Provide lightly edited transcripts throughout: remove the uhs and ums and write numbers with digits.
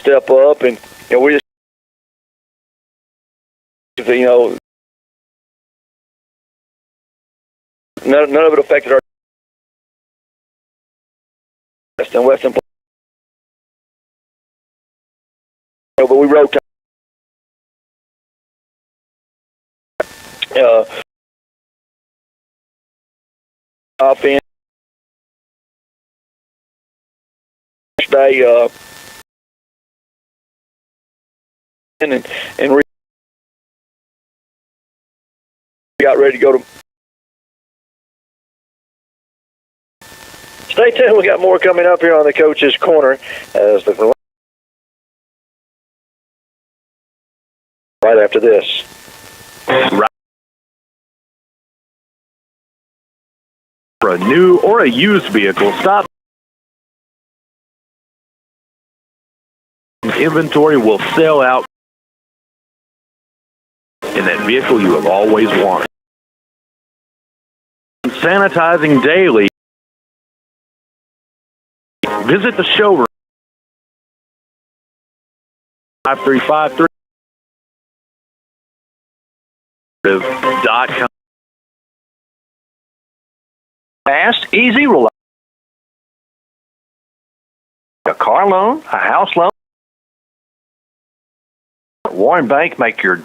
step up, and we just none of it affected our Western play. But we rotate. Offense day and got ready to go to. Stay tuned. We got more coming up here on the Coach's Corner as the right after this. For a new or a used vehicle, stop. Inventory will sell out in that vehicle you have always wanted. Sanitizing daily. Visit the showroom. 5353.com. Fast, easy, reliable. A car loan, a house loan. Warren Bank, make your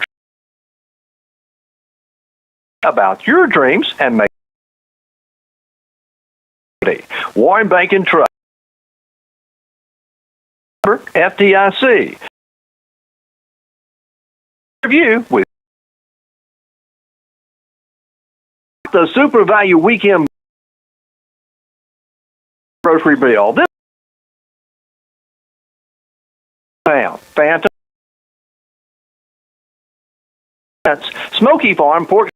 about your dreams and make Warren Bank and Trust. FDIC. Review with the Super Value Weekend grocery bill. This pound, Phantom, Smoky Farm Pork,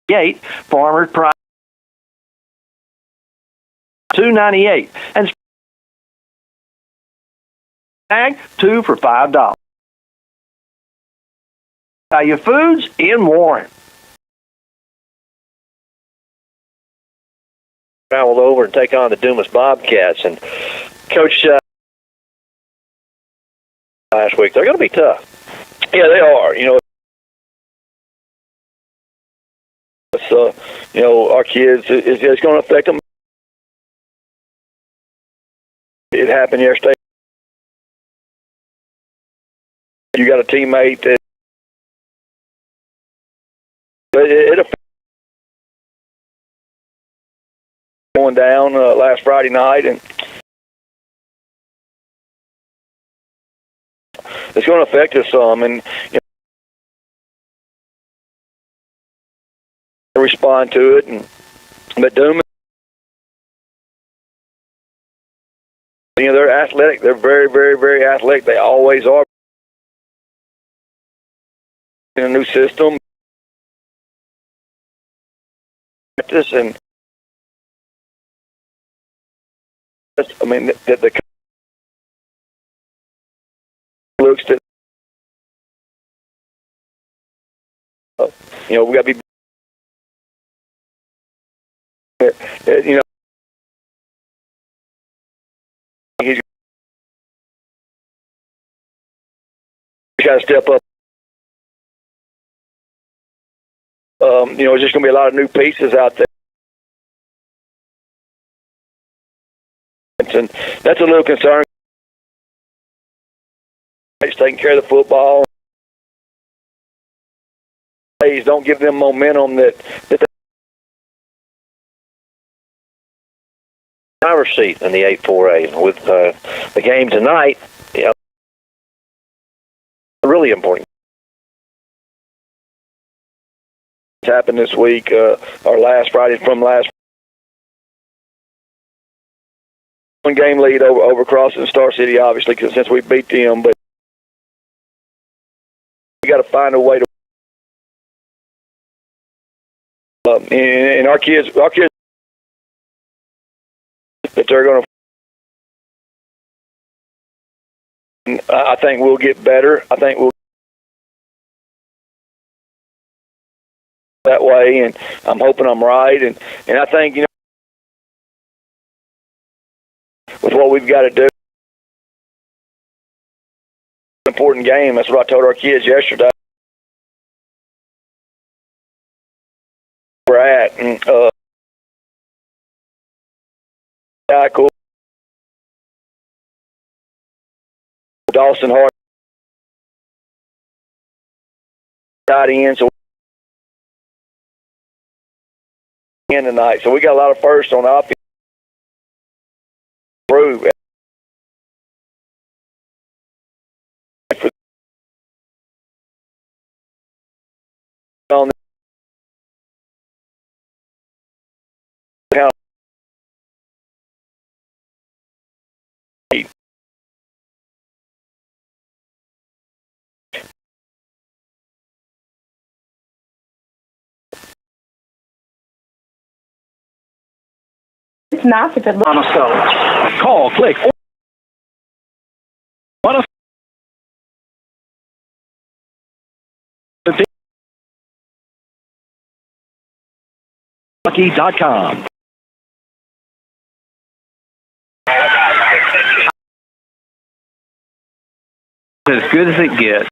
Gate Farmer's Price, $2.98, and bag 2 for $5. Value Foods in Warren. Traveled over and take on the Dumas Bobcats, and Coach last week, they're going to be tough. Yeah, they are. It's our kids. It's going to affect them. It happened yesterday. You got a teammate that it affects. Going down last Friday night, and it's going to affect us some, and respond to it. But Dumas, they're athletic. They're very, very, very athletic. They always are. In a new system, and the looks to, we got to be, he's got to step up. There's just going to be a lot of new pieces out there. And that's a little concerning. He's taking care of the football. Please don't give them momentum that they driver's seat in the 8-4A. With the game tonight, really important. It's happened this week, or last Friday from last. One game lead over Crossing Star City, obviously, since we beat them, but we got to find a way to. And our kids, that they're going to. I think we'll get better. I think we'll that way, and I'm hoping I'm right. And I think with what we've got to do. important game. That's what I told our kids yesterday. We're at and cool. Dawson Hart tight end, so in tonight. So we got a lot of firsts on the offense. On It's nice if it looks on a cell. Call, click, on a Lucky.com. As good as it gets.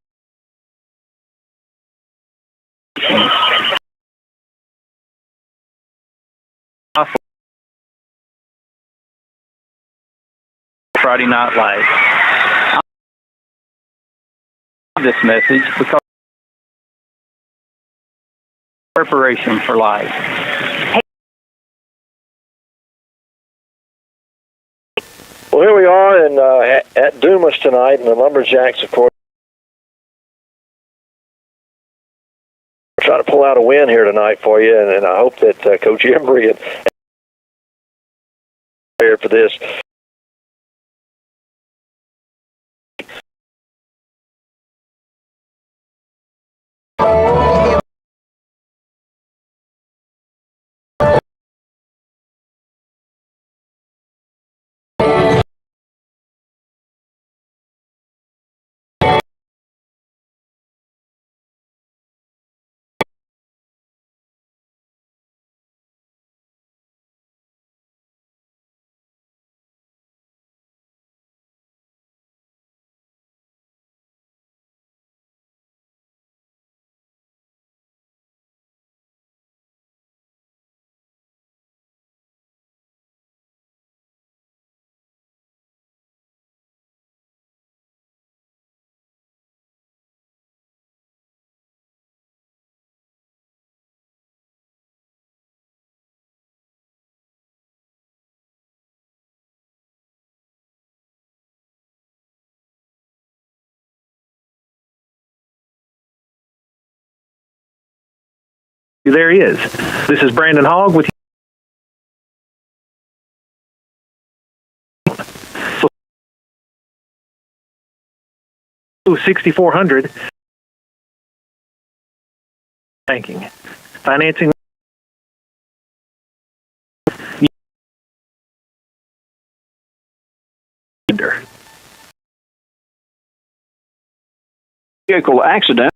Friday Night Live. This message because preparation for life. Well, here we are at Dumas tonight, and the Lumberjacks, of course, try to pull out a win here tonight for you, and I hope that Coach Embry is prepared for this. There he is. This is Brandon Hogg with you. 6400 banking, financing. Vehicle accident.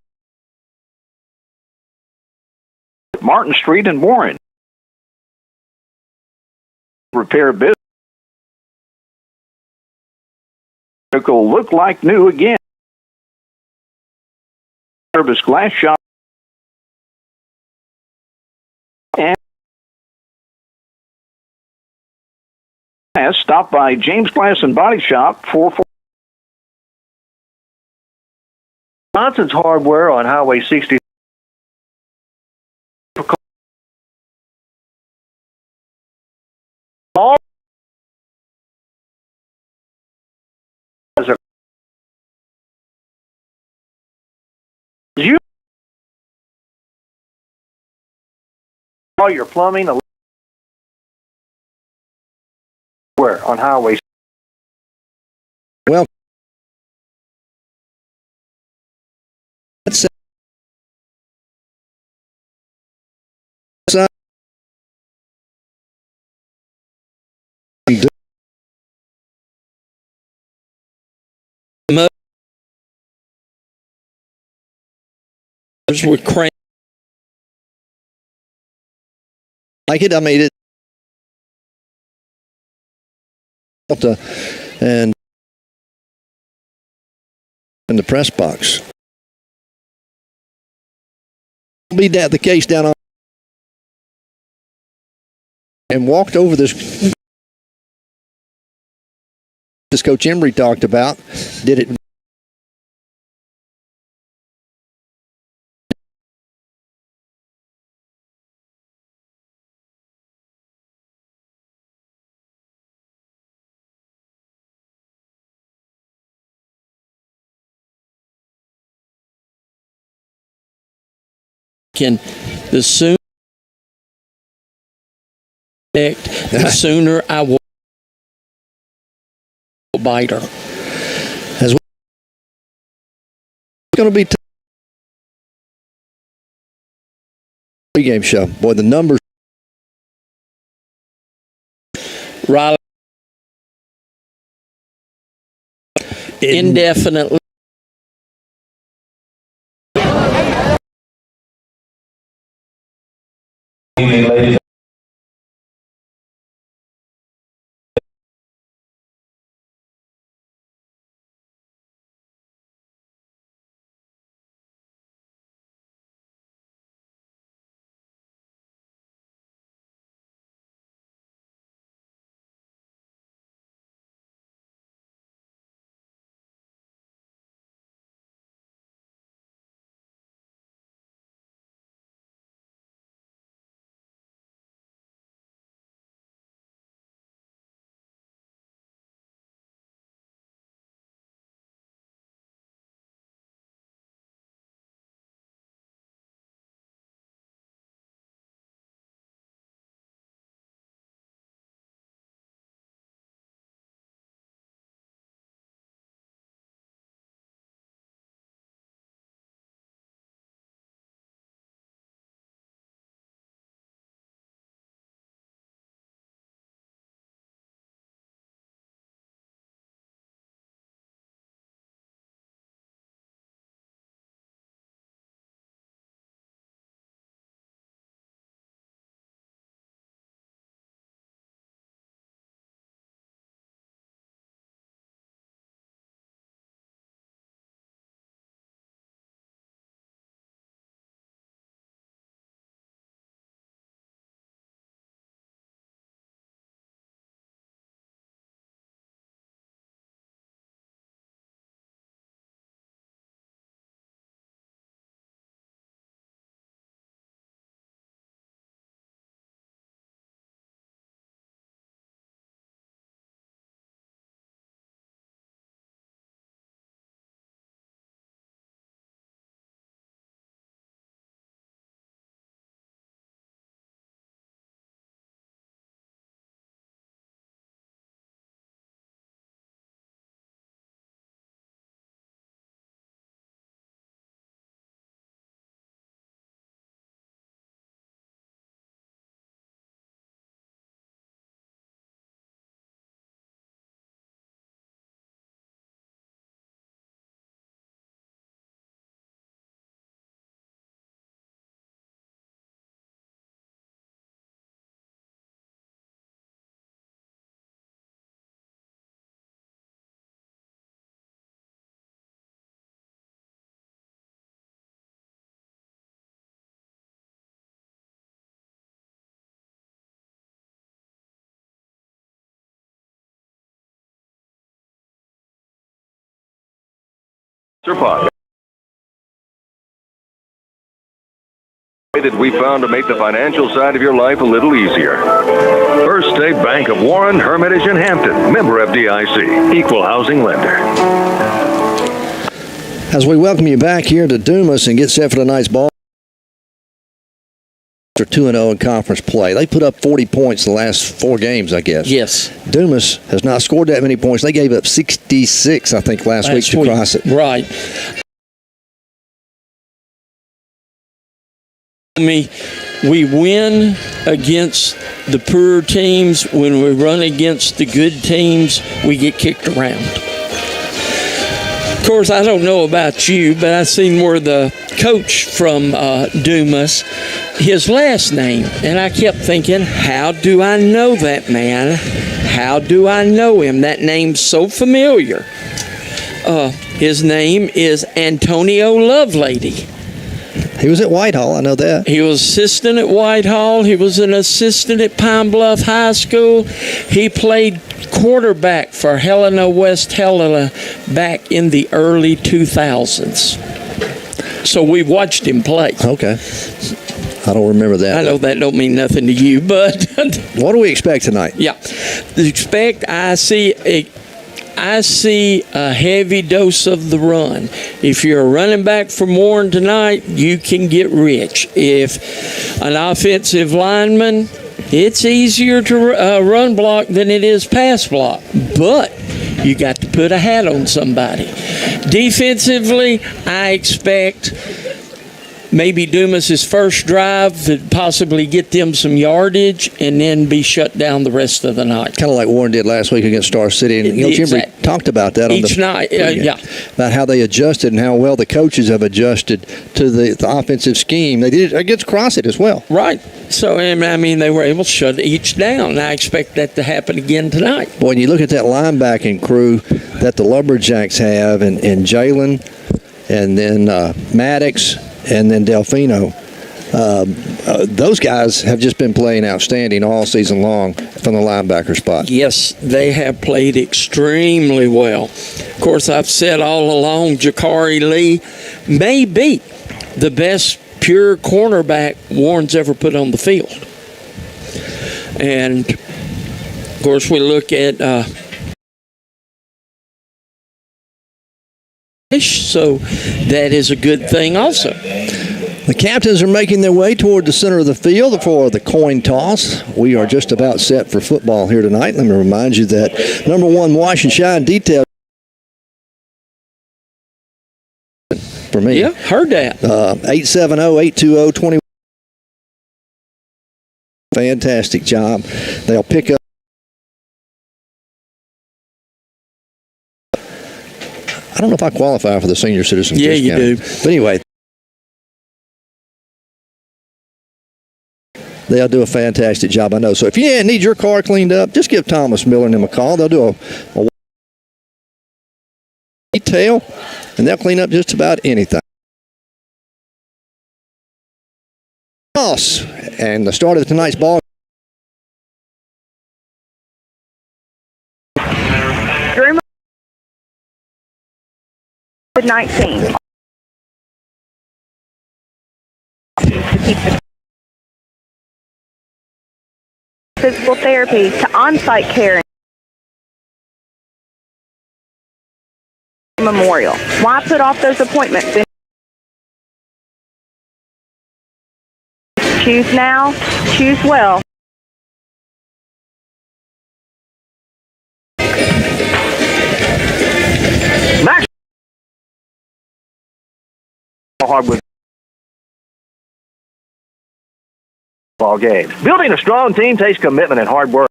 Martin Street in Warren. Repair business. Vehicle look like new again. Service glass shop. And stop by James Glass and Body Shop 44. Johnson's Hardware on Highway 60. All you all your plumbing where on Highway. Well, let's were crank like it. I made it and in the press box. Be that the case down on and walked over this Coach Emery talked about. Did it the sooner I will bite her. As going to be pregame show. Boy, the numbers. Riley indefinitely. Ladies. Puck. That we found to make the financial side of your life a little easier. First State Bank of Warren, Hermitage, and Hampton. Member FDIC. Equal housing lender. As we welcome you back here to Dumas and get set for tonight's ball. They're 2-0 in conference play. They put up 40 points the last 4 games, I guess. Yes. Dumas has not scored that many points. They gave up 66, I think, last week to Crossett. Right. We win against the poor teams. When we run against the good teams, we get kicked around. Of course, I don't know about you, but I seen where the coach from Dumas, his last name, and I kept thinking, how do I know that man? How do I know him? That name's so familiar. His name is Antonio Lovelady. He was at Whitehall. I know that. He was assistant at Whitehall. He was an assistant at Pine Bluff High School. He played quarterback for Helena, West Helena back in the early 2000s. So we watched him play. Okay. I don't remember that. I know that don't mean nothing to you, but What do we expect tonight? yeah. I see a heavy dose of the run. If you're a running back from Warren tonight, you can get rich. If an offensive lineman, it's easier to run block than it is pass block. But you got to put a hat on somebody. Defensively, I expect maybe Dumas' first drive to possibly get them some yardage and then be shut down the rest of the night. Kind of like Warren did last week against Star City. And Jimmy talked about that each night. Yeah. About how they adjusted and how well the coaches have adjusted to the offensive scheme. They did it against CrossFit as well. Right. So, I mean, they were able to shut each down. And I expect that to happen again tonight. Boy, when you look at that linebacking crew that the Lumberjacks have, and Jalen, and then Maddox, and then Delfino, those guys have just been playing outstanding all season long from the linebacker spot. Yes, they have played extremely well. Of course, I've said all along, Jakari Lee may be the best pure cornerback Warren's ever put on the field. And, of course, we look at so that is a good thing also. The captains are making their way toward the center of the field for the coin toss. We are just about set for football here tonight. Let me remind you that number one Wash and Shine detail for me. Yeah, heard that. 870-820-21. Fantastic job. They'll pick up. I don't know if I qualify for the senior citizen discount. Yeah, you do. But anyway, they'll do a fantastic job, I know. So if you need your car cleaned up, just give Thomas Miller and them a call. They'll do a detail, and they'll clean up just about anything. And the start of tonight's ball. COVID-19. To keep the physical therapy to on-site care memorial. Why put off those appointments? Choose now, choose well. Max hardwood ball game. Building a strong team takes commitment and hard work.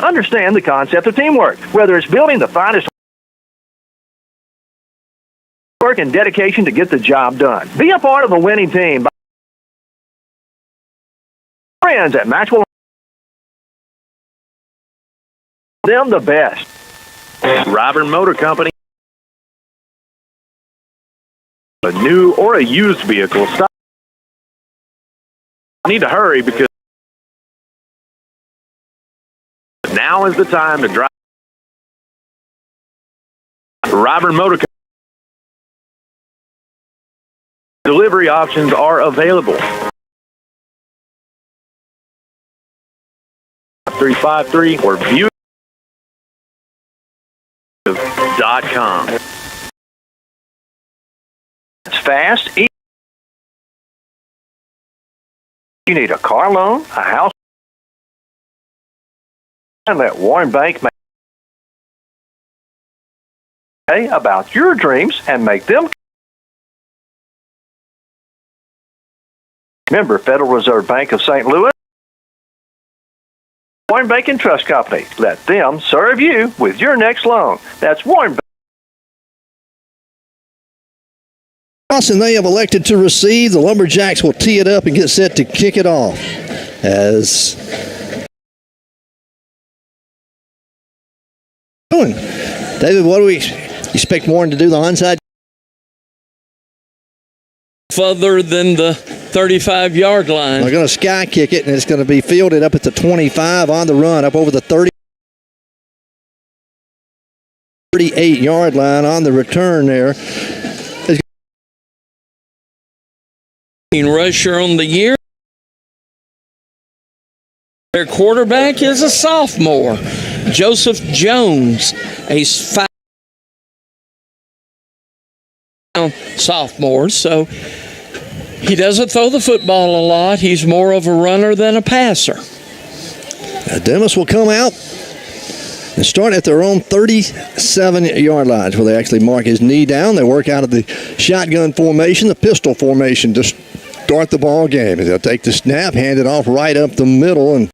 Understand the concept of teamwork, whether it's building the finest work and dedication to get the job done. Be a part of a winning team. Friends at Maxwell, them the best. Robert Motor Company. A new or a used vehicle. Stop. I need to hurry because now is the time to drive. Robert Motor Company. Delivery options are available. 353 or view.com. It's fast, easy. You need a car loan, a house, and let Warren Bank make about your dreams and make them. Member Federal Reserve Bank of St. Louis. Warren Bank and Trust Company. Let them serve you with your next loan. That's Warren Bank. And they have elected to receive. The Lumberjacks will tee it up and get set to kick it off as doing? David, what do we expect Warren to do the onside? Further than the 35-yard line. They're going to sky kick it, and it's going to be fielded up at the 25 on the run, up over the 38-yard line on the return there. Rusher on the year. Their quarterback is a sophomore, Joseph Jones, a sophomore. So he doesn't throw the football a lot. He's more of a runner than a passer. Now Dumas will come out and start at their own 37-yard lines where they actually mark his knee down. They work out of the shotgun formation, the pistol formation to start the ball game. They'll take the snap, hand it off right up the middle, and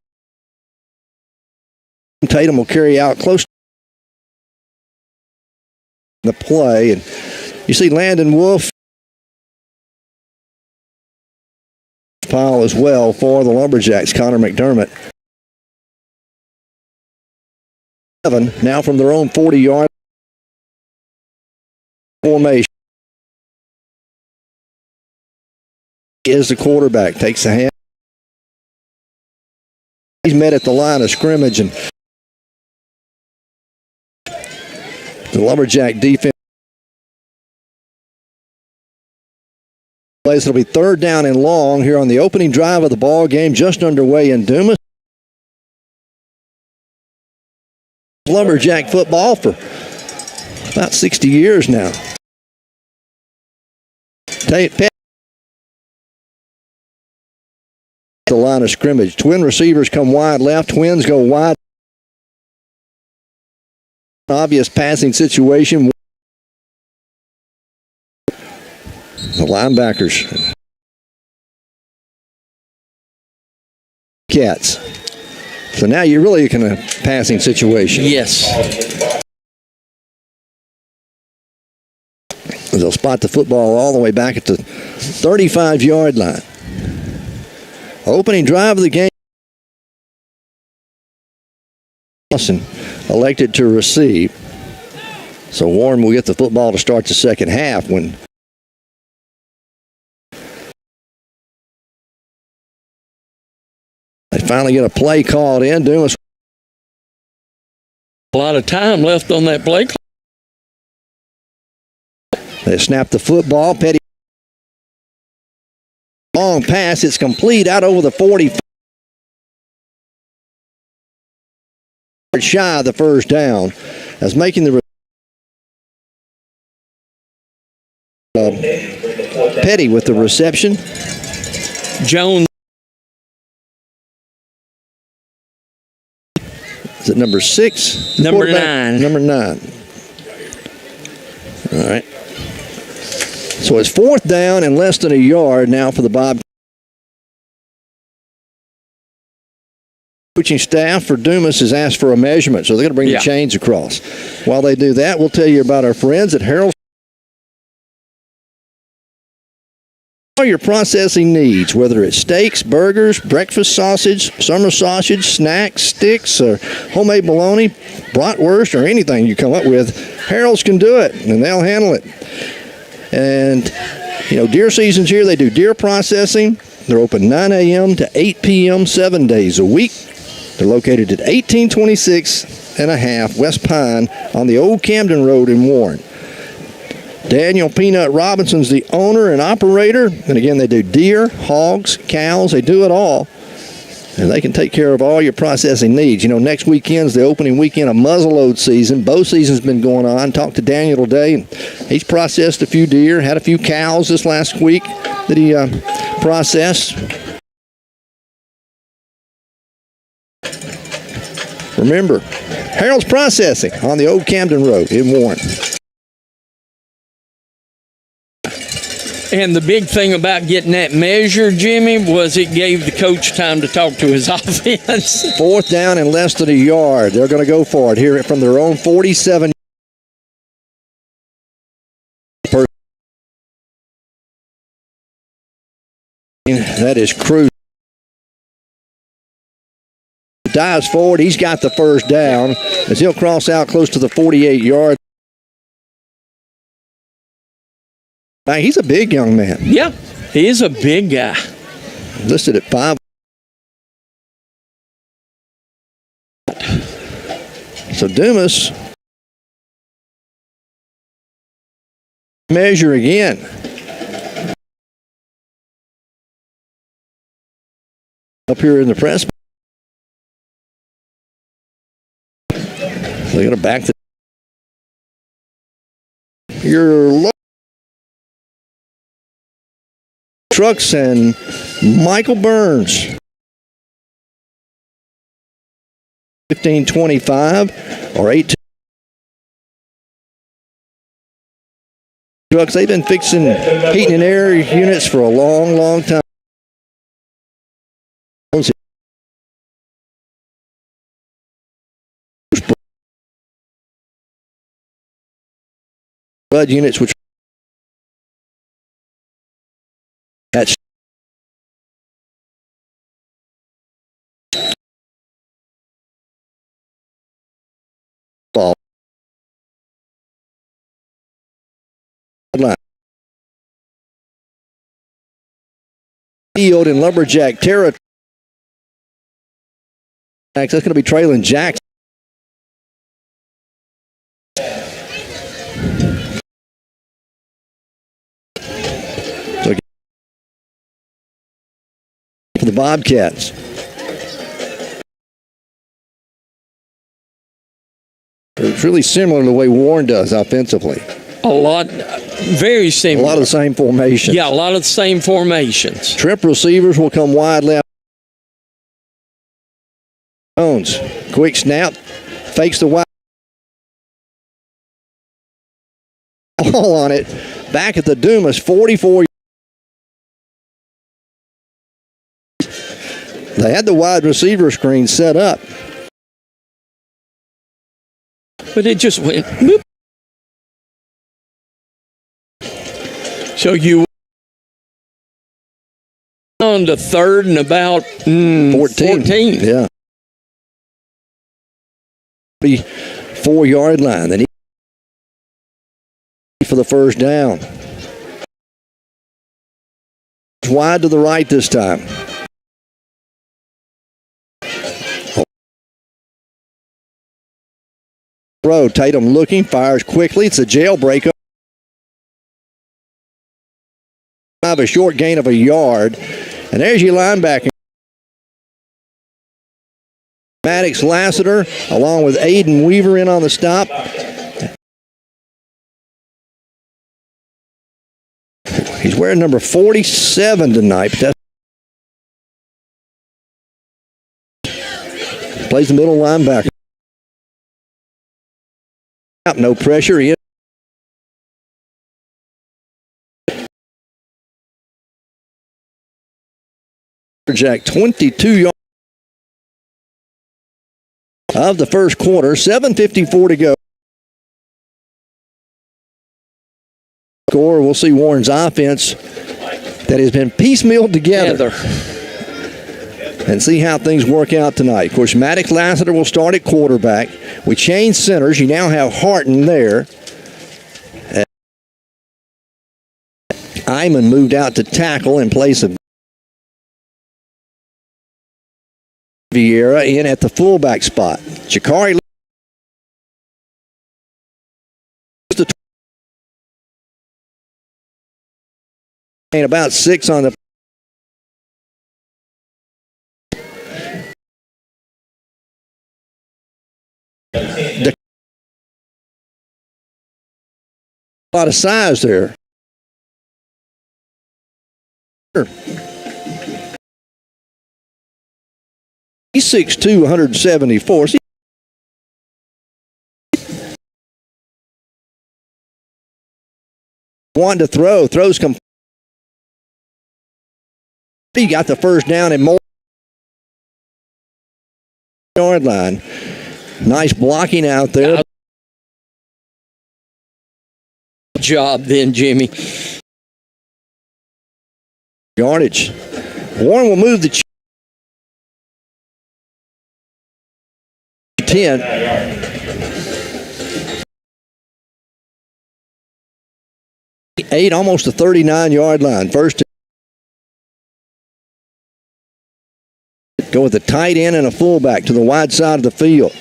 Tatum will carry out close to the play. And you see Landon Wolf pile as well for the Lumberjacks, Connor McDermott. Now from their own 40-yard formation. Is the quarterback, takes the hand. He's met at the line of scrimmage, and the Lumberjack defense plays. It'll be third down and long here on the opening drive of the ball game, just underway in Dumas. Lumberjack football for about 60 years now. The line of scrimmage. Twin receivers come wide left. Twins go wide. Obvious passing situation. The linebackers. Cats. So now you're really in a passing situation. Yes. They'll spot the football all the way back at the 35-yard line. Opening drive of the game. Lawson elected to receive. So Warren will get the football to start the second half when they finally get a play called in. Dumas. A lot of time left on that play clock. They snap the football. Petty. Long pass. It's complete out over the 40. Shy of the first down. As making the Petty with the reception. Jones. Is it number 6? Number 9. Number 9. All right. So it's fourth down and less than a yard now for the Bob. Coaching staff for Dumas has asked for a measurement, so they're going to bring the chains across. While they do that, we'll tell you about our friends at Harold's. All your processing needs, whether it's steaks, burgers, breakfast sausage, summer sausage, snacks, sticks, or homemade bologna, bratwurst, or anything you come up with, Harold's can do it, and they'll handle it. And, you know, deer season's here. They do deer processing. They're open 9 a.m. to 8 p.m. 7 days a week. They're located at 1826 and a half West Pine on the Old Camden Road in Warren. Daniel Peanut Robinson's the owner and operator. And again, they do deer, hogs, cows. They do it all. And they can take care of all your processing needs. You know, next weekend's the opening weekend of muzzleload season. Bow season's been going on. Talked to Daniel today, and he's processed a few deer, had a few cows this last week that he processed. Remember, Harold's Processing on the Old Camden Road in Warren. And the big thing about getting that measure, Jimmy, was it gave the coach time to talk to his offense. Fourth down and less than a yard. They're going to go for it here from their own 47. That is Cruz. dives forward. He's got the first down as he'll cross out close to the 48-yard. He's a big young man. Yeah, he is a big guy. Listed at 5. So Dumas measure again. Up here in the press. They're going to back your Trucks and Michael Burns. 15-25 or 8. Trucks, they've been fixing heating and air units for a long, long time. Bud units, which that's ball. Field in Lumberjack territory. That's going to be Traylon Jackson. So for the Bobcats. It's really similar to the way Warren does offensively. A lot, very similar. A lot of the same formations. Yeah, a lot of the same formations. Trip receivers will come wide left. Jones, quick snap, fakes the wide. Ball on it, back at the Dumas, 44. They had the wide receiver screen set up. But it just went boop. So you on to third and about 14. Yeah. 4-yard line. They need for the first down. Wide to the right this time. Tatum looking, fires quickly. It's a jailbreak. Have a short gain of a yard. And there's your linebacker. Maddox Lassiter, along with Aiden Weaver in on the stop. He's wearing number 47 tonight. But plays the middle linebacker. No pressure. He Jack 22 yards of the first quarter. 7:54 to go. Score. We'll see Warren's offense that has been piecemealed together. And see how things work out tonight. Of course, Maddox Lassiter will start at quarterback. We changed centers. You now have Harton there. Iman moved out to tackle in place of Vieira in at the fullback spot. Shakari and about 6 on the a lot of size there. He's 6'2", 174. Wanting to throw. Throws come. He got the first down and more. Yard line. Nice blocking out there. Job then, Jimmy. Yardage. Warren will move the 10. Eight, almost the 39-yard line. First, go with a tight end and a fullback to the wide side of the field.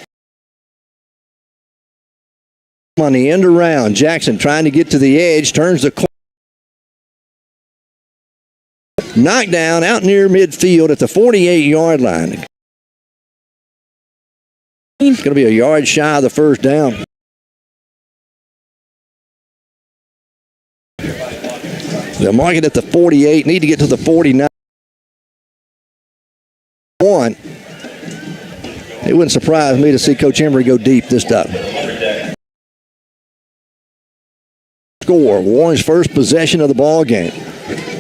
On the end around, Jackson trying to get to the edge, turns the corner. Knocked down out near midfield at the 48-yard line. It's going to be a yard shy of the first down. They'll mark it at the 48, need to get to the 49. It wouldn't surprise me to see Coach Emery go deep this time. Score, Warren's first possession of the ball game.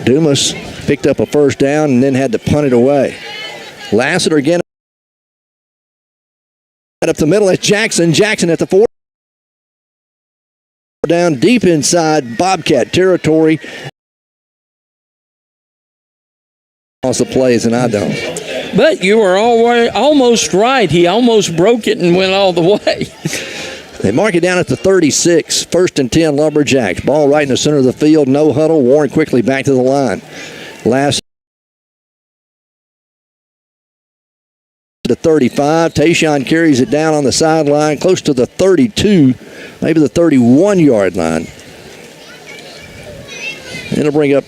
Dumas picked up a first down and then had to punt it away. Lassiter again. Up the middle, that's Jackson. Jackson at the 4. Down deep inside Bobcat territory. The plays, and I don't. But you were almost right. He almost broke it and went all the way. They mark it down at the 36. First and 10, Lumberjacks. Ball right in the center of the field. No huddle. Warren quickly back to the line. Last to 35. Tayshawn carries it down on the sideline, close to the 32, maybe the 31-yard line. It'll bring up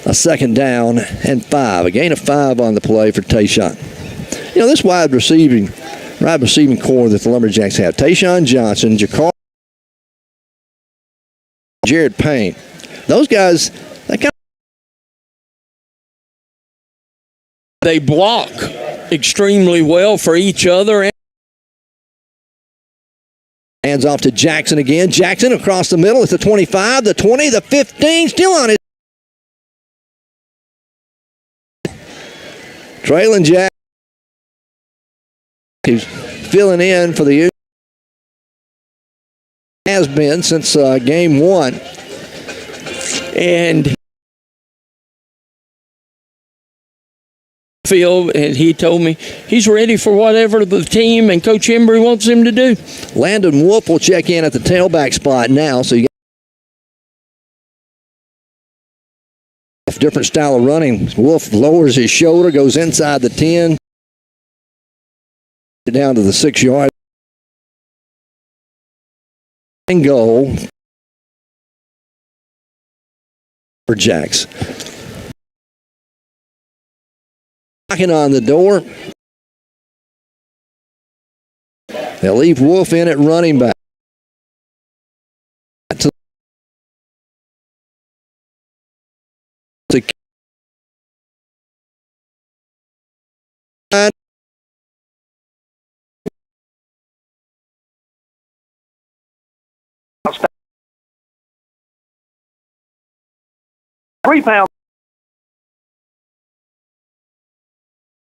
a second down and 5. A gain of 5 on the play for Tayshawn. You know, this wide receiving core that the Lumberjacks have. Tayshawn Johnson, Jakar, Jared Payne. Those guys, they block extremely well for each other. Hands off to Jackson again. Jackson across the middle. It's the 25, the 20, the 15. Still on it. Traylon Jackson, who's filling in for the has been since game 1. And and he told me he's ready for whatever the team and Coach Embry wants him to do. Landon Wolf will check in at the tailback spot now, so you got a different style of running. Wolf lowers his shoulder, goes inside the 10, down to the 6-yard and goal for Jacks. Knocking on the door. They'll leave Wolf in at running back. £3.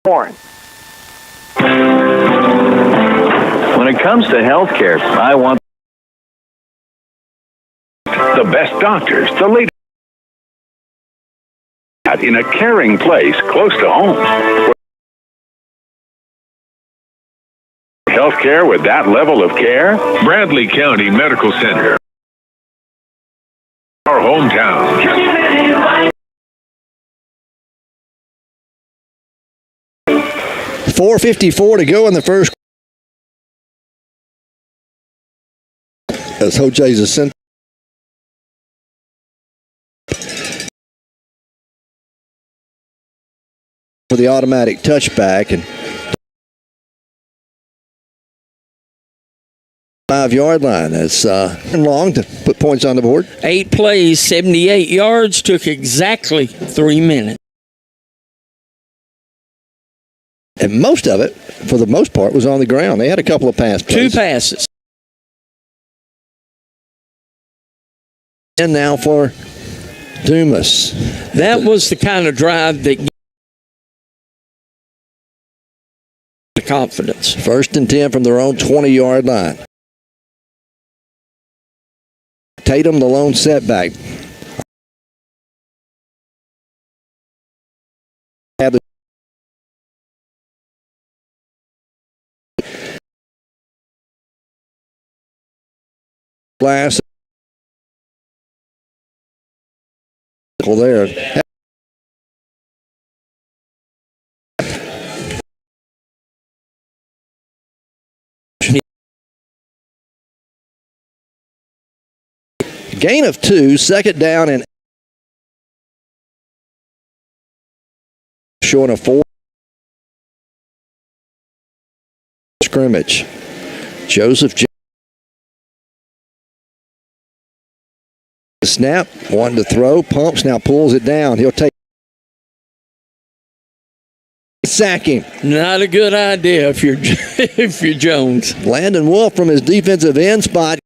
Warren. When it comes to healthcare, I want the best doctors, the latest in a caring place close to home. Healthcare with that level of care? Bradley County Medical Center. Our hometown. 4:54 to go in the first. As Jose's a center. For the automatic touchback and 5-yard line. That's long to put points on the board. 8 plays, 78 yards, took exactly 3 minutes. And most of it, for the most part, was on the ground. They had a couple of pass plays. 2 passes. And now for Dumas. That was the kind of drive that the confidence. First and 10 from their own 20-yard line. Tatum, the lone setback. glass there. Gain of 2, second down and showing a 4 scrimmage. Joseph snap, wanting to throw, pumps, now pulls it down. He'll take sack him. Not a good idea if you're if you're Jones. Landon Wolf from his defensive end spot.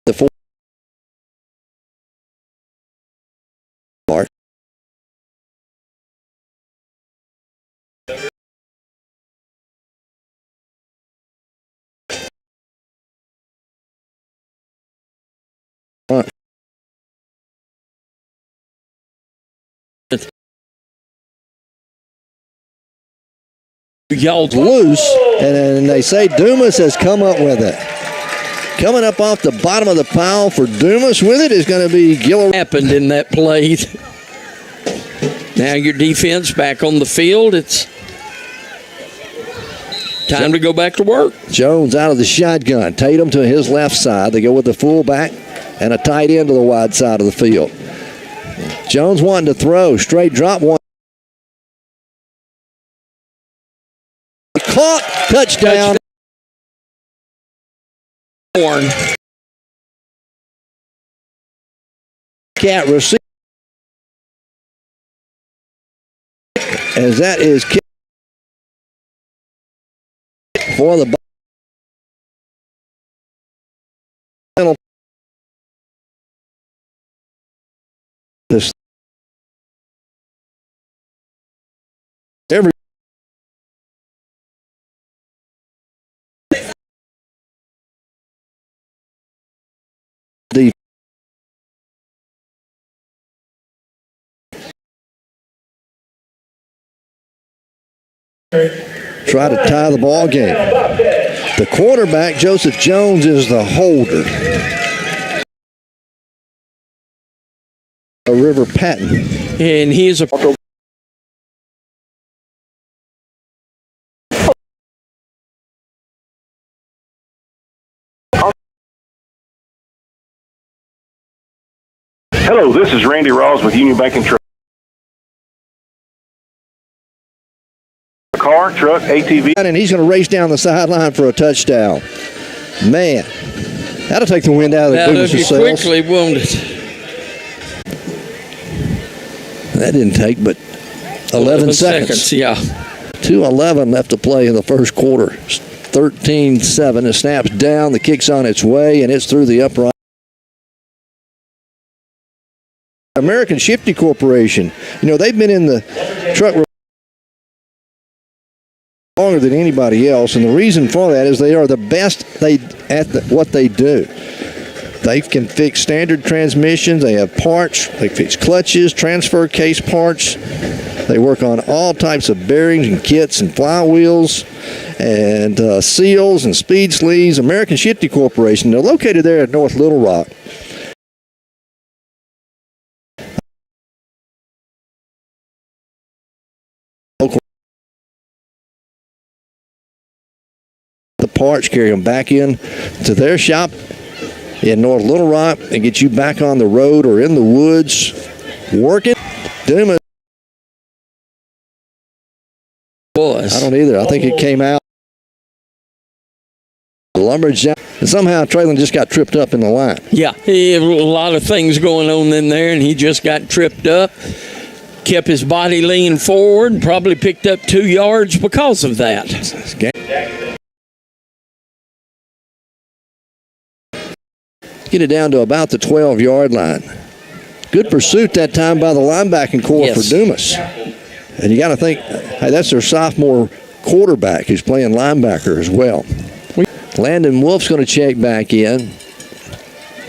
The 4 part. Y'all Loose, and then they say Dumas has come up with it. Coming up off the bottom of the pile for Dumas with it is going to be Gilliland. happened in that play. Now your defense back on the field. It's time to go back to work. Jones out of the shotgun. Tatum to his left side. They go with the fullback and a tight end to the wide side of the field. Jones wanting to throw. Straight drop one. Caught. Touchdown. Cat receive. As that is kicked for the this every the try to tie the ball game. The quarterback, Joseph Jones, is the holder. River Patton. And he's a Hello, this is Randy Rawls with Union Bank and Trust. Car, truck, ATV. And he's going to race down the sideline for a touchdown. Man, that'll take the wind out of the Dumas' sails. quickly, won't it? That didn't take but 11 seconds. Yeah. 2:11 left to play in the first quarter. 13-7. The snap's down. The kick's on its way, and it's through the upright. American Shifty Corporation. You know, they've been in the truck longer than anybody else, and the reason for that is they are the best what they do. They can fix standard transmissions. They have parts. They fix clutches, transfer case parts. They work on all types of bearings and kits and flywheels and seals and speed sleeves. American Shifty Corporation. They're located there at North Little Rock. The parts, carry them back in to their shop in North Little Rock and get you back on the road or in the woods working. Dumas. Was. I don't either. I think it came out The Lumberjacks. And somehow Traylon just got tripped up in the line. Yeah, he had a lot of things going on in there, and he just got tripped up. Kept his body leaning forward, probably picked up 2 yards because of that. Get it down to about the 12-yard line. Good pursuit that time by the linebacking core for Dumas. And you got to think, hey, that's their sophomore quarterback who's playing linebacker as well. Landon Wolf's going to check back in.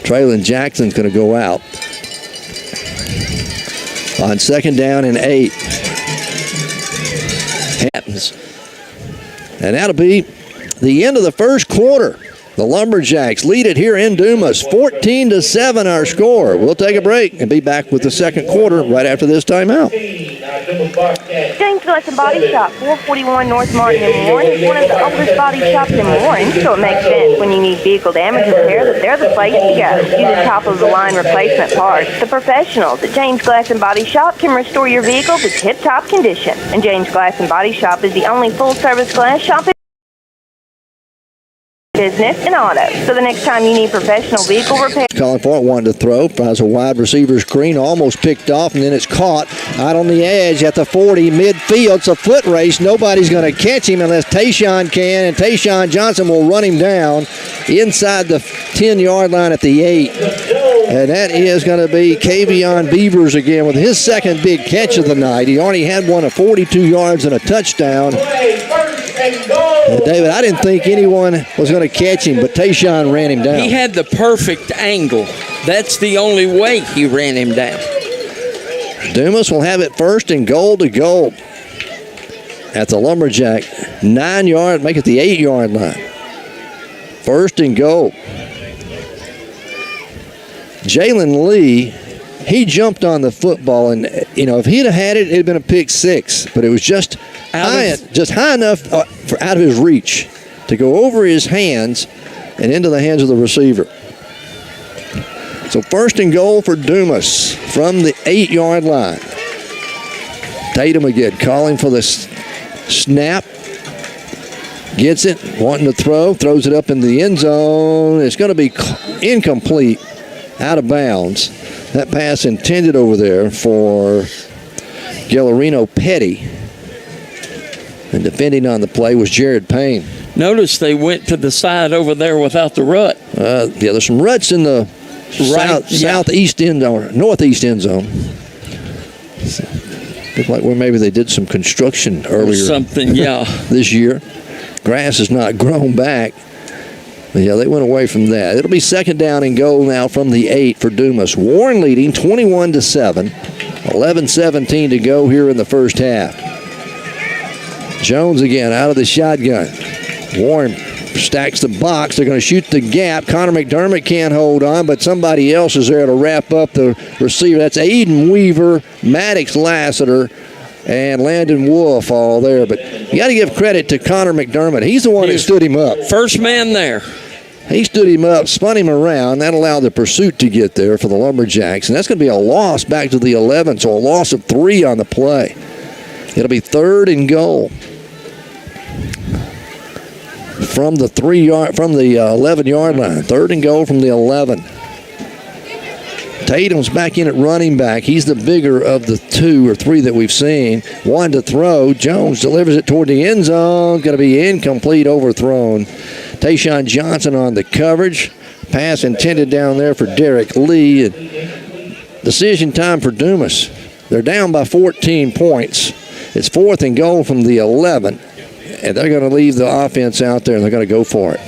Traylon Jackson's going to go out. On 2nd down and 8. Happens. And that'll be the end of the first quarter. The Lumberjacks lead it here in Dumas. 14-7 our score. We'll take a break and be back with the second quarter right after this timeout. James Glass and Body Shop, 441 North Martin in Warren, is one of the oldest body shops in Warren, so it makes sense when you need vehicle damage repair that they're the place to go. Use the top-of-the-line replacement parts. The professionals at James Glass and Body Shop can restore your vehicle to tip-top condition. And James Glass and Body Shop is the only full-service glass shop in business and auto. So the next time you need professional vehicle repair. Calling for it, wanted to throw, finds a wide receiver screen, almost picked off, and then it's caught out on the edge at the 40, midfield. It's a foot race. Nobody's going to catch him unless Tayshawn can, and Tayshawn Johnson will run him down inside the 10-yard line at the 8. And that is going to be Kavion Beavers again with his second big catch of the night. He already had one of 42 yards and a touchdown. David, I didn't think anyone was going to catch him, but Tayshawn ran him down. He had the perfect angle. That's the only way he ran him down. Dumas will have it 1st and goal to go at the Lumberjack 9-yard, make it the 8-yard line. 1st and goal. Jalen Lee, he jumped on the football, and if he'd have had it, it'd been a pick 6. But it was just high enough out of his reach to go over his hands and into the hands of the receiver. So 1st and goal for Dumas from the 8-yard line. Tatum again calling for the snap. Gets it, wanting to throw, throws it up in the end zone. It's going to be incomplete, out of bounds. That pass intended over there for Gallarino Petty. And defending on the play was Jared Payne. Notice they went to the side over there without the rut. There's some ruts in the southeast end or northeast end zone. Looked like maybe they did some construction earlier. This year. Grass has not grown back. But yeah, they went away from that. It'll be 2nd down and goal now from the 8 for Dumas. Warren leading 21-7. 11-17 to go here in the first half. Jones again out of the shotgun. Warren stacks the box. They're going to shoot the gap. Connor McDermott can't hold on, but somebody else is there to wrap up the receiver. That's Aiden Weaver, Maddox Lassiter, and Landon Wolf all there. But you got to give credit to Connor McDermott. He's the one who stood him up. First man there. He stood him up, spun him around. That allowed the pursuit to get there for the Lumberjacks. And that's going to be a loss back to the 11, so a loss of 3 on the play. It'll be 3rd and goal from the 11-yard line. 3rd and goal from the 11. Tatum's back in at running back. He's the bigger of the 2 or 3 that we've seen. One to throw. Jones delivers it toward the end zone. Going to be incomplete, overthrown. Tayshawn Johnson on the coverage. Pass intended down there for Derek Lee. And decision time for Dumas. They're down by 14 points. It's 4th and goal from the 11. And they're going to leave the offense out there, and they're going to go for it.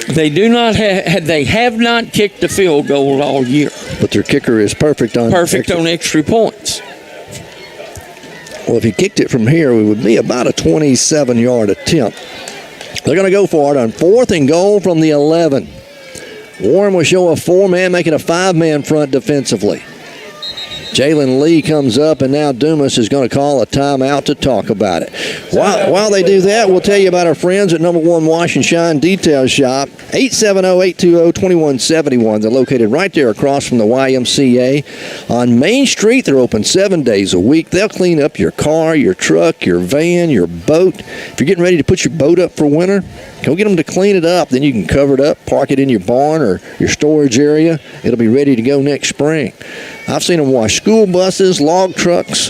They have not kicked a field goal all year. But their kicker is perfect on extra points. Well, if he kicked it from here, it would be about a 27-yard attempt. They're going to go for it on 4th and goal from the 11. Warren will show a 4-man, making a 5-man front defensively. Jalen Lee comes up, and now Dumas is going to call a timeout to talk about it. While they do that, we'll tell you about our friends at number 1 Wash and Shine Detail Shop, 870-820-2171. They're located right there across from the YMCA on Main Street. They're open 7 days a week. They'll clean up your car, your truck, your van, your boat. If you're getting ready to put your boat up for winter, go get them to clean it up. Then you can cover it up, park it in your barn or your storage area. It'll be ready to go next spring. I've seen them wash school buses, log trucks.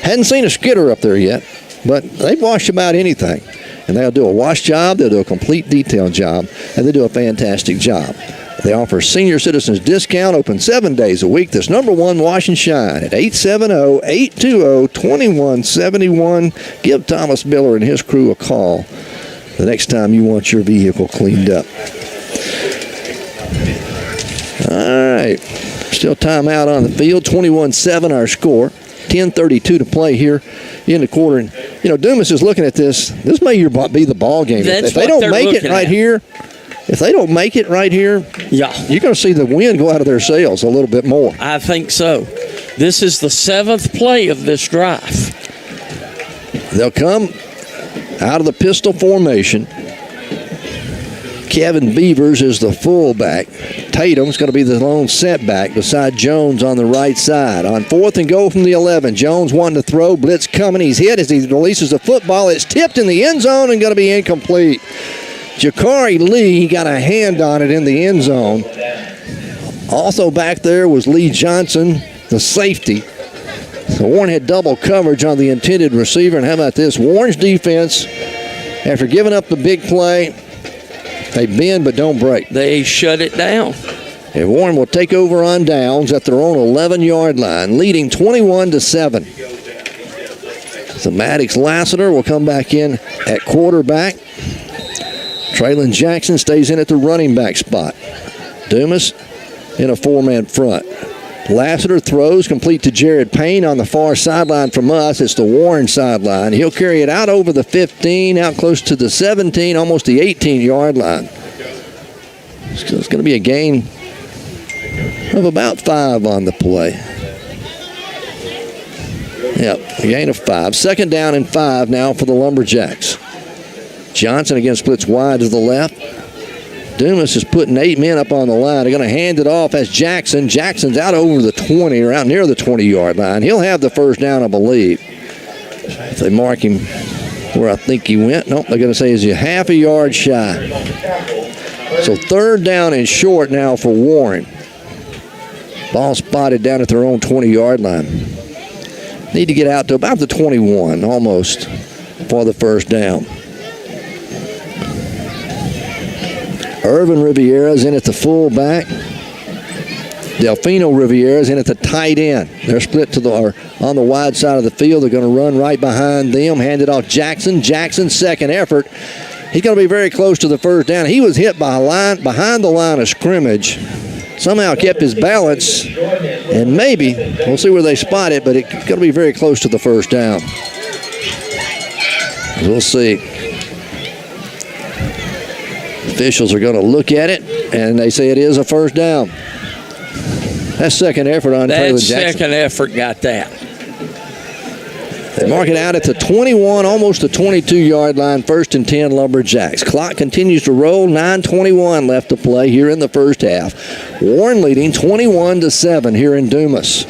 Hadn't seen a skidder up there yet, but they've washed about anything. And they'll do a wash job, they'll do a complete detail job, and they do a fantastic job. They offer senior citizens discount, open 7 days a week. That's number 1 Wash and Shine at 870-820-2171. Give Thomas Miller and his crew a call the next time you want your vehicle cleaned up. All right. Still timeout on the field. 21-7 our score. 10:32 to play here in the quarter. And, Dumas is looking at this. This may be the ball game. If they don't make it right here, yeah, you're going to see the wind go out of their sails a little bit more. I think so. This is the 7th play of this drive. They'll come out of the pistol formation. Kevin Beavers is the fullback. Tatum's going to be the lone setback beside Jones on the right side. On 4th and goal from the 11, Jones wanting to throw. Blitz coming. He's hit as he releases the football. It's tipped in the end zone and going to be incomplete. Jakari Lee got a hand on it in the end zone. Also back there was Lee Johnson, the safety. So Warren had double coverage on the intended receiver. And how about this? Warren's defense, after giving up the big play, they bend but don't break. They shut it down. And Warren will take over on downs at their own 11-yard line, leading 21-7. So Maddox Lassiter will come back in at quarterback. Traylon Jackson stays in at the running back spot. Dumas in a 4-man front. Lassiter throws complete to Jared Payne on the far sideline from us. It's the Warren sideline. He'll carry it out over the 15, out close to the 17, almost the 18-yard line. It's going to be a gain of about 5 on the play. Yep, a gain of 5. 2nd down and 5 now for the Lumberjacks. Johnson again splits wide to the left. Dumas is putting 8 men up on the line. They're going to hand it off as Jackson. Jackson's out over the 20 or out near the 20-yard line. He'll have the first down, I believe. If they mark him where I think he went. Nope, they're going to say he's a half a yard shy. So 3rd down and short now for Warren. Ball spotted down at their own 20-yard line. Need to get out to about the 21 almost for the first down. Irvin Rivera's in at the fullback. Delfino Rivera's in at the tight end. They're split on the wide side of the field. They're going to run right behind them. Hand it off Jackson. Jackson's second effort. He's going to be very close to the first down. He was hit behind the line of scrimmage. Somehow kept his balance. And maybe, we'll see where they spot it, but it's going to be very close to the first down. We'll see. Officials are going to look at it, and they say it is a first down. That's second effort on Traylon Jackson. That second effort got that. They mark it out at the 21, almost the 22-yard line, 1st and 10 Lumberjacks. Clock continues to roll, 9:21 left to play here in the first half. Warren leading 21-7 here in Dumas.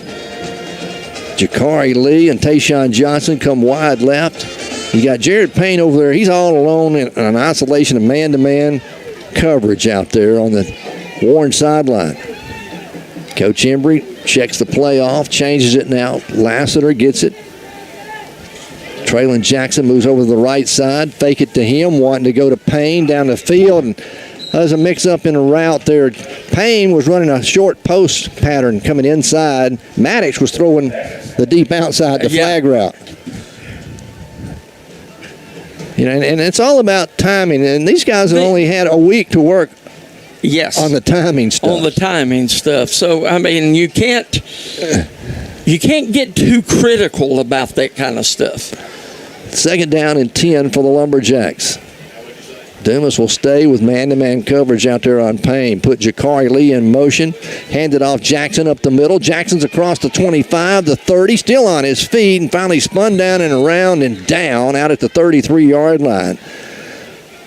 Jakari Lee and Tayshawn Johnson come wide left. You got Jared Payne over there. He's all alone in an isolation of man-to-man coverage out there on the Warren sideline. Coach Embry checks the play off, changes it now. Lassiter gets it. Traylon Jackson moves over to the right side. Fake it to him, wanting to go to Payne down the field. And there's a mix-up in a route there. Payne was running a short post pattern coming inside. Maddox was throwing the deep outside, the flag route. And it's all about timing. And these guys have only had a week to work on the timing stuff. On the timing stuff. So, I mean, you can't get too critical about that kind of stuff. 2nd down and 10 for the Lumberjacks. Dumas will stay with man-to-man coverage out there on Payne. Put Jakari Lee in motion. Hand it off Jackson up the middle. Jackson's across the 25, the 30, still on his feet, and finally spun down and around and down out at the 33-yard line.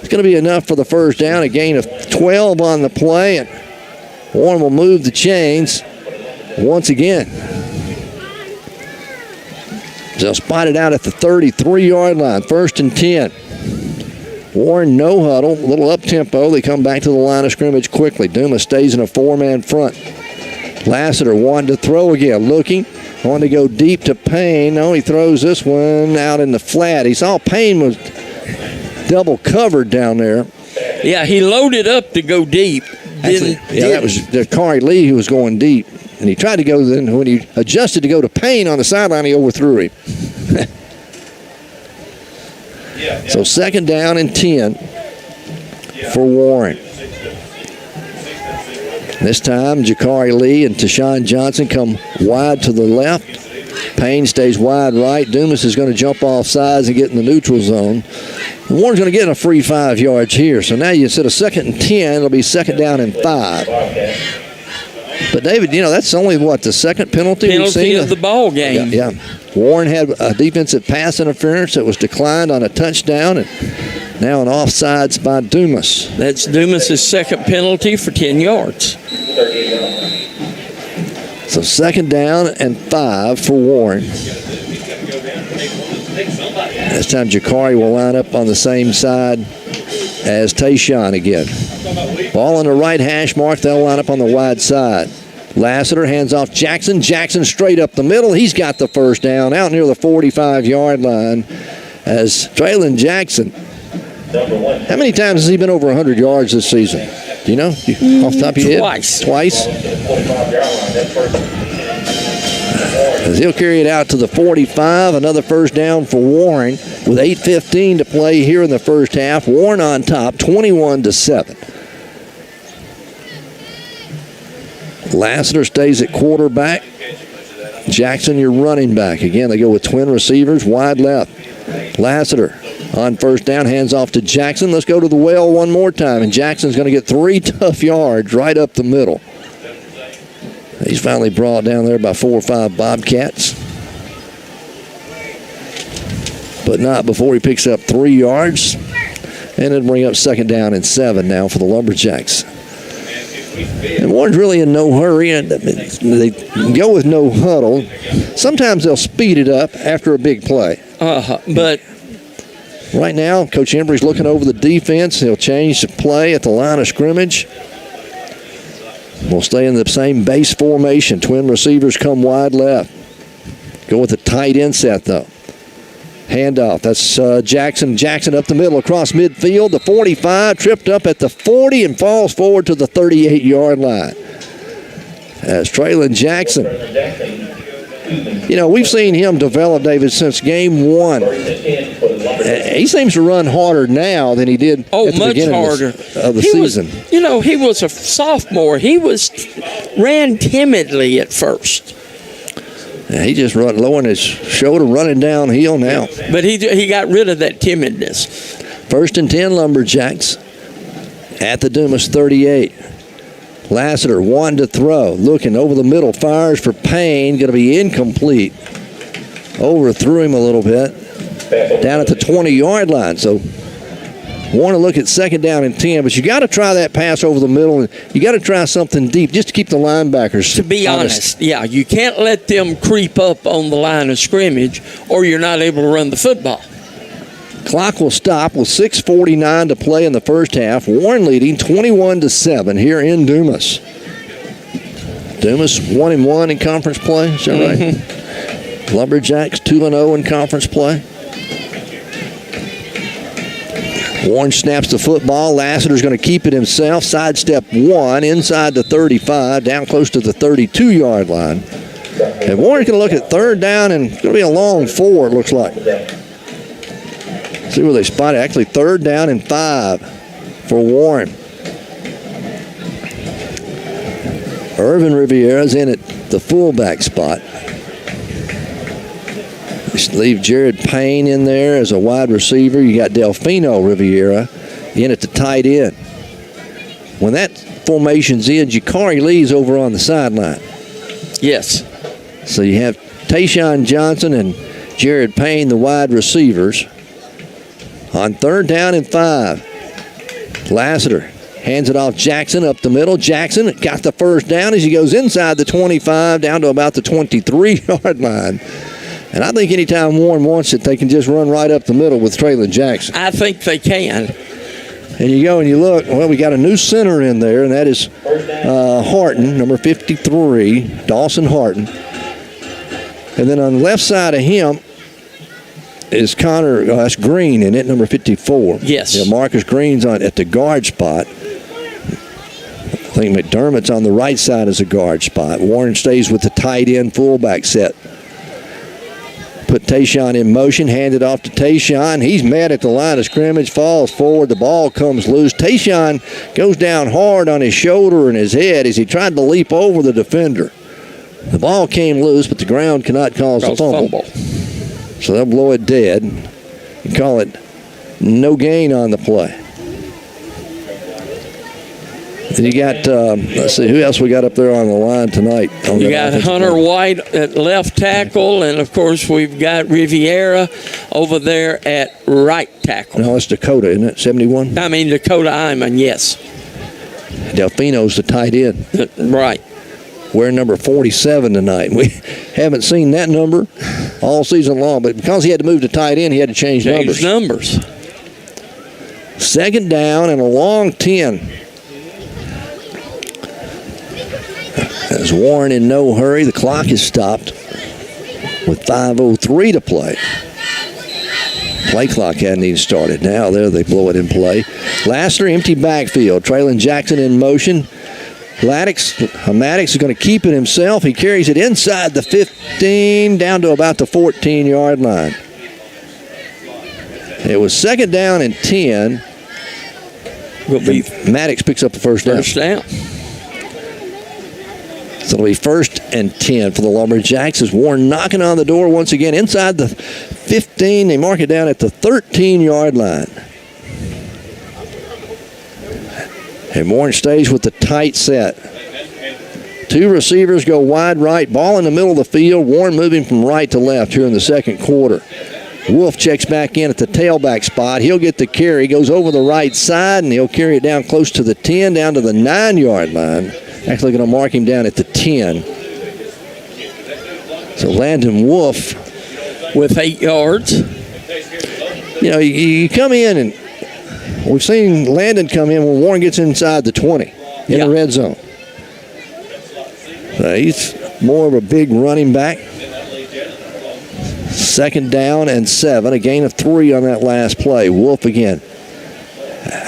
It's going to be enough for the first down, a gain of 12 on the play, and Warren will move the chains once again. They'll spot it out at the 33-yard line, 1st and 10. Warren no huddle, a little up-tempo. They come back to the line of scrimmage quickly. Dumas stays in a 4-man front. Lassiter wanted to throw again, looking. Wanted to go deep to Payne. No, he throws this one out in the flat. He saw Payne was double covered down there. Yeah, he loaded up to go deep. Actually, that was Jakari Lee who was going deep. And he tried to go, then when he adjusted to go to Payne on the sideline, he overthrew him. So 2nd down and 10 for Warren. This time, Jakari Lee and Tashawn Johnson come wide to the left. Payne stays wide right. Dumas is going to jump off sides and get in the neutral zone. Warren's going to get a free 5 yards here. So now instead of 2nd and 10, it'll be 2nd down and 5. But, David, that's only, the second penalty we've seen? Of the ball game. Yeah. Warren had a defensive pass interference that was declined on a touchdown, and now an offsides by Dumas. That's Dumas' second penalty for 10 yards. So 2nd down and 5 for Warren. This time Jakari will line up on the same side as Tayshawn again. Ball on the right hash mark. They'll line up on the wide side. Lassiter hands off Jackson. Jackson straight up the middle. He's got the first down out near the 45-yard line as Traylon Jackson. How many times has he been over 100 yards this season? Do you know? Off the top of your head? Twice. As he'll carry it out to the 45. Another first down for Warren with 8:15 to play here in the first half. Warren on top, 21-7. Lassiter stays at quarterback. Jackson, your running back. Again, they go with twin receivers, wide left. Lassiter on first down, hands off to Jackson. Let's go to the well one more time, and Jackson's going to get 3 tough yards right up the middle. He's finally brought down there by 4 or 5 Bobcats. But not before he picks up 3 yards. And it'll bring up 2nd down and 7 now for the Lumberjacks. And Warren's really in no hurry. And they go with no huddle. Sometimes they'll speed it up after a big play. But right now, Coach Embry's looking over the defense. He'll change the play at the line of scrimmage. We'll stay in the same base formation. Twin receivers come wide left. Go with a tight end set, though. Handoff. That's Jackson. Jackson up the middle across midfield. The 45 tripped up at the 40 and falls forward to the 38-yard line. As Traylon Jackson. We've seen him develop, David, since game 1. He seems to run harder now than he did at the beginning of the season. He was a sophomore. He ran timidly at first. Yeah, he just lowering his shoulder, running downhill now. But he got rid of that timidness. 1st and 10 Lumberjacks at the Dumas 38. Lassiter wanted to throw, looking over the middle, fires for Payne, going to be incomplete. Overthrew him a little bit down at the 20-yard line. So want to look at 2nd down and 10, but you got to try that pass over the middle, and you got to try something deep just to keep the linebackers to be honest. Yeah, you can't let them creep up on the line of scrimmage, or you're not able to run the football. Clock will stop with 6:49 to play in the first half. Warren leading 21-7 here in Dumas. Dumas 1-1 in conference play. Is that right? Lumberjacks 2-0 in conference play. Warren snaps the football. Lassiter's going to keep it himself. Sidestep 1 inside the 35, down close to the 32-yard line. And Warren's going to look at 3rd down, and it's going to be a long 4, it looks like. See where they spot it. Actually, 3rd down and 5 for Warren. Irvin Riviera's in at the fullback spot. Just leave Jared Payne in there as a wide receiver. You got Delfino Riviera in at the tight end. When that formation's in, Jakari Lee's over on the sideline. Yes. So you have Tayshawn Johnson and Jared Payne, the wide receivers. On 3rd down and 5, Lassiter hands it off Jackson up the middle. Jackson got the first down as he goes inside the 25 down to about the 23-yard line. And I think anytime Warren wants it, they can just run right up the middle with Traylon Jackson. I think they can. And you go and you look, well, we got a new center in there, and that is Harton, number 53, Dawson Harton. And then on the left side of him is Connor, that's Green in it, number 54. Yes. Yeah, Marcus Green's at the guard spot. I think McDermott's on the right side as a guard spot. Warren stays with the tight end fullback set. Put Tayshawn in motion, hand it off to Tayshawn. He's mad at the line of scrimmage, falls forward, the ball comes loose. Tayshawn goes down hard on his shoulder and his head as he tried to leap over the defender. The ball came loose, but the ground cannot cause a fumble. So they'll blow it dead and call it no gain on the play. And you got, let's see, who else we got up there on the line tonight? You got Hunter White at left tackle, and, of course, we've got Riviera over there at right tackle. No, it's Dakota, isn't it? 71? I mean, Dakota Iman, yes. Delfino's the tight end. Right. Wearing number 47 tonight. We haven't seen that number all season long, but because he had to move to tight end, he had to change numbers. 2nd down and a long 10. As Warren in no hurry, the clock is stopped with 5:03 to play. Play clock hadn't even started. Now there they blow it in play. Lassiter, empty backfield. Traylon Jackson in motion. Maddox is going to keep it himself. He carries it inside the 15 down to about the 14-yard line. It was 2nd down and 10. Maddox picks up the first down. So it'll be 1st and 10 for the Lumberjacks as Warren knocking on the door once again inside the 15. They mark it down at the 13-yard line. And Warren stays with the tight set. 2 receivers go wide right, ball in the middle of the field. Warren moving from right to left here in the 2nd quarter. Wolf checks back in at the tailback spot. He'll get the carry, goes over the right side, and he'll carry it down close to the 10, down to the 9-yard line. Actually going to mark him down at the 10. So Landon Wolf with 8 yards. You know, you come in, and we've seen Landon come in when Warren gets inside the 20 in the red zone. He's more of a big running back. 2nd down and 7. A gain of 3 on that last play. Wolf again.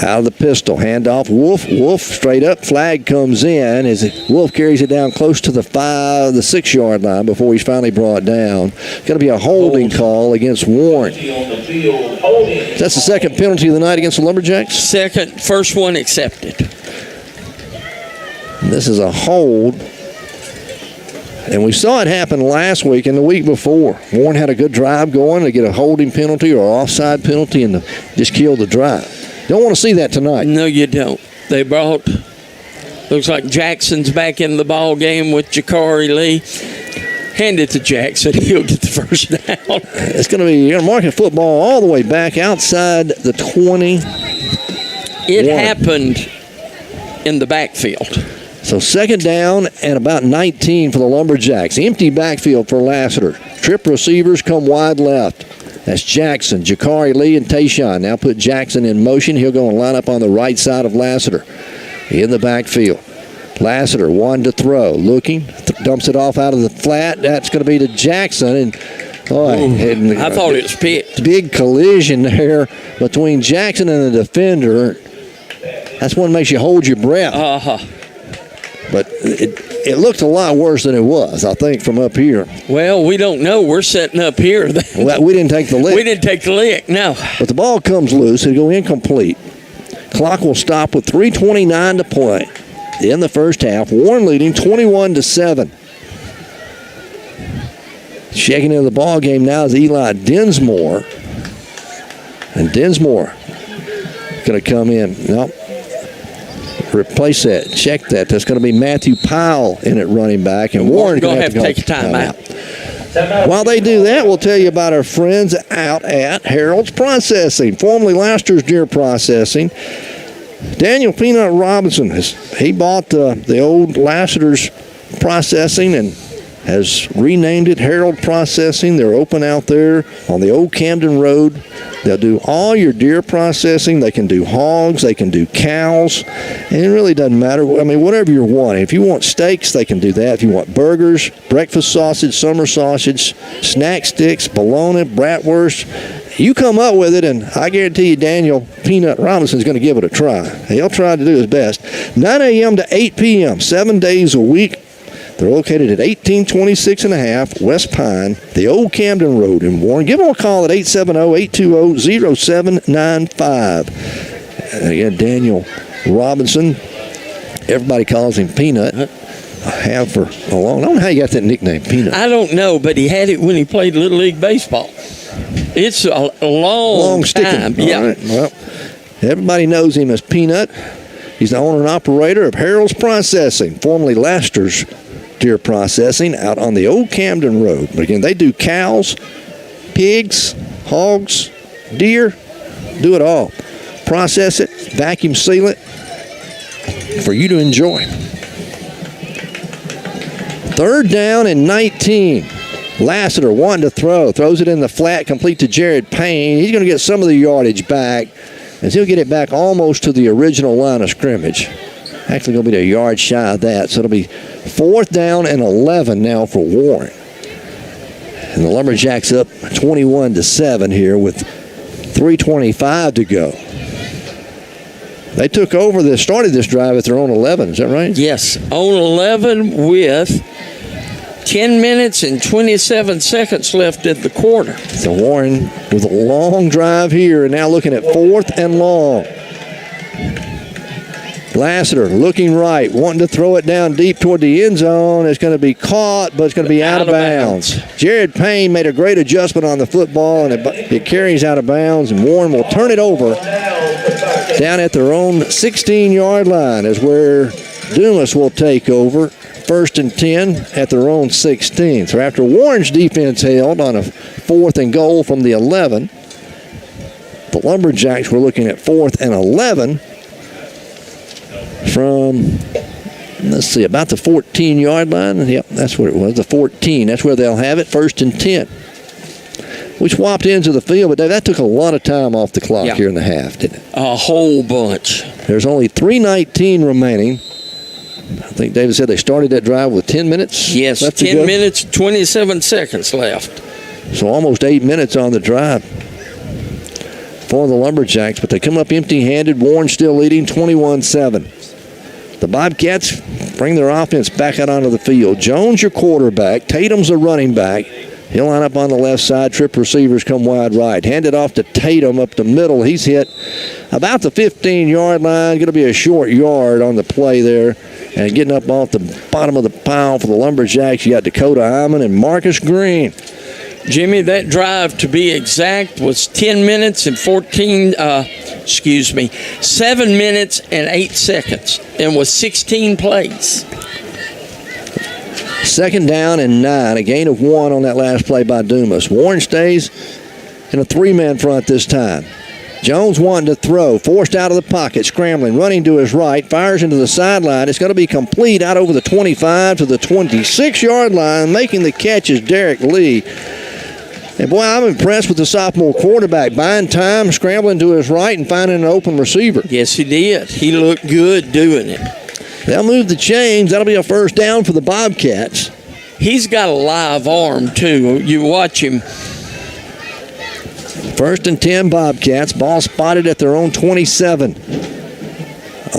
Out of the pistol. Handoff. Wolf straight up. Flag comes in as Wolf carries it down close to the 6-yard line before he's finally brought down. It's going to be a holding call against Warren. That's the 2nd penalty of the night against the Lumberjacks? First one accepted. This is a hold. And we saw it happen last week and the week before. Warren had a good drive going to get a holding penalty or offside penalty and just kill the drive. Don't want to see that tonight. No, you don't. They brought, looks like Jackson's back in the ball game with Jakari Lee. Hand it to Jackson. He'll get the first down. It's going to be, you're going to mark a football all the way back outside the 20. It happened in the backfield. So 2nd down and about 19 for the Lumberjacks. Empty backfield for Lassiter. Trip receivers come wide left. That's Jackson, Jakari Lee, and Tayshawn. Now put Jackson in motion. He'll go and line up on the right side of Lassiter in the backfield. Lassiter, 1 to throw. Looking, dumps it off out of the flat. That's going to be to Jackson. And I thought it was picked. Big collision there between Jackson and the defender. That's one that makes you hold your breath. But it looked a lot worse than it was, I think, from up here. Well, we don't know. We're sitting up here. Well, we didn't take the lick. We didn't take the lick, no. But the ball comes loose. It'll go incomplete. Clock will stop with 3:29 to play in the first half. Warren leading 21-7. Checking into the ball game now is Eli Dinsmore. And Dinsmore going to come in. Nope. Replace that. Check that. That's going to be Matthew Powell in at running back. And Warren going to have to take a timeout. While they do that, we'll tell you about our friends out at Harold's Processing, formerly Laster's Deer Processing. Daniel Peanut Robinson, he bought the old Lassiter's Processing and has renamed it Harold Processing. They're open out there on the old Camden Road. They'll do all your deer processing. They can do hogs. They can do cows. And it really doesn't matter. I mean, whatever you're wanting. If you want steaks, they can do that. If you want burgers, breakfast sausage, summer sausage, snack sticks, bologna, bratwurst, you come up with it, and I guarantee you Daniel Peanut Robinson is going to give it a try. He'll try to do his best. 9 a.m. to 8 p.m., 7 days a week. They're located at 1826 and a half West Pine, the old Camden Road in Warren. Give them a call at 870-820-0795. And again, Daniel Robinson, everybody calls him Peanut. I have for a long time. I don't know how you got that nickname, Peanut. I don't know, but he had it when he played Little League Baseball. It's a long sticking. time. Yeah. Right. Well, everybody knows him as Peanut. He's the owner and operator of Harold's Processing, formerly Laster's Deer Processing, out on the old Camden Road. But again, they do cows, pigs, hogs, deer, do it all. Process it, vacuum seal it for you to enjoy. 3rd down and 19. Lassiter wanting to throw. Throws it in the flat, complete to Jared Payne. He's going to get some of the yardage back, as he'll get it back almost to the original line of scrimmage. Actually going to be a yard shy of that. So it'll be 4th down and 11 now for Warren. And the Lumberjacks up 21-7 here with 3:25 to go. They took over started this drive at their own 11. Is that right? Yes, on 11 with 10 minutes and 27 seconds left at the quarter. So Warren with a long drive here, and now looking at 4th and long. Lassiter looking right, wanting to throw it down deep toward the end zone. It's going to be caught, but it's going to be out of bounds. Jared Payne made a great adjustment on the football, and it carries out of bounds, and Warren will turn it over down at their own 16-yard line, is where Dumas will take over. 1st and 10 at their own 16. So after Warren's defense held on a 4th and goal from the 11, the Lumberjacks were looking at 4th and 11 from, let's see, about the 14-yard line. Yep, that's what it was, the 14. That's where they'll have it, 1st and 10. We swapped ends of the field, but that took a lot of time off the clock here in the half, didn't it? A whole bunch. There's only 3:19 remaining. I think David said they started that drive with 10 minutes. Yes, 10 minutes, 27 seconds left. So almost 8 minutes on the drive for the Lumberjacks, but they come up empty-handed. Warren still leading 21-7. The Bobcats bring their offense back out onto the field. Jones, your quarterback. Tatum's a running back. He'll line up on the left side. Trip receivers come wide right. Hand it off to Tatum up the middle. He's hit about the 15-yard line. Going to be a short yard on the play there. And getting up off the bottom of the pile for the Lumberjacks, you got Dakota Hyman and Marcus Green. Jimmy, that drive, to be exact, was 7 minutes and 8 seconds, and was 16 plays. 2nd down and 9, a gain of 1 on that last play by Dumas. Warren stays in a 3-man front this time. Jones wanting to throw, forced out of the pocket, scrambling, running to his right, fires into the sideline. It's going to be complete out over the 25 to the 26-yard line. Making the catch is Derek Lee. And boy, I'm impressed with the sophomore quarterback, buying time, scrambling to his right, and finding an open receiver. Yes, he did. He looked good doing it. They'll move the chains. That'll be a 1st down for the Bobcats. He's got a live arm, too. You watch him. 1st and 10 Bobcats. Ball spotted at their own 27.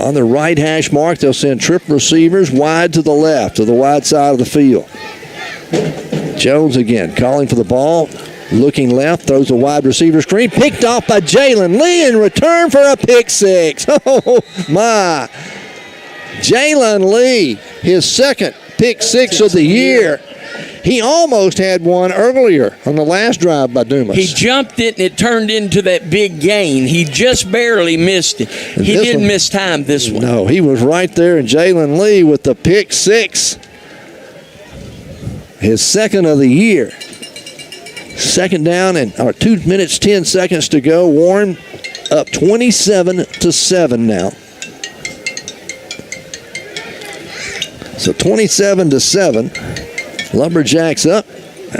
On the right hash mark, they'll send trip receivers wide to the left, to the wide side of the field. Jones again calling for the ball. Looking left, throws a wide receiver screen. Picked off by Jalen Lee in return for a pick six. Oh, my. Jalen Lee, his 2nd pick six of the year. He almost had one earlier on the last drive by Dumas. He jumped it, and it turned into that big gain. He just barely missed it. He didn't miss time this one. No, he was right there, and Jalen Lee with the pick six. His second of the year. Second down and 2 minutes, 10 seconds to go. Warren up 27-7 now. So 27-7. Lumberjacks up,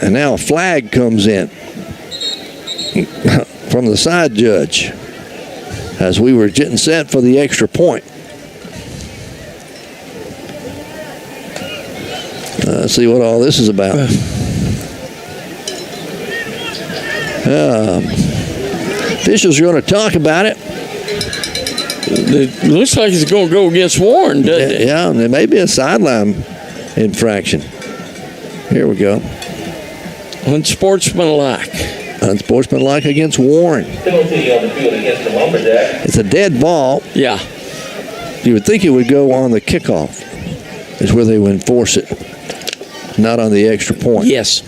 and now a flag comes in from the side judge as we were getting set for the extra point. Let's see what all this is about. Officials are going to talk about it. It looks like it's going to go against Warren, doesn't it? Yeah, and there may be a sideline infraction. Here we go. Unsportsmanlike. Unsportsmanlike against Warren. Penalty on the field against the Lumberjacks. It's a dead ball. Yeah. You would think it would go on the kickoff. Is where they would enforce it. Not on the extra point. Yes.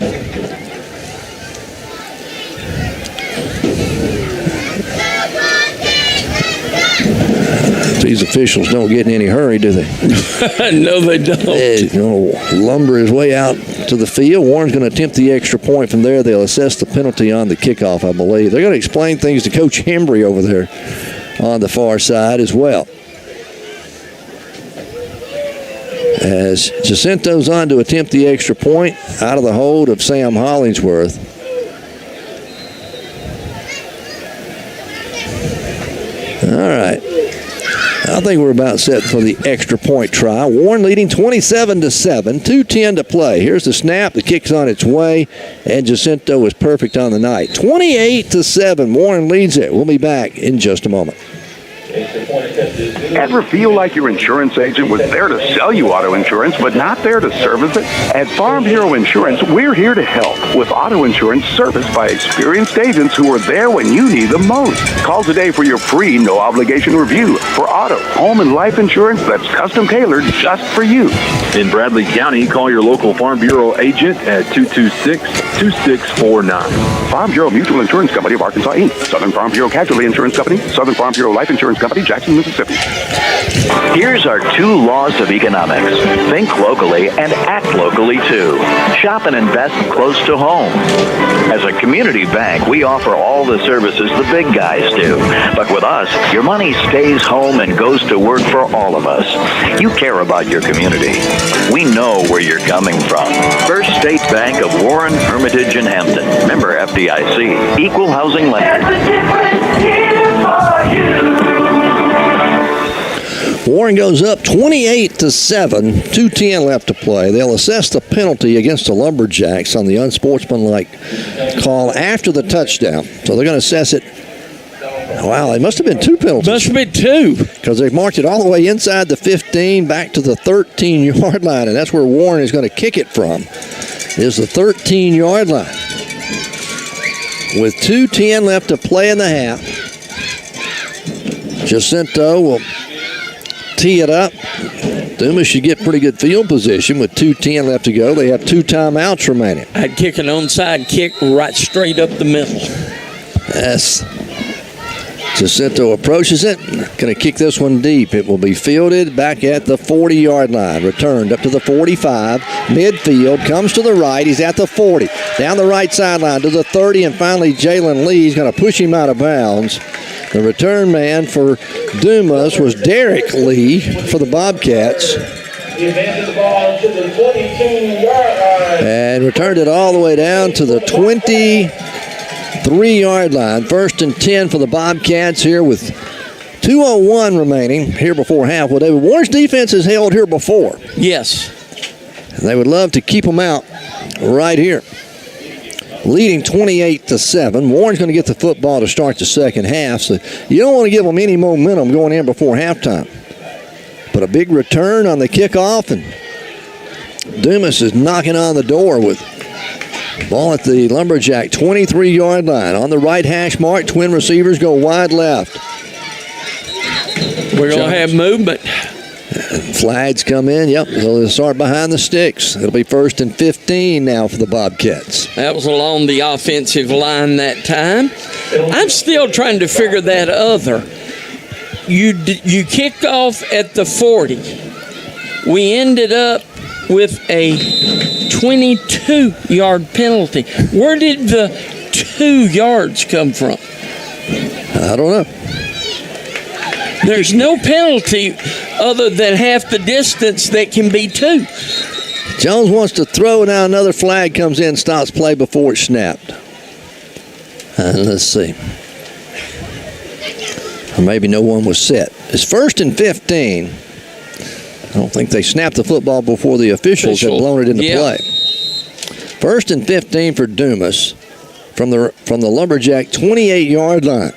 These officials don't get in any hurry, do they? No, they don't. They're going to lumber his way out to the field. Warren's going to attempt the extra point from there. They'll assess the penalty on the kickoff, I believe. They're going to explain things to Coach Hembry over there on the far side as well. As Jacinto's on to attempt the extra point out of the hold of Sam Hollingsworth. All right. I think we're about set for the extra point try. Warren leading 27-7, 2:10 to play. Here's the snap. The kick's on its way, and Jacinto is perfect on the night. 28-7. Warren leads it. We'll be back in just a moment. Ever feel like your insurance agent was there to sell you auto insurance, but not there to service it? At Farm Bureau Insurance, we're here to help with auto insurance serviced by experienced agents who are there when you need them most. Call today for your free, no-obligation review for auto, home, and life insurance that's custom-tailored just for you. In Bradley County, call your local Farm Bureau agent at 226-2649. Farm Bureau Mutual Insurance Company of Arkansas, Inc. Southern Farm Bureau Casualty Insurance Company, Southern Farm Bureau Life Insurance Company, Jackson, Mississippi. Here's our 2 laws of economics. Think locally and act locally, too. Shop and invest close to home. As a community bank, we offer all the services the big guys do. But with us, your money stays home and goes to work for all of us. You care about your community. We know where you're coming from. First State Bank of Warren, Hermitage, and Hampton. Member FDIC. Equal housing lender. There's a difference here for you. Warren goes up 28-7, 2:10 left to play. They'll assess the penalty against the Lumberjacks on the unsportsmanlike call after the touchdown. So they're going to assess it. Wow, it must have been 2 penalties. Must have been 2. Because they've marked it all the way inside the 15 back to the 13-yard line, and that's where Warren is going to kick it from, is the 13-yard line. With 2:10 left to play in the half, Jacinto will tee it up. Dumas should get pretty good field position with 2:10 left to go. They have 2 timeouts remaining. I'd kick an onside kick right straight up the middle. Yes. Jacinto approaches it. Going to kick this one deep. It will be fielded back at the 40-yard line. Returned up to the 45. Midfield. Comes to the right. He's at the 40. Down the right sideline to the 30. And finally, Jalen Lee is going to push him out of bounds. The return man for Dumas was Derek Lee for the Bobcats. He advances the ball to the 22-yard line. And returned it all the way down to the 23-yard line. 1st and 10 for the Bobcats here with 2:01 remaining here before half. Well, David, Warren's defense has held here before. Yes. And they would love to keep them out right here. Leading 28-7. Warren's going to get the football to start the second half, so you don't want to give them any momentum going in before halftime. But a big return on the kickoff, and Dumas is knocking on the door with ball at the Lumberjack 23-yard line. On the right hash mark, twin receivers go wide left. We're going to have movement. Flags come in. Yep, they'll start behind the sticks. It'll be 1st and 15 now for the Bobcats. That was along the offensive line that time. I'm still trying to figure that other. You kicked off at the 40. We ended up with a 22-yard penalty. Where did the 2 yards come from? I don't know. There's no penalty other than half the distance that can be 2. Jones wants to throw. Now another flag comes in, stops play before it's snapped. Let's see. Or maybe no one was set. It's 1st and 15. I don't think they snapped the football before the officials had blown it into play. 1st and 15 for Dumas from the Lumberjack 28-yard line.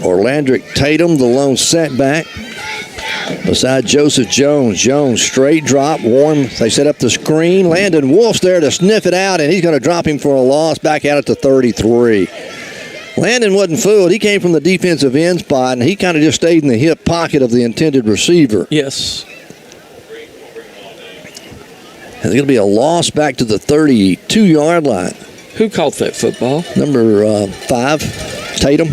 Orlandrick Tatum, the lone setback. Beside Joseph Jones. Jones, straight drop. Warren, they set up the screen. Landon Wolf's there to sniff it out, and he's going to drop him for a loss back out at the 33. Landon wasn't fooled. He came from the defensive end spot, and he kind of just stayed in the hip pocket of the intended receiver. Yes. And there's going to be a loss back to the 32-yard line. Who caught that football? Number 5, Tatum.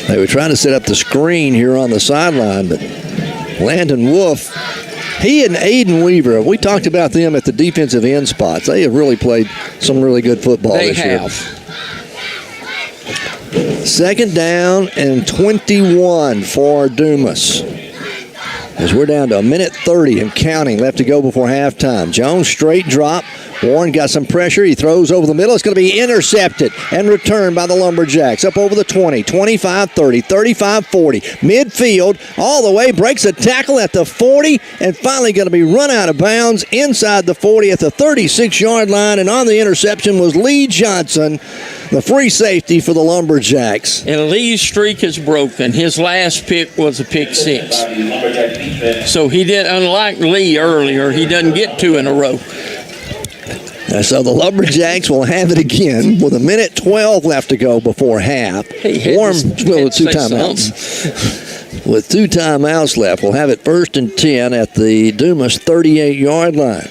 They were trying to set up the screen here on the sideline, but Landon Wolf, he and Aiden Weaver, we talked about them at the defensive end spots. They have really played some really good football this year. They have. 2nd down and 21 for Dumas. As we're down to 1:30 and counting left to go before halftime. Jones, straight drop. Warren got some pressure. He throws over the middle. It's going to be intercepted and returned by the Lumberjacks. Up over the 20, 25-30, 35-40. Midfield all the way. Breaks a tackle at the 40 and finally going to be run out of bounds inside the 40 at the 36-yard line. And on the interception was Lee Johnson, the free safety for the Lumberjacks. And Lee's streak is broken. His last pick was a pick 6. So he did, unlike Lee earlier, he doesn't get 2 in a row. So the Lumberjacks will have it again with 1:12 left to go before half. Warren with 2 timeouts. With 2 timeouts left, we'll have it 1st and 10 at the Dumas 38-yard line.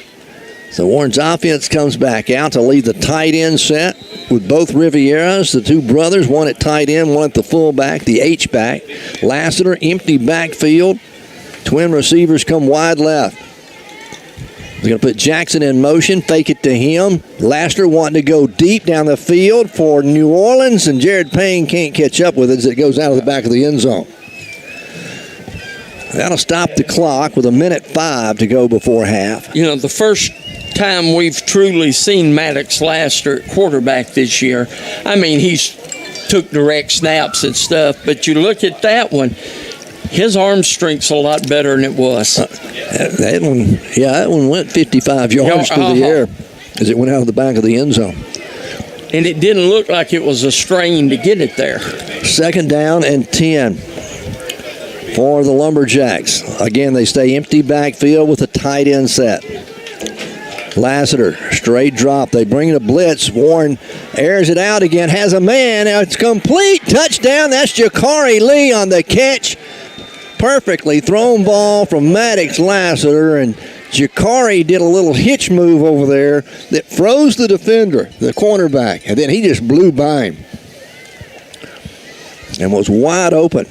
So Warren's offense comes back out to lead the tight end set with both Rivieras, the 2 brothers, one at tight end, one at the fullback, the H-back. Lassiter, empty backfield. Twin receivers come wide left. They're going to put Jackson in motion, fake it to him. Lassiter wanting to go deep down the field for New Orleans, and Jared Payne can't catch up with it as it goes out of the back of the end zone. That'll stop the clock with 1:05 to go before half. You know, the first time we've truly seen Maddox Lassiter at quarterback this year, I mean, he's took direct snaps and stuff, but you look at that one, his arm strength's a lot better than it was. That one went 55 yards through the air as it went out of the back of the end zone. And it didn't look like it was a strain to get it there. 2nd down and 10 for the Lumberjacks. Again, they stay empty backfield with a tight end set. Lassiter, straight drop. They bring in a blitz. Warren airs it out again, has a man. Now it's complete. Touchdown. That's Jakari Lee on the catch. Perfectly thrown ball from Maddox Lassiter, and Jakari did a little hitch move over there that froze the defender, the cornerback, and then he just blew by him and was wide open.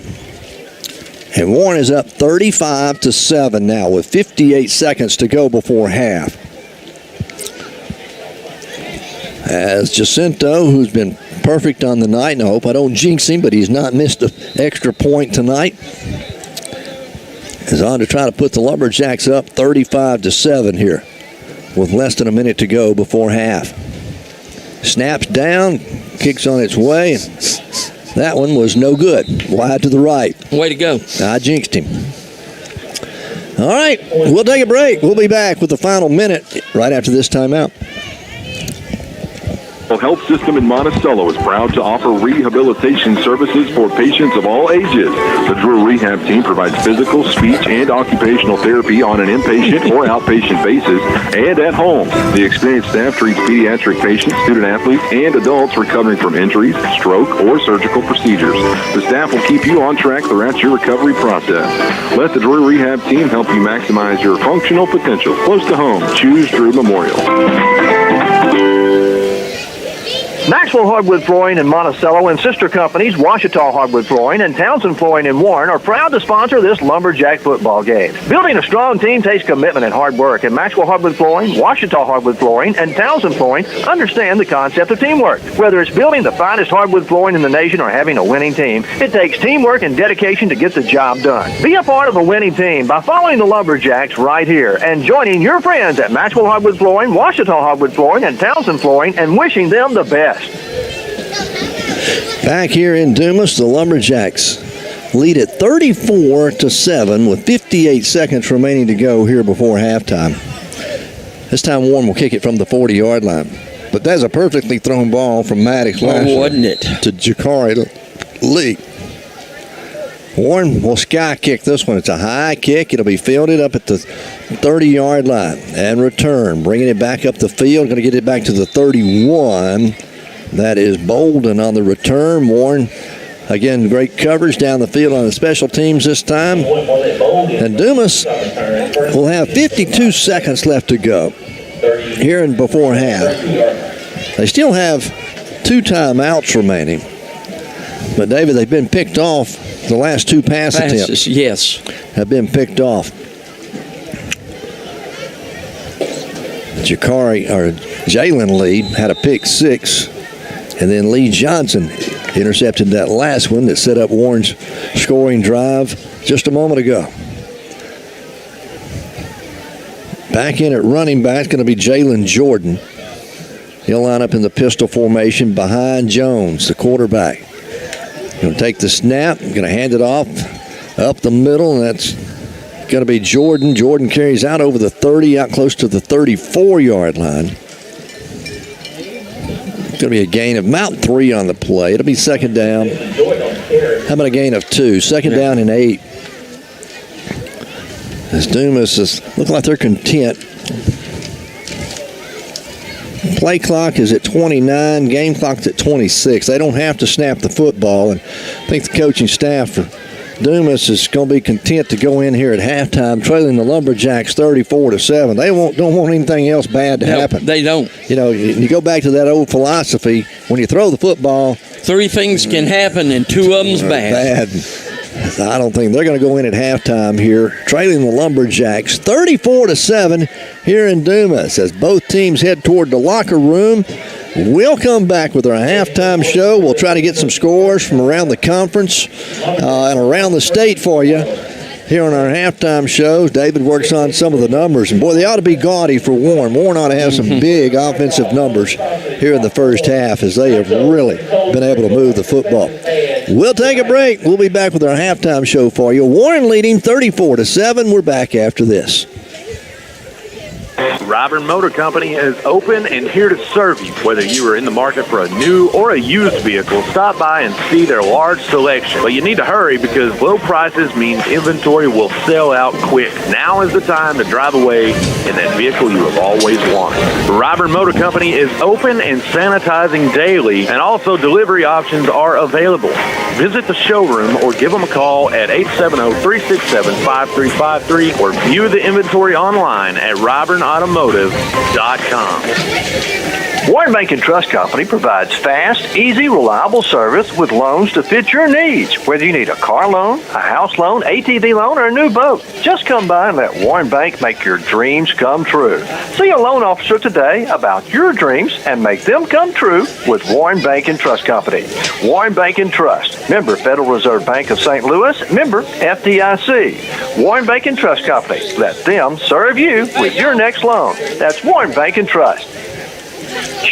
And Warren is up 35-7 now with 58 seconds to go before half. As Jacinto, who's been perfect on the night, and I hope I don't jinx him, but he's not missed an extra point tonight, is on to try to put the Lumberjacks up 35-7 here with less than a minute to go before half. Snaps down, kicks on its way. That one was no good. Wide to the right. Way to go. I jinxed him. All right, we'll take a break. We'll be back with the final minute right after this timeout. Health System in Monticello is proud to offer rehabilitation services for patients of all ages. The Drew Rehab team provides physical, speech, and occupational therapy on an inpatient or outpatient basis and at home. The experienced staff treats pediatric patients, student athletes, and adults recovering from injuries, stroke, or surgical procedures. The staff will keep you on track throughout your recovery process. Let the Drew Rehab team help you maximize your functional potential. Close to home, choose Drew Memorial. Maxwell Hardwood Flooring in Monticello and sister companies Washita Hardwood Flooring and Townsend Flooring in Warren are proud to sponsor this Lumberjack football game. Building a strong team takes commitment and hard work, and Maxwell Hardwood Flooring, Washita Hardwood Flooring, and Townsend Flooring understand the concept of teamwork. Whether it's building the finest hardwood flooring in the nation or having a winning team, it takes teamwork and dedication to get the job done. Be a part of a winning team by following the Lumberjacks right here and joining your friends at Maxwell Hardwood Flooring, Washita Hardwood Flooring, and Townsend Flooring and wishing them the best. Back here in Dumas, the Lumberjacks lead at 34-7 with 58 seconds remaining to go here before halftime. This time Warren will kick it from the 40-yard line. But that's a perfectly thrown ball from Maddox last wasn't it? to Jakari Lee. Warren will sky kick this one. It's a high kick. It'll be fielded up at the 30-yard line and return. Bringing it back up the field. Going to get it back to the 31. That is Bolden on the return. Warren, again, great coverage down the field on the special teams this time. And Dumas will have 52 seconds left to go here and before half. They still have 2 timeouts remaining. But, David, they've been picked off. The last 2 pass attempts, yes, have been picked off. Jalen Lee had a pick 6. And then Lee Johnson intercepted that last one that set up Warren's scoring drive just a moment ago. Back in at running back, going to be Jalen Jordan. He'll line up in the pistol formation behind Jones, the quarterback. Going to take the snap, going to hand it off up the middle, and that's going to be Jordan. Jordan carries out over the 30, out close to the 34-yard line. Going to be a gain of about 3 on the play. It'll be second down. How about a gain of 2? Second down and 8. As Dumas look like they're content. Play clock is at 29. Game clock's at 26. They don't have to snap the football. And I think the coaching staff for Dumas is going to be content to go in here at halftime, trailing the Lumberjacks 34-7. They don't want anything else bad to happen. They don't. You know, you go back to that old philosophy. When you throw the football, 3 things can happen, and 2 of them's bad. I don't think they're going to go in at halftime here, trailing the Lumberjacks 34-7 here in Dumas as both teams head toward the locker room. We'll come back with our halftime show. We'll try to get some scores from around the conference and around the state for you here on our halftime show. David works on some of the numbers, and boy, they ought to be gaudy for Warren. Warren ought to have some big offensive numbers here in the first half as they have really been able to move the football. We'll take a break. We'll be back with our halftime show for you. Warren leading 34-7. We're back after this. Ryburn Motor Company is open and here to serve you. Whether you are in the market for a new or a used vehicle, stop by and see their large selection. But you need to hurry because low prices means inventory will sell out quick. Now is the time to drive away in that vehicle you have always wanted. Ryburn Motor Company is open and sanitizing daily, and also delivery options are available. Visit the showroom or give them a call at 870-367-5353 or view the inventory online at RyburnAutomotive.com. Warren Bank and Trust Company provides fast, easy, reliable service with loans to fit your needs. Whether you need a car loan, a house loan, ATV loan, or a new boat, just come by and let Warren Bank make your dreams come true. See a loan officer today about your dreams and make them come true with Warren Bank and Trust Company. Warren Bank and Trust, member Federal Reserve Bank of St. Louis, member FDIC. Warren Bank and Trust Company. Let them serve you with your next loan. That's Warren Bank and Trust.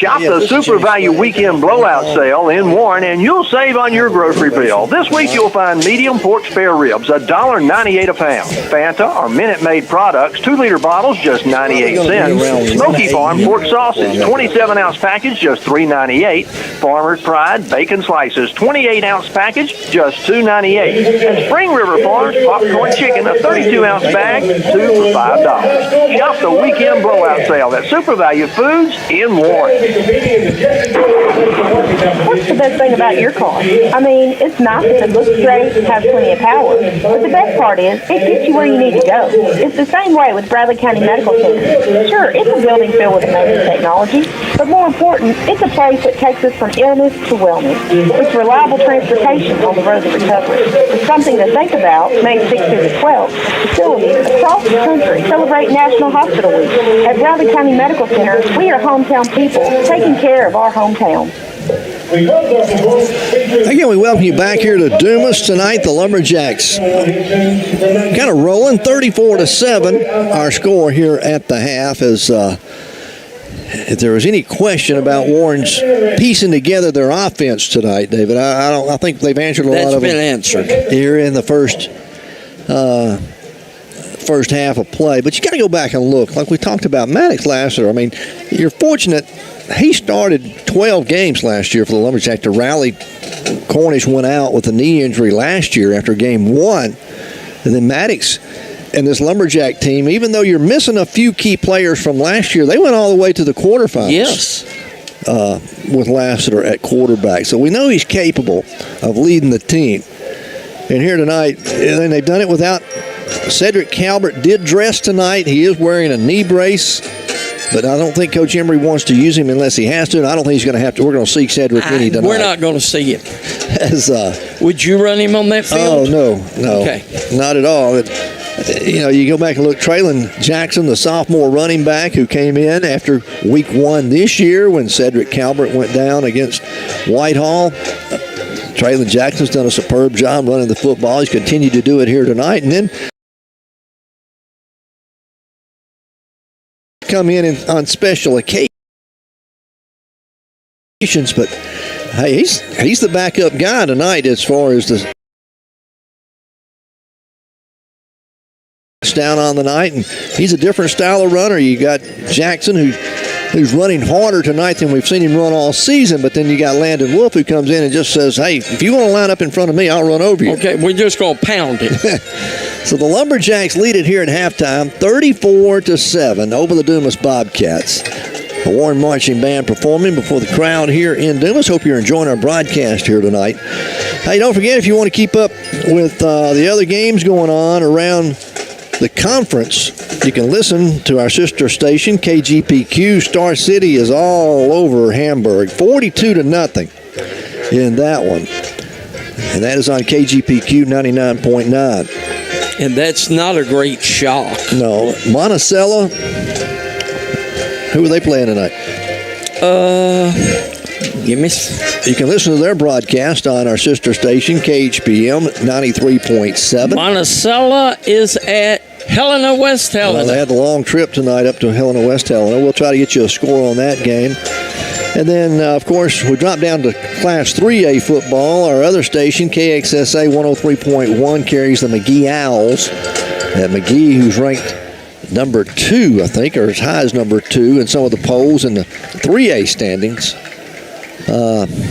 Shop the Super Value Weekend Blowout Sale in Warren, and you'll save on your grocery bill. This week you'll find medium pork spare ribs, $1.98 a pound. Fanta or Minute Maid products, 2-liter bottles, just 98 cents. Smoky Farm pork sausage, 27-ounce package, just $3.98. Farmer's Pride bacon slices, 28-ounce package, just $2.98. And Spring River Farms popcorn chicken, a 32-ounce bag, 2 for $5. Shop the Weekend Blowout Sale at Super Value Foods in Warren. What's the best thing about your car? I mean, it's nice if it looks great and has plenty of power. But the best part is, it gets you where you need to go. It's the same way with Bradley County Medical Center. Sure, it's a building filled with amazing technology, but more important, it's a place that takes us from illness to wellness. It's reliable transportation on the road to recovery. It's something to think about May 6th through the 12th. Facilities across the country celebrate National Hospital Week. At Bradley County Medical Center, we are hometown people taking care of our hometown. Again, we welcome you back here to Dumas tonight. The Lumberjacks kind of rolling 34-7. Our score here at the half is. If there was any question about Warren's piecing together their offense tonight, David, I think they've answered a lot of them. That's been answered here in the first half of play. But you got to go back and look, like we talked about Maddox last year. I mean, you're fortunate. He started 12 games last year for the Lumberjacks to rally. Cornish went out with a knee injury last year after game 1, and then Maddox. And this Lumberjack team, even though you're missing a few key players from last year, they went all the way to the quarterfinals. Yes. With Lassiter at quarterback. So we know he's capable of leading the team. And here tonight, and they've done it without Cedric Calvert. Did dress tonight. He is wearing a knee brace. But I don't think Coach Emery wants to use him unless he has to. And I don't think he's going to have to. We're going to see Cedric Finney tonight. We're not going to see him. Would you run him on that field? Oh, no. Okay. Not at all. You go back and look, Traylon Jackson, the sophomore running back who came in after week 1 this year when Cedric Calvert went down against Whitehall. Traylon Jackson's done a superb job running the football. He's continued to do it here tonight. And then come in on special occasions. But, hey, he's the backup guy tonight as far as the down on the night, and he's a different style of runner. You got Jackson who's running harder tonight than we've seen him run all season, but then you got Landon Wolf who comes in and just says, hey, if you want to line up in front of me, I'll run over you. Okay, we're just going to pound it. So the Lumberjacks lead it here at halftime, 34-7 over the Dumas Bobcats. The Warren Marching Band performing before the crowd here in Dumas. Hope you're enjoying our broadcast here tonight. Hey, don't forget, if you want to keep up with the other games going on around the conference, you can listen to our sister station, KGPQ. Star City is all over Hamburg, 42-0 in that one. And that is on KGPQ 99.9. And that's not a great shock. No. Monticello, who are they playing tonight? You can listen to their broadcast on our sister station, KHPM 93.7. Monticello is at Helena, West Helena. Well, they had the long trip tonight up to Helena, West Helena. We'll try to get you a score on that game. And then, of course, we drop down to Class 3A football. Our other station, KXSA 103.1, carries the McGee Owls. And McGee, who's ranked number 2, I think, or as high as number 2 in some of the polls in the 3A standings.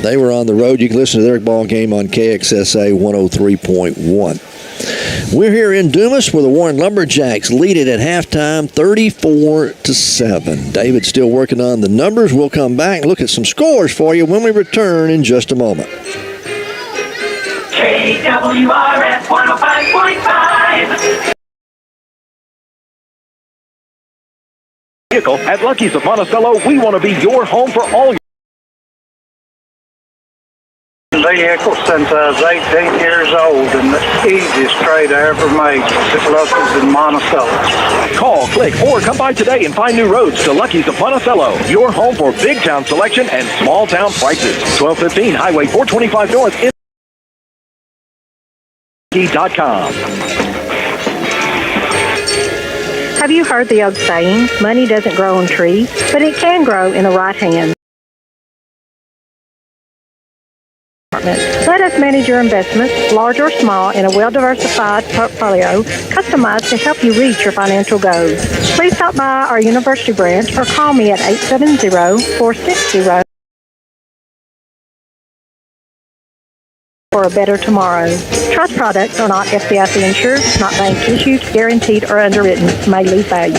They were on the road. You can listen to their ball game on KXSA 103.1. We're here in Dumas where the Warren Lumberjacks lead it at halftime, 34-7. David's still working on the numbers. We'll come back and look at some scores for you when we return in just a moment. KWRF 105.5. Vehicle at Lucky's of Monticello, we want to be your home for all your vehicle since I was 18 years old, and the easiest trade I ever made was at Lucky's in Monticello. Call, click, or come by today and find new roads to Lucky's of Monticello, your home for big town selection and small town prices. 1215 Highway 425 North in Lucky.com. Have you heard the old saying, money doesn't grow on trees, but it can grow in the right hand? department. Let us manage your investments, large or small, in a well-diversified portfolio customized to help you reach your financial goals. Please stop by our University branch or call me at 870-460 for a better tomorrow. Trust products are not FDIC insured, not bank issued, guaranteed, or underwritten. May lose value.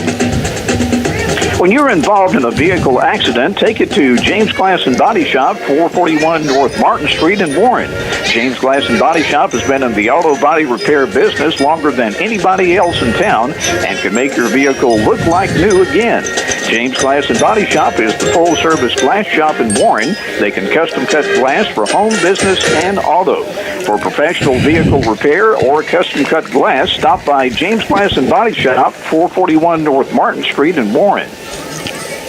When you're involved in a vehicle accident, take it to James Glass and Body Shop, 441 North Martin Street in Warren. James Glass and Body Shop has been in the auto body repair business longer than anybody else in town and can make your vehicle look like new again. James Glass and Body Shop is the full-service glass shop in Warren. They can custom cut glass for home, business, and auto. For professional vehicle repair or custom cut glass, stop by James Glass and Body Shop, 441 North Martin Street in Warren.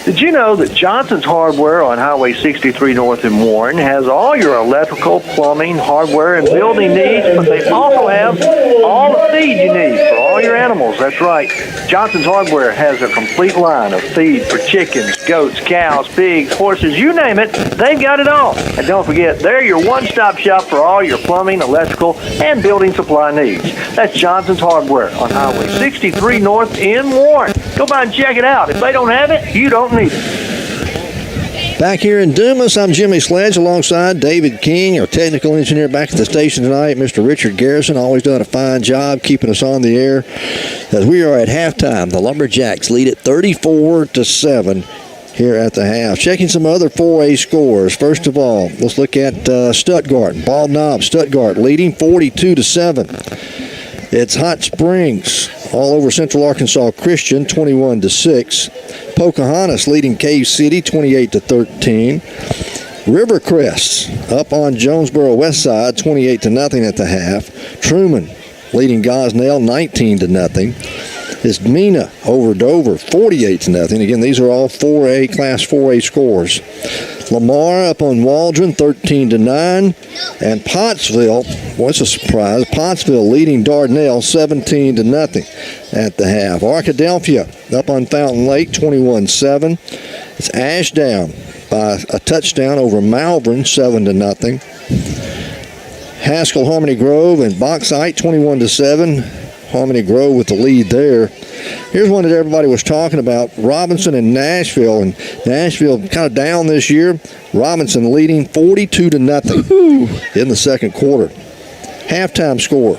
Did you know that Johnson's Hardware on Highway 63 North in Warren has all your electrical, plumbing, hardware, and building needs, but they also have all the feed you need for all your animals. That's right. Johnson's Hardware has a complete line of feed for chickens, goats, cows, pigs, horses, you name it. They've got it all. And don't forget, they're your one-stop shop for all your plumbing, electrical, and building supply needs. That's Johnson's Hardware on Highway 63 North in Warren. Go by and check it out. If they don't have it, you don't need it. Back here in Dumas, I'm Jimmy Sledge alongside David King, our technical engineer back at the station tonight. Mr. Richard Garrison, always done a fine job keeping us on the air. As we are at halftime, the Lumberjacks lead it 34-7 here at the half. Checking some other 4A scores. First of all, let's look at Stuttgart. Bald Knob, Stuttgart leading 42-7. It's Hot Springs all over Central Arkansas Christian, 21-6. Pocahontas leading Cave City, 28-13. Rivercrest up on Jonesboro West Side, 28-0 at the half. Truman leading Gosnell, 19-0. It's Mena over Dover, 48-0. Again, these are all 4A, Class 4A scores. Lamar up on Waldron, 13-9. And Pottsville, what's a surprise, Pottsville leading Dardanelle, 17-0 at the half. Arkadelphia up on Fountain Lake, 21-7. It's Ashdown by a touchdown over Malvern, 7-0. Haskell Harmony Grove and Bauxite, 21-7. Harmony Grove with the lead there. Here's one that everybody was talking about, Robinson and Nashville. And Nashville kind of down this year. Robinson leading 42-0 in the second quarter. Halftime score,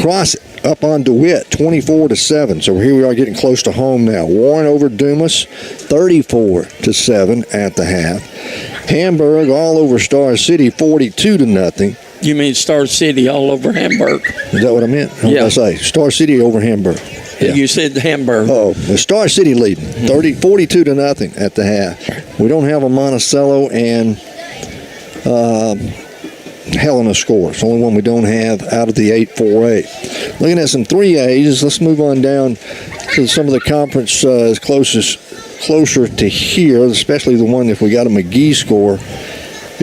Crossett up on DeWitt, 24-7. So here we are getting close to home now. Warren over Dumas, 34-7 at the half. Hamburg all over Star City, 42-0. You mean Star City all over Hamburg? Is that what I meant? What did I say? Star City over Hamburg. Yeah. You said Hamburg. Oh, the Star City leading 42-0 at the half. We don't have a Monticello and Helena score. It's the only one we don't have out of the 8-4A. Looking at some 3As, let's move on down to some of the conference closer to here, especially the one if we got a McGee score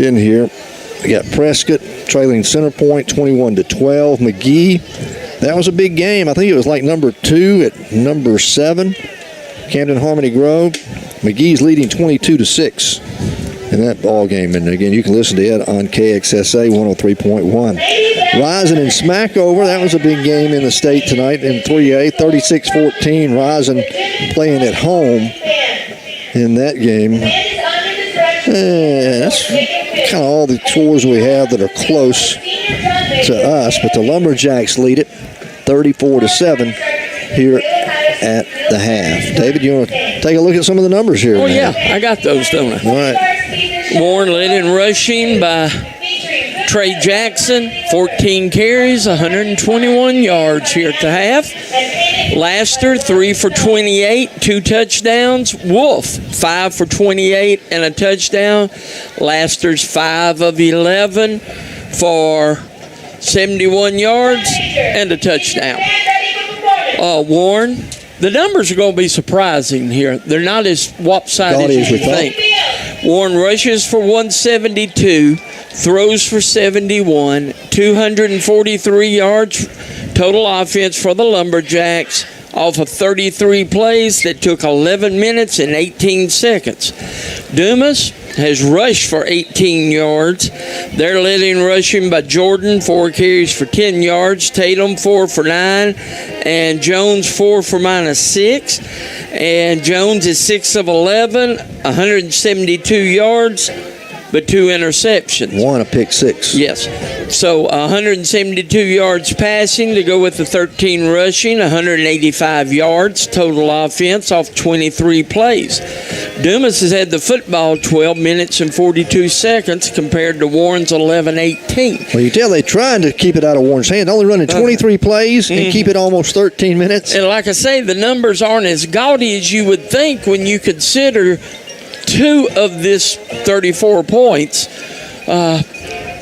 in here. We got Prescott trailing Center Point 21-12. McGee, that was a big game. I think it was like number 2 at number 7. Camden Harmony Grove. McGee's leading 22-6 in that ball game. And again, you can listen to it on KXSA 103.1. Rising and Smackover, that was a big game in the state tonight in 3A. 36-14. Rising playing at home in that game. That's kind of all the scores we have that are close to us, but the Lumberjacks lead it 34-7 here at the half. David, you want to take a look at some of the numbers here? Oh, yeah, I got those, don't I? All right. Warren led in rushing by Trey Jackson, 14 carries, 121 yards here at the half. Laster, 3 for 28, 2 touchdowns. Wolf, 5 for 28 and a touchdown. Laster's 5 of 11 for 71 yards and a touchdown. Warren, the numbers are going to be surprising here. They're not as lopsided as you think. Warren rushes for 172, throws for 71, 243 yards total offense for the Lumberjacks, off of 33 plays that took 11 minutes and 18 seconds. Dumas has rushed for 18 yards. They're led in rushing by Jordan, 4 carries for 10 yards, Tatum 4 for 9, and Jones 4 for -6. And Jones is 6 of 11, 172 yards, but 2 interceptions. 1 a pick 6. Yes. So 172 yards passing to go with the 13 rushing, 185 yards total offense off 23 plays. Dumas has had the football 12 minutes and 42 seconds compared to Warren's 11:18. Well, you tell they're trying to keep it out of Warren's hand. Only running 23 plays and keep it almost 13 minutes. And like I say, the numbers aren't as gaudy as you would think when you consider 2 of this 34 points.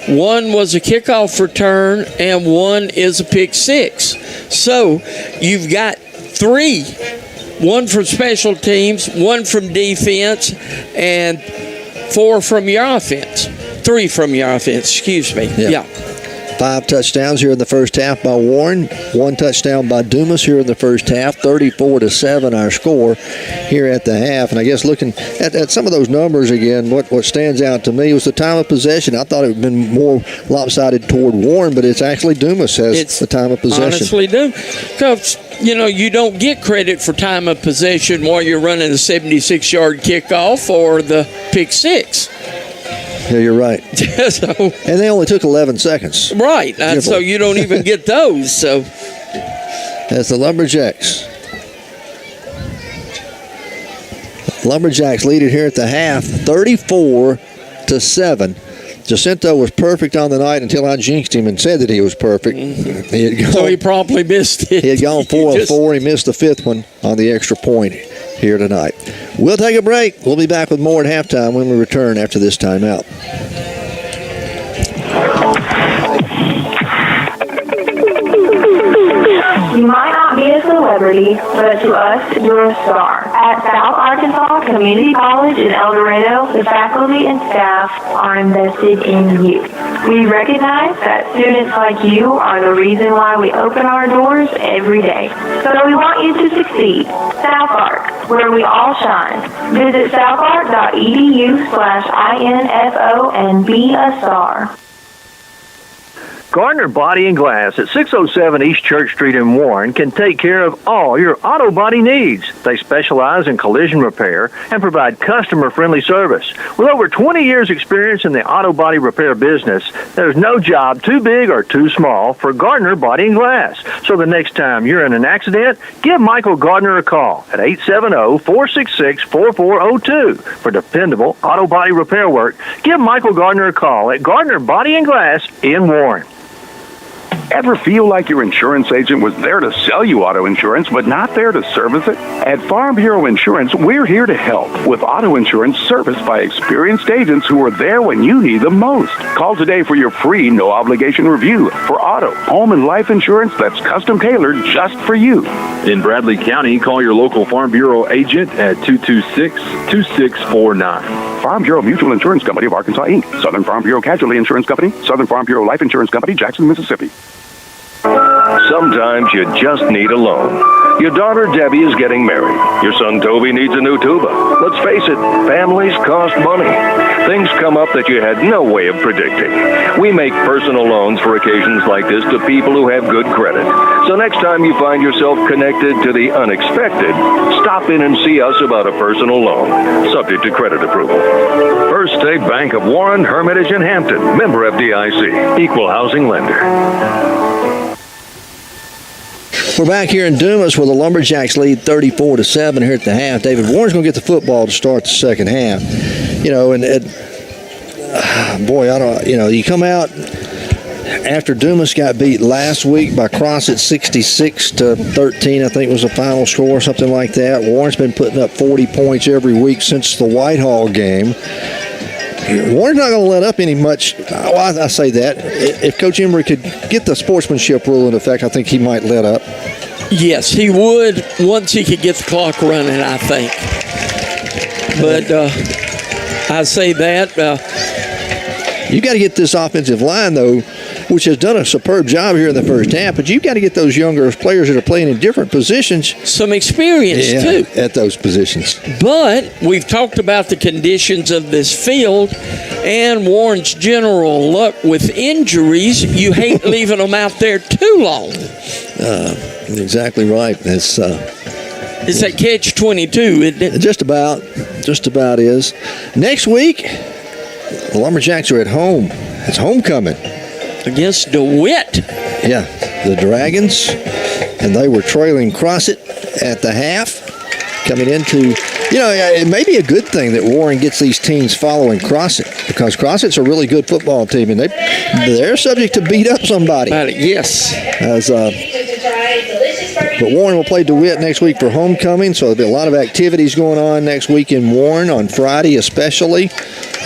One was a kickoff return, and 1 is a pick 6. So you've got 3. 1 from special teams, 1 from defense, and 4 from your offense. 3 from your offense, excuse me. Yeah. 5 touchdowns here in the first half by Warren. 1 touchdown by Dumas here in the first half. 34-7 our score here at the half. And I guess looking at some of those numbers again, what stands out to me was the time of possession. I thought it would have been more lopsided toward Warren, but it's actually Dumas has the time of possession. Honestly, because you don't get credit for time of possession while you're running a 76-yard kickoff or the pick 6. Yeah, you're right. And they only took 11 seconds. Right. So you don't even get those. So as the Lumberjacks lead it here at the half, 34-7. Jacinto was perfect on the night until I jinxed him and said that he was perfect. So he probably missed it. He had gone 4 of 4. He missed the 5th one on the extra point here tonight. We'll take a break. We'll be back with more at halftime when we return after this timeout. You might not be a celebrity, but to us, you're a star. At South Arkansas Community College in El Dorado, the faculty and staff are invested in you. We recognize that students like you are the reason why we open our doors every day. So we want you to succeed. South Ark, where we all shine. Visit southark.edu/info and be a star. Gardner Body and Glass at 607 East Church Street in Warren can take care of all your auto body needs. They specialize in collision repair and provide customer-friendly service. With over 20 years' experience in the auto body repair business, there's no job too big or too small for Gardner Body and Glass. So the next time you're in an accident, give Michael Gardner a call at 870-466-4402. For dependable auto body repair work, give Michael Gardner a call at Gardner Body and Glass in Warren. Ever feel like your insurance agent was there to sell you auto insurance, but not there to service it? At Farm Bureau Insurance, we're here to help with auto insurance serviced by experienced agents who are there when you need them most. Call today for your free, no-obligation review for auto, home, and life insurance that's custom-tailored just for you. In Bradley County, call your local Farm Bureau agent at 226-2649. Farm Bureau Mutual Insurance Company of Arkansas, Inc., Southern Farm Bureau Casualty Insurance Company, Southern Farm Bureau Life Insurance Company, Jackson, Mississippi. Sometimes you just need a loan. Your daughter Debbie is getting married. Your son Toby needs a new tuba. Let's face it, families cost money. Things come up that you had no way of predicting. We make personal loans for occasions like this to people who have good credit. So next time you find yourself connected to the unexpected, stop in and see us about a personal loan, subject to credit approval. First State Bank of Warren, Hermitage, and Hampton. Member FDIC. Equal housing lender. We're back here in Dumas where the Lumberjacks lead 34-7 here at the half. David Warren's going to get the football to start the second half. You come out after Dumas got beat last week by Crossett 66-13, I think was the final score, something like that. Warren's been putting up 40 points every week since the Whitehall game. Warren's not going to let up any much. I say that. If Coach Emery could get the sportsmanship rule in effect, I think he might let up. Yes, he would once he could get the clock running, I think. But I say that. You got to get this offensive line, though. which has done a superb job here in the first half. But you've got to get those younger players that are playing in different positions some experience too at those positions. But we've talked about the conditions of this field and Warren's general luck with injuries. You hate leaving them out there too long. Exactly right. It's that catch-22, isn't it? Just about is. Next week, the Lumberjacks are at home. It's homecoming against DeWitt. Yeah, the Dragons, and they were trailing Crossett at the half. Coming into, it may be a good thing that Warren gets these teams following Crossett, because Crossett's a really good football team, and they're subject to beat up somebody. Yes. But Warren will play DeWitt next week for homecoming, so there'll be a lot of activities going on next week in Warren, on Friday especially.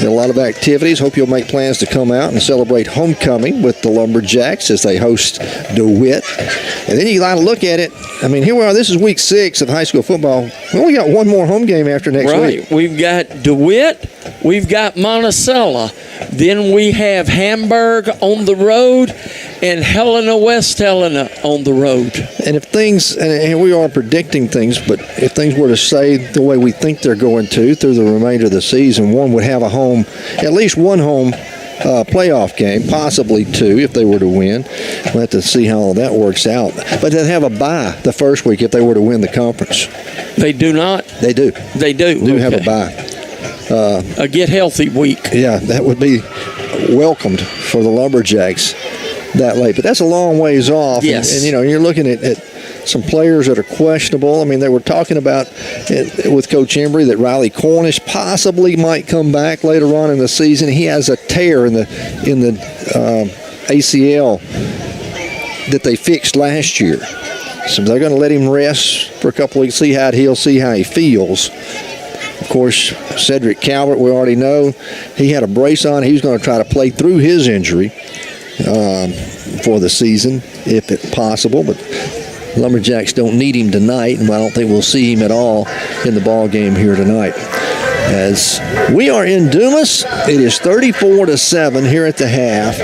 There are a lot of activities. Hope you'll make plans to come out and celebrate homecoming with the Lumberjacks as they host DeWitt. And then you got to look at it. I mean, here we are. This is week 6 of high school football. We only got one more home game after next week. Right. We've got DeWitt. We've got Monticello. Then we have Hamburg on the road and Helena, West Helena on the road. And if things, and we are predicting things, but if things were to stay the way we think they're going to through the remainder of the season, one would have at least one home playoff game, possibly 2 if they were to win. We'll have to see how all that works out. But they'd have a bye the first week if they were to win the conference. They do not? They do. They do? Do have a bye. A get healthy week. Yeah, that would be welcomed for the Lumberjacks that late. But that's a long ways off. Yes. And you're looking at some players that are questionable. I mean, they were talking about with Coach Embry that Riley Cornish possibly might come back later on in the season. He has a tear in the ACL that they fixed last year. So they're going to let him rest for a couple weeks, see how it heals, see how he feels. Of course, Cedric Calvert, we already know, he had a brace on. He was going to try to play through his injury for the season, if it's possible. But Lumberjacks don't need him tonight, and I don't think we'll see him at all in the ball game here tonight. As we are in Dumas, it is 34-7 here at the half.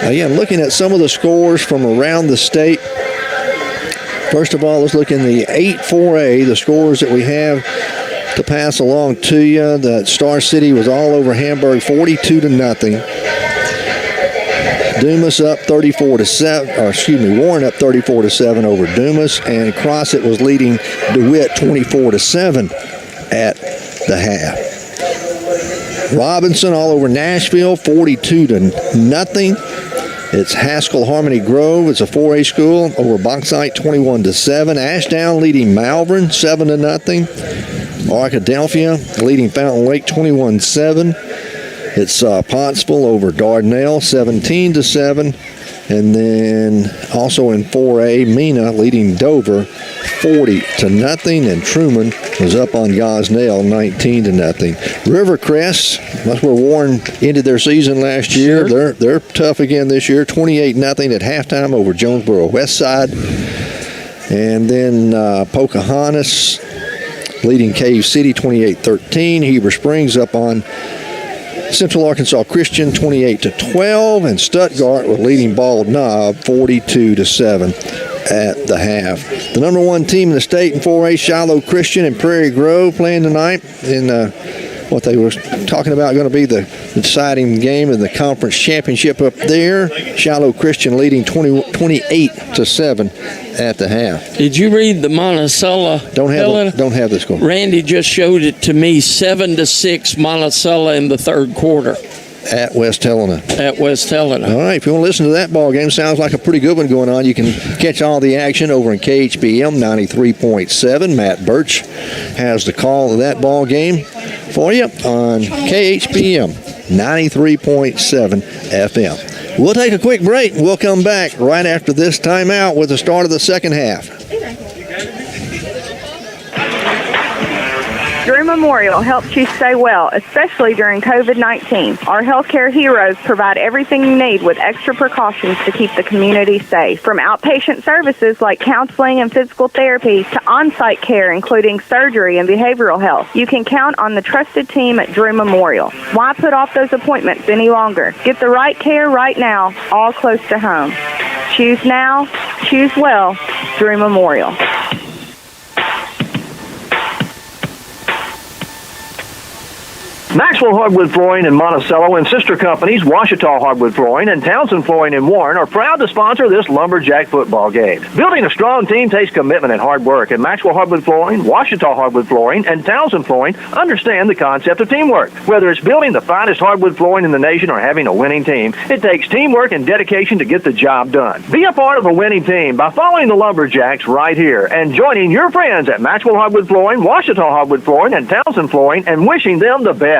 Again, looking at some of the scores from around the state. First of all, let's look in the 8-4A, the scores that we have to pass along to you. That Star City was all over Hamburg, 42-0. Dumas up 34-7, Warren up 34-7 over Dumas, and Crossett was leading DeWitt 24-7 at the half. Robinson all over Nashville, 42-0. It's Haskell Harmony Grove. It's a 4A school over Bauxite, 21-7. Ashdown leading Malvern, 7-0. Arkadelphia leading Fountain Lake, 21-7. It's Pottsville over Dardanelle, 17-7. And then also in 4A, Mena leading Dover, 40-0. And Truman was up on Gosnell, 19-0. Rivercrest, that's where Warren ended their season last year. Sure. They're tough again this year, 28-0 at halftime over Jonesboro Westside. And then Pocahontas leading Cave City, 28-13. Heber Springs up on Central Arkansas Christian, 28-12, and Stuttgart was leading Bald Knob, 42-7 at the half. The number 1 team in the state in 4A, Shiloh Christian and Prairie Grove, playing tonight in what they were talking about going to be the deciding game in the conference championship up there. Shiloh Christian leading 28-7 at the half. Did you read the Monticello? Don't have the score. Randy just showed it to me, 7-6 Monticello in the third quarter. At West Helena. At West Helena. All right, if you want to listen to that ball game, sounds like a pretty good one going on. You can catch all the action over in KHPM 93.7. Matt Birch has the call of that ball game for you on KHPM 93.7 FM. We'll take a quick break. We'll come back right after this timeout with the start of the second half. During Memorial helps you stay well, especially during COVID-19. Our healthcare heroes provide everything you need with extra precautions to keep the community safe. From outpatient services like counseling and physical therapy to on-site care, including surgery and behavioral health, you can count on the trusted team at Drew Memorial. Why put off those appointments any longer? Get the right care right now, all close to home. Choose now, choose well, Drew Memorial. Maxwell Hardwood Flooring in Monticello and sister companies Washita Hardwood Flooring and Townsend Flooring in Warren are proud to sponsor this lumberjack football game. Building a strong team takes commitment and hard work, and Maxwell Hardwood Flooring, Washita Hardwood Flooring, and Townsend Flooring understand the concept of teamwork. Whether it's building the finest hardwood flooring in the nation or having a winning team, it takes teamwork and dedication to get the job done. Be a part of a winning team by following the lumberjacks right here and joining your friends at Maxwell Hardwood Flooring, Washita Hardwood Flooring, and Townsend Flooring and wishing them the best.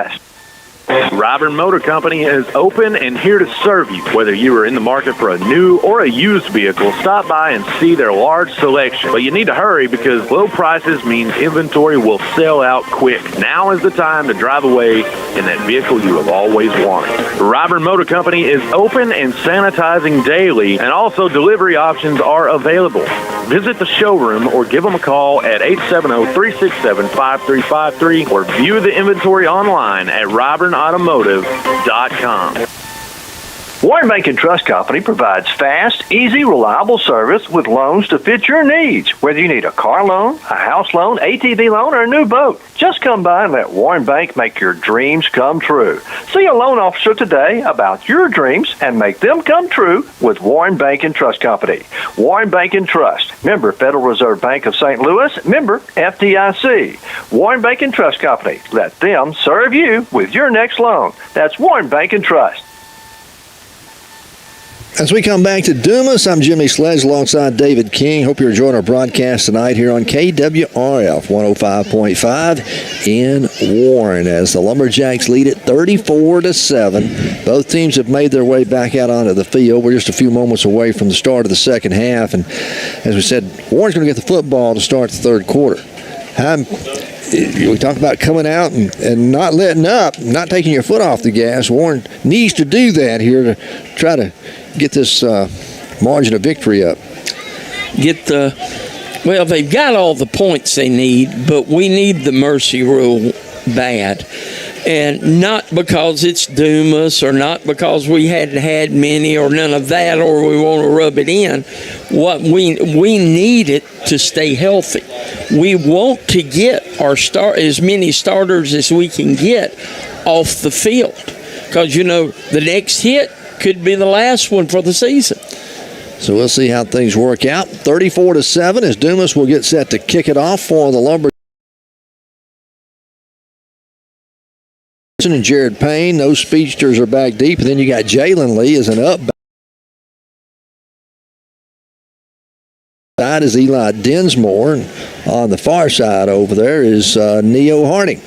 Robert Motor Company is open and here to serve you. Whether you are in the market for a new or a used vehicle, stop by and see their large selection. But you need to hurry because low prices means inventory will sell out quick. Now is the time to drive away in that vehicle you have always wanted. Robert Motor Company is open and sanitizing daily, and also delivery options are available. Visit the showroom or give them a call at 870-367-5353 or view the inventory online at roburnautomotive.com. Warren Bank and Trust Company provides fast, easy, reliable service with loans to fit your needs. Whether you need a car loan, a house loan, ATV loan, or a new boat, just come by and let Warren Bank make your dreams come true. See a loan officer today about your dreams and make them come true with Warren Bank and Trust Company. Warren Bank and Trust, member Federal Reserve Bank of St. Louis, member FDIC. Warren Bank and Trust Company. Let them serve you with your next loan. That's Warren Bank and Trust. As we come back to Dumas, I'm Jimmy Sledge alongside David King. Hope you're enjoying our broadcast tonight here on KWRF 105.5 in Warren as the Lumberjacks lead it 34-7. Both teams have made their way back out onto the field. We're just a few moments away from the start of the second half. And as we said, Warren's going to get the football to start the third quarter. We talk about coming out and not letting up, not taking your foot off the gas. Warren needs to do that here to try to get this margin of victory up. Well, they've got all the points they need, but we need the mercy rule bad. And not because it's Dumas or not because we hadn't had many or none of that or we want to rub it in. What we need it to stay healthy. We want to get as many starters as we can get off the field because, the next hit could be the last one for the season. So we'll see how things work out. 34-7 as Dumas will get set to kick it off for the Lumberjacks. And Jared Payne, those speedsters are back deep. And then you got Jalen Lee as an up. Side is Eli Dinsmore. And on the far side over there is Neo Harding.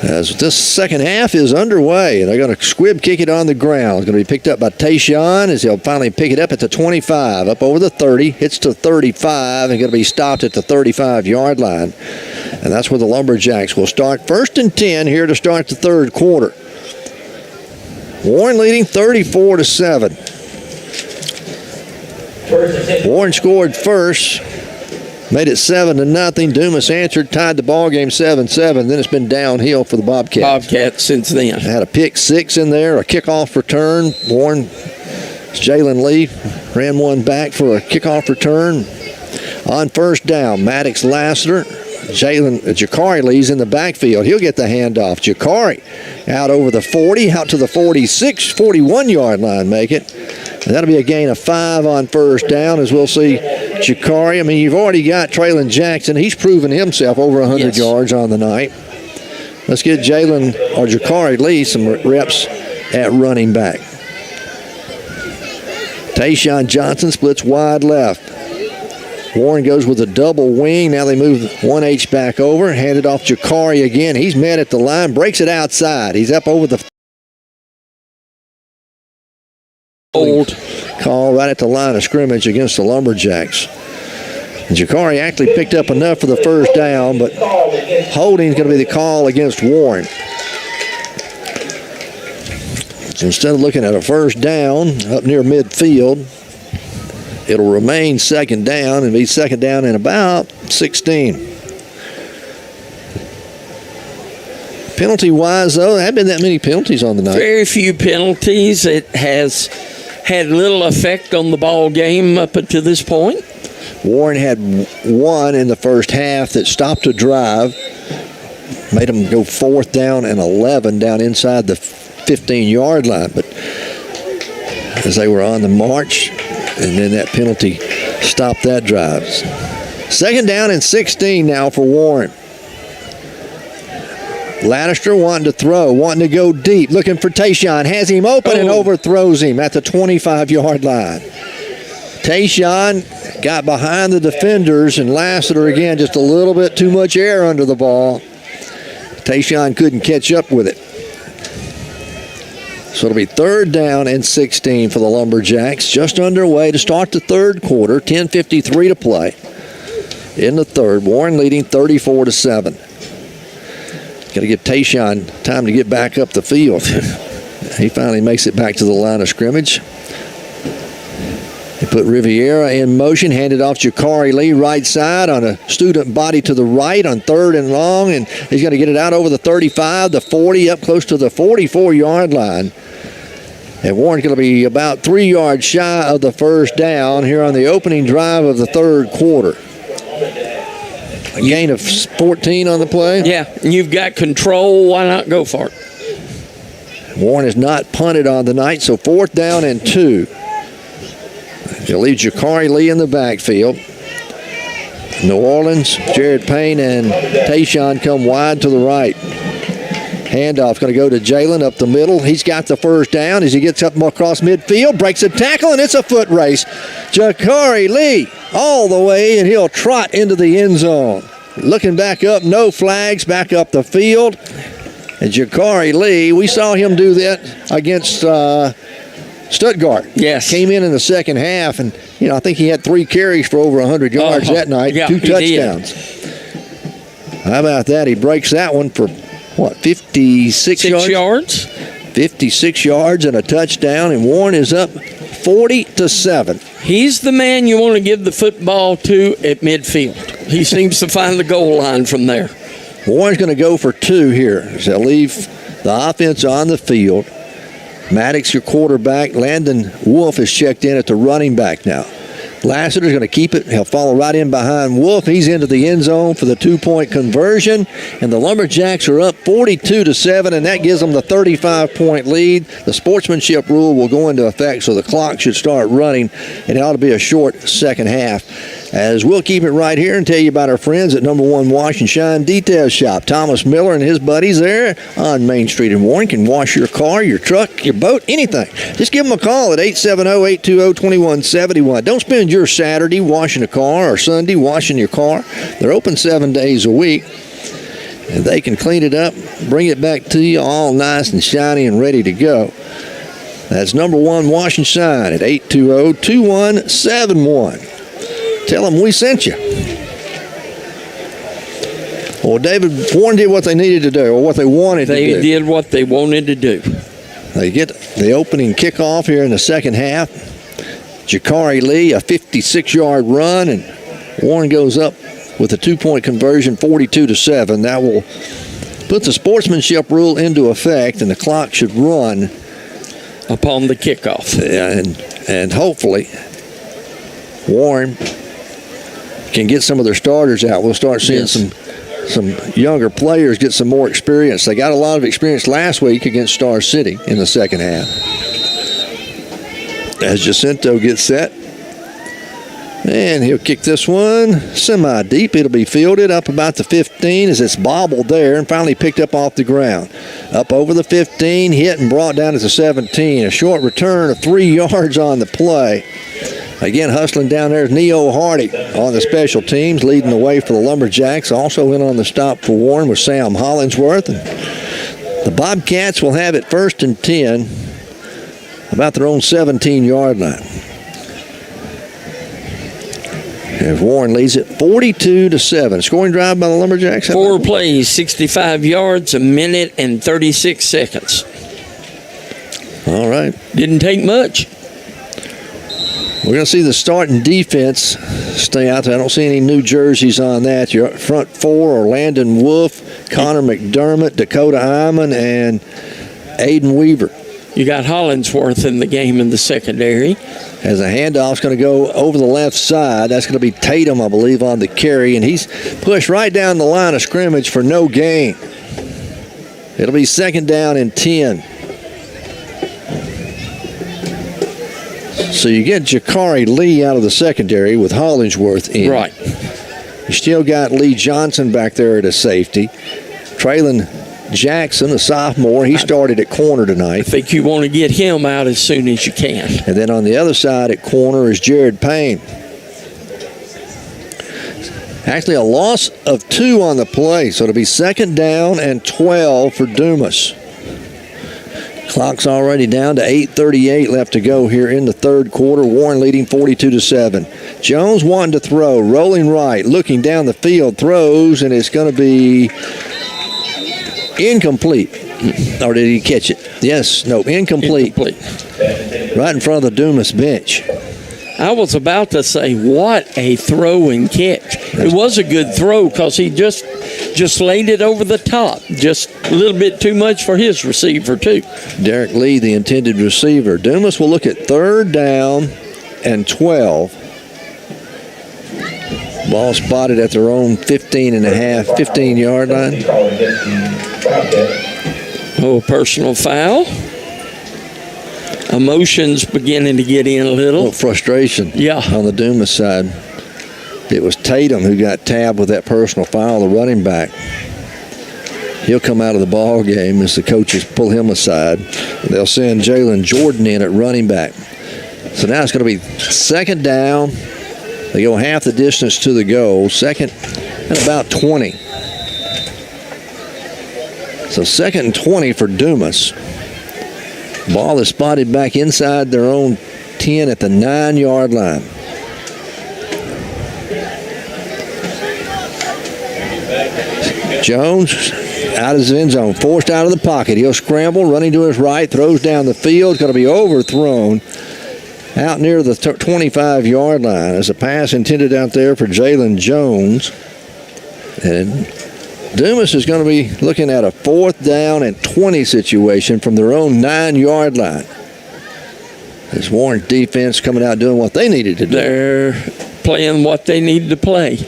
As this second half is underway, they're going to squib kick it on the ground. It's going to be picked up by Tayshawn as he'll finally pick it up at the 25, up over the 30, hits to 35, and going to be stopped at the 35-yard line. And that's where the Lumberjacks will start. 1st and 10 here to start the third quarter. Warren leading 34-7. Warren scored first. Made it 7-0. Dumas answered, tied the ball game 7-7. Then it's been downhill for the Bobcats since then. Had a pick six in there, a kickoff return. Warren, Jalen Lee ran one back for a kickoff return. On first down, Maddox Lassiter. Jakari Lee's in the backfield. He'll get the handoff. Jakari out over the 40, out to the 46, 41-yard line, make it. And that'll be a gain of 5 on first down, as we'll see Jakari. I mean, you've already got Traylon Jackson. He's proven himself over 100 yards on the night. Let's get Jakari Lee some reps at running back. Tayshawn Johnson splits wide left. Warren goes with a double wing. Now they move 1H back over. Hand it off Jakari again. He's met at the line. Breaks it outside. He's up over the old call right at the line of scrimmage against the Lumberjacks. Jakari actually picked up enough for the first down, but holding is going to be the call against Warren. So instead of looking at a first down up near midfield, it'll remain second down and be second down in about 16. Penalty-wise, though, there haven't been that many penalties on the night. Very few penalties. It has had little effect on the ball game up until this point. Warren had one in the first half that stopped a drive, made them go 4th down and 11 down inside the 15-yard line. But as they were on the march, and then that penalty stopped that drive. Second down and 16 now for Warren. Lannister wanting to throw, wanting to go deep, looking for Tayshawn, has him open and overthrows him at the 25-yard line. Tayshawn got behind the defenders, and Lassiter again, just a little bit too much air under the ball. Tayshawn couldn't catch up with it. So it'll be 3rd down and 16 for the Lumberjacks. Just underway to start the third quarter. 10:53 to play in the third. Warren leading 34-7. Got to give Tayshawn time to get back up the field. He finally makes it back to the line of scrimmage. They put Riviera in motion, handed off Jakari Lee right side on a student body to the right on 3rd and long, and he's going to get it out over the 35, the 40, up close to the 44-yard line. And Warren's going to be about 3 yards shy of the first down here on the opening drive of the third quarter. A gain of 14 on the play. Yeah, you've got control. Why not go for it? Warren has not punted on the night, so 4th down and 2. They'll leave Jakari Lee in the backfield. New Orleans, Jared Payne and Tayshawn come wide to the right. Handoff going to go to Jalen up the middle. He's got the first down as he gets up across midfield, breaks a tackle, and it's a foot race. Jakari Lee all the way, and he'll trot into the end zone. Looking back up, no flags, back up the field. And Jakari Lee, we saw him do that against Stuttgart. Yes. Came in the second half, and I think he had 3 carries for over 100 yards that night, yeah, 2 touchdowns. How about that? He breaks that one for 56 yards? 56 yards and a touchdown, and Warren is up 40-7. He's the man you want to give the football to at midfield. He seems to find the goal line from there. Warren's going to go for 2 here. They'll leave the offense on the field. Maddox, your quarterback. Landon Wolf is checked in at the running back now. Lassiter's going to keep it. He'll follow right in behind Wolf. He's into the end zone for the 2-point conversion. And the Lumberjacks are up 42-7, and that gives them the 35-point lead. The sportsmanship rule will go into effect, so the clock should start running, and it ought to be a short second half. As we'll keep it right here and tell you about our friends at Number 1 Wash and Shine Detail Shop. Thomas Miller and his buddies there on Main Street in Warren can wash your car, your truck, your boat, anything. Just give them a call at 870-820-2171. Don't spend your Saturday washing a car or Sunday washing your car. They're open 7 days a week, and they can clean it up, bring it back to you all nice and shiny and ready to go. That's Number 1 Wash and Shine at 820-2171. Tell them we sent you. Well, David, Warren did what they needed to do, or what they wanted to do. They did what they wanted to do. They get the opening kickoff here in the second half. Jakari Lee, a 56-yard run, and Warren goes up with a 2-point conversion, 42-7. That will put the sportsmanship rule into effect, and the clock should run upon the kickoff. And hopefully Warren can get some of their starters out. We'll start seeing some younger players get some more experience. They got a lot of experience last week against Star City in the second half. As Jacinto gets set, and he'll kick this one semi-deep. It'll be fielded up about the 15 as it's bobbled there and finally picked up off the ground. Up over the 15, hit and brought down at the 17. A short return of 3 yards on the play. Again, hustling down there is Neo Hardy on the special teams, leading the way for the Lumberjacks. Also in on the stop for Warren was Sam Hollingsworth. And the Bobcats will have it 1st and 10, about their own 17-yard line. And Warren leads it 42-7. Scoring drive by the Lumberjacks. 4 plays, 65 yards, a minute and 36 seconds. All right. Didn't take much. We're going to see the starting defense stay out there. I don't see any new jerseys on that. Your front four are Landon Wolf, Connor McDermott, Dakota Iman, and Aiden Weaver. You got Hollingsworth in the game in the secondary. As a handoff's going to go over the left side. That's going to be Tatum, I believe, on the carry. And he's pushed right down the line of scrimmage for no gain. It'll be 2nd down and 10. So you get Jakari Lee out of the secondary with Hollingsworth in. Right. You still got Lee Johnson back there at a safety. Traylon Jackson, a sophomore, he started at corner tonight. I think you want to get him out as soon as you can. And then on the other side at corner is Jared Payne. Actually, a loss of 2 on the play, so it'll be 2nd down and 12 for Dumas. Clock's already down to 8:38 left to go here in the 3rd quarter. Warren leading 42-7. Jones wanting to throw, rolling right, looking down the field, throws, and it's going to be incomplete. Or did he catch it? Yes, no, incomplete. Right in front of the Dumas bench. I was about to say, what a throw and catch. It was a good throw because he just laid it over the top. Just a little bit too much for his receiver, too. Derek Lee, the intended receiver. Dumas will look at 3rd down and 12. Ball spotted at their own 15-yard line. Oh, personal foul. Emotions beginning to get in a little. Frustration. Yeah. On the Dumas side. It was Tatum who got tabbed with that personal foul, the running back. He'll come out of the ball game as the coaches pull him aside. They'll send Jalen Jordan in at running back. So now it's going to be 2nd down. They go half the distance to the goal. 2nd and about 20. So 2nd and 20 for Dumas. Ball is spotted back inside their own 10 at the 9-yard line. Jones out of his end zone, forced out of the pocket. He'll scramble, running to his right, throws down the field. Going to be overthrown out near the 25-yard line. As a pass intended out there for Jalen Jones. And Dumas is going to be looking at a 4th down and 20 situation from their own 9-yard line. This Warren defense coming out doing what they needed to do. They're playing what they need to play.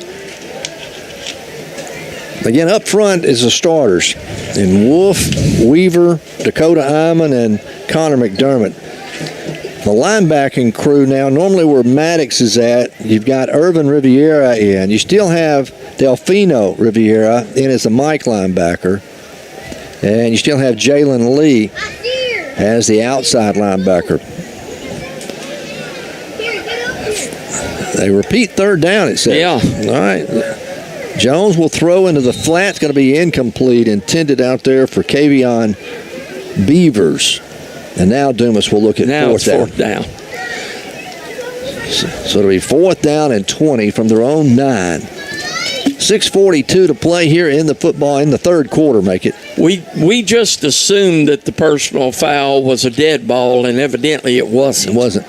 Again, up front is the starters. And Wolf, Weaver, Dakota Iman, and Connor McDermott. The linebacking crew now, normally where Maddox is at, you've got Irvin Riviera in. You still have Delfino Riviera in as a Mike linebacker. And you still have Jalen Lee as the outside linebacker. They repeat 3rd down, it says. Yeah. All right. Jones will throw into the flat. It's going to be incomplete, intended out there for Kavion Beavers. And now Dumas will look at 4th down. So it'll be 4th down and 20 from their own 9. 6:42 to play here in the 3rd quarter, make it. We just assumed that the personal foul was a dead ball, and evidently it wasn't. It wasn't.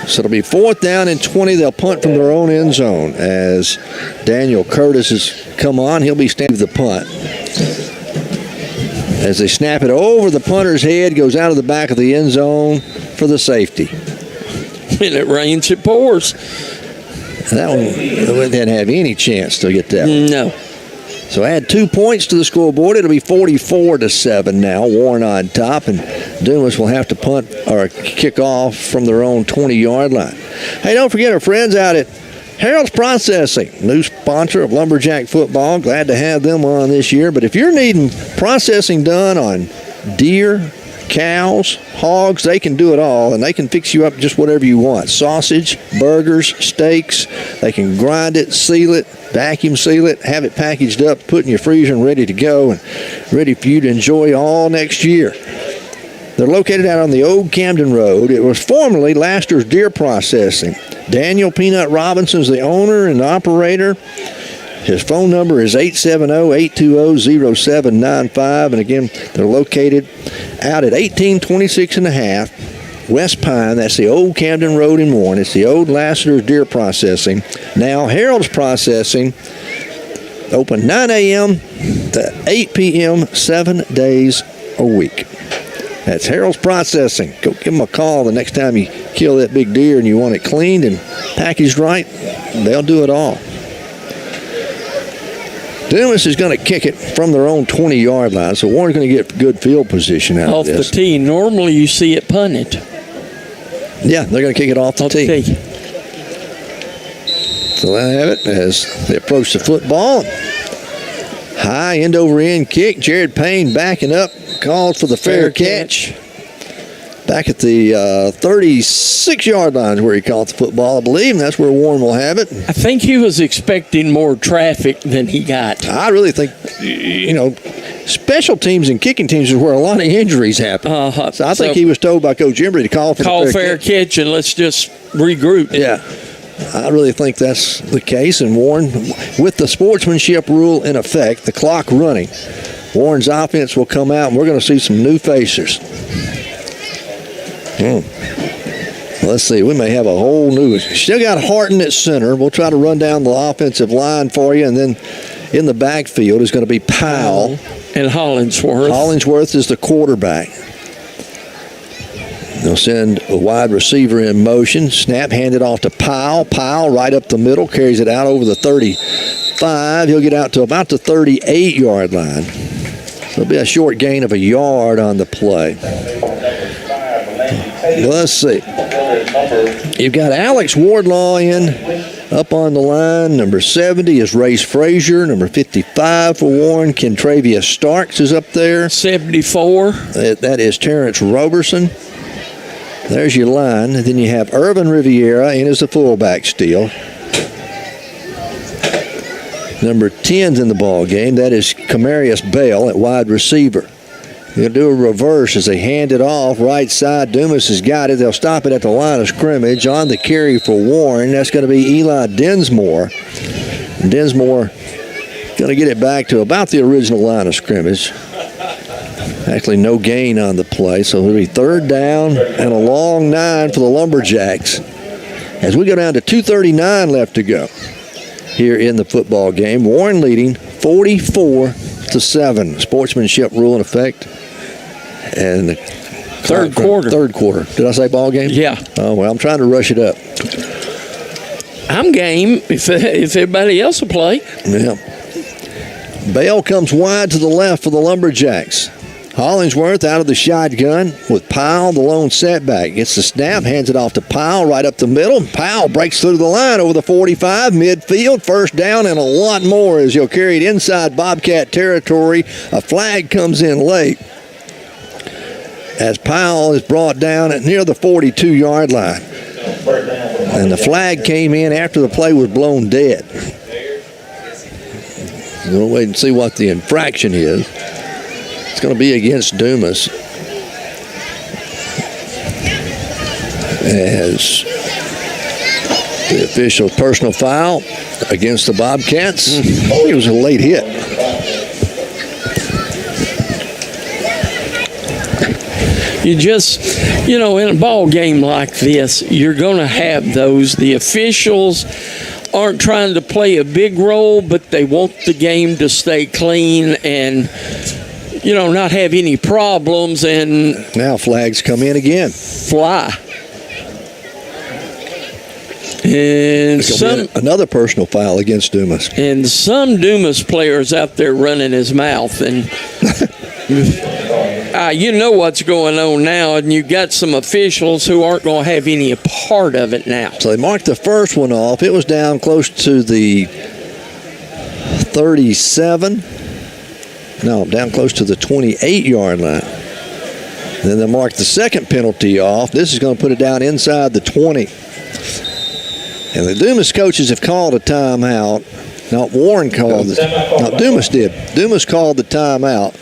So it'll be 4th down and 20. They'll punt from their own end zone as Daniel Curtis has come on. He'll be standing the punt. As they snap it over the punter's head, goes out of the back of the end zone for the safety. When it rains, it pours. That one didn't have any chance to get that one. No. So add 2 points to the scoreboard. It'll be 44-7 now. Warren on top, and Dumas will have to punt or kick off from their own 20-yard line. Hey, don't forget our friends out at Harold's Processing, new sponsor of Lumberjack football. Glad to have them on this year. But if you're needing processing done on deer, cows, hogs, they can do it all, and they can fix you up just whatever you want. Sausage, burgers, steaks. They can grind it, seal it, vacuum seal it, have it packaged up, put in your freezer and ready to go, and ready for you to enjoy all next year. They're located out on the Old Camden Road. It was formerly Laster's Deer Processing. Daniel Peanut Robinson is the owner and operator. His phone number is 870-820-0795. And again, they're located out at 1826 and a half West Pine. That's the old Camden Road in Warren. It's the old Lassiter's Deer Processing. Now Harold's Processing, open 9 a.m. to 8 p.m. 7 days a week. That's Harold's Processing. Go give them a call the next time you kill that big deer and you want it cleaned and packaged right. They'll do it all. Dumas is going to kick it from their own 20-yard line, so Warren's going to get good field position out of this. Off the tee. Normally you see it punted. Yeah, they're going to kick it off the tee. So they have it as they approach the football. High end-over-end kick. Jared Payne backing up, calls for the fair catch. Back at the 36-yard line is where he caught the football, I believe, and that's where Warren will have it. I think he was expecting more traffic than he got. I really think, special teams and kicking teams is where a lot of injuries happen. So I think he was told by Coach Embry to call for the fair catch and let's just regroup. Yeah. I really think that's the case, and Warren, with the sportsmanship rule in effect, the clock running, Warren's offense will come out, and we're going to see some new facers. Let's see, we may have a whole new, still got Harton at center. We'll try to run down the offensive line for you, and then in the backfield is going to be Powell. And Hollingsworth. Hollingsworth is the quarterback. They'll send a wide receiver in motion. Snap handed off to Powell. Powell right up the middle, carries it out over the 35. He'll get out to about the 38-yard line. There'll be a short gain of a yard on the play. Let's see. You've got Alex Wardlaw in up on the line. Number 70 is Race Frazier. Number 55 for Warren, Kentravius Starks is up there. 74. That is Terrence Roberson. There's your line. And then you have Irvin Riviera in as the fullback still. Number 10's in the ball game. That is Camarius Bell at wide receiver. They'll do a reverse as they hand it off. Right side, Dumas has got it. They'll stop it at the line of scrimmage. On the carry for Warren, that's going to be Eli Dinsmore. And Dinsmore going to get it back to about the original line of scrimmage. Actually, no gain on the play, so it'll be third down and a long 9 for the Lumberjacks. As we go down to 2:39 left to go here in the football game, Warren leading 44-7. Sportsmanship rule in effect. And the third quarter. Did I say ball game? Yeah. Oh, well, I'm trying to rush it up. I'm game if everybody else will play. Yeah. Bale comes wide to the left for the Lumberjacks. Hollingsworth out of the shotgun with Powell, the lone setback. Gets the snap, hands it off to Powell right up the middle. Powell breaks through the line over the 45, midfield, first down, and a lot more as he'll carry it inside Bobcat territory. A flag comes in late as Powell is brought down at near the 42-yard line. And the flag came in after the play was blown dead. We'll wait and see what the infraction is. It's going to be against Dumas. As the official personal foul against the Bobcats. It was a late hit. You just, in a ball game like this, you're going to have those. The officials aren't trying to play a big role, but they want the game to stay clean and not have any problems. And now flags come in again. Fly. And another personal foul against Dumas. And some Dumas players out there running his mouth. And you know what's going on now. And you got some officials who aren't going to have any part of it now. So they marked the first one off. It was down close to the 37. No, down close to the 28-yard line. Then they marked the second penalty off. This is going to put it down inside the 20. And the Dumas coaches have called a timeout. No, Warren called it. No, Dumas did. Dumas called the timeout.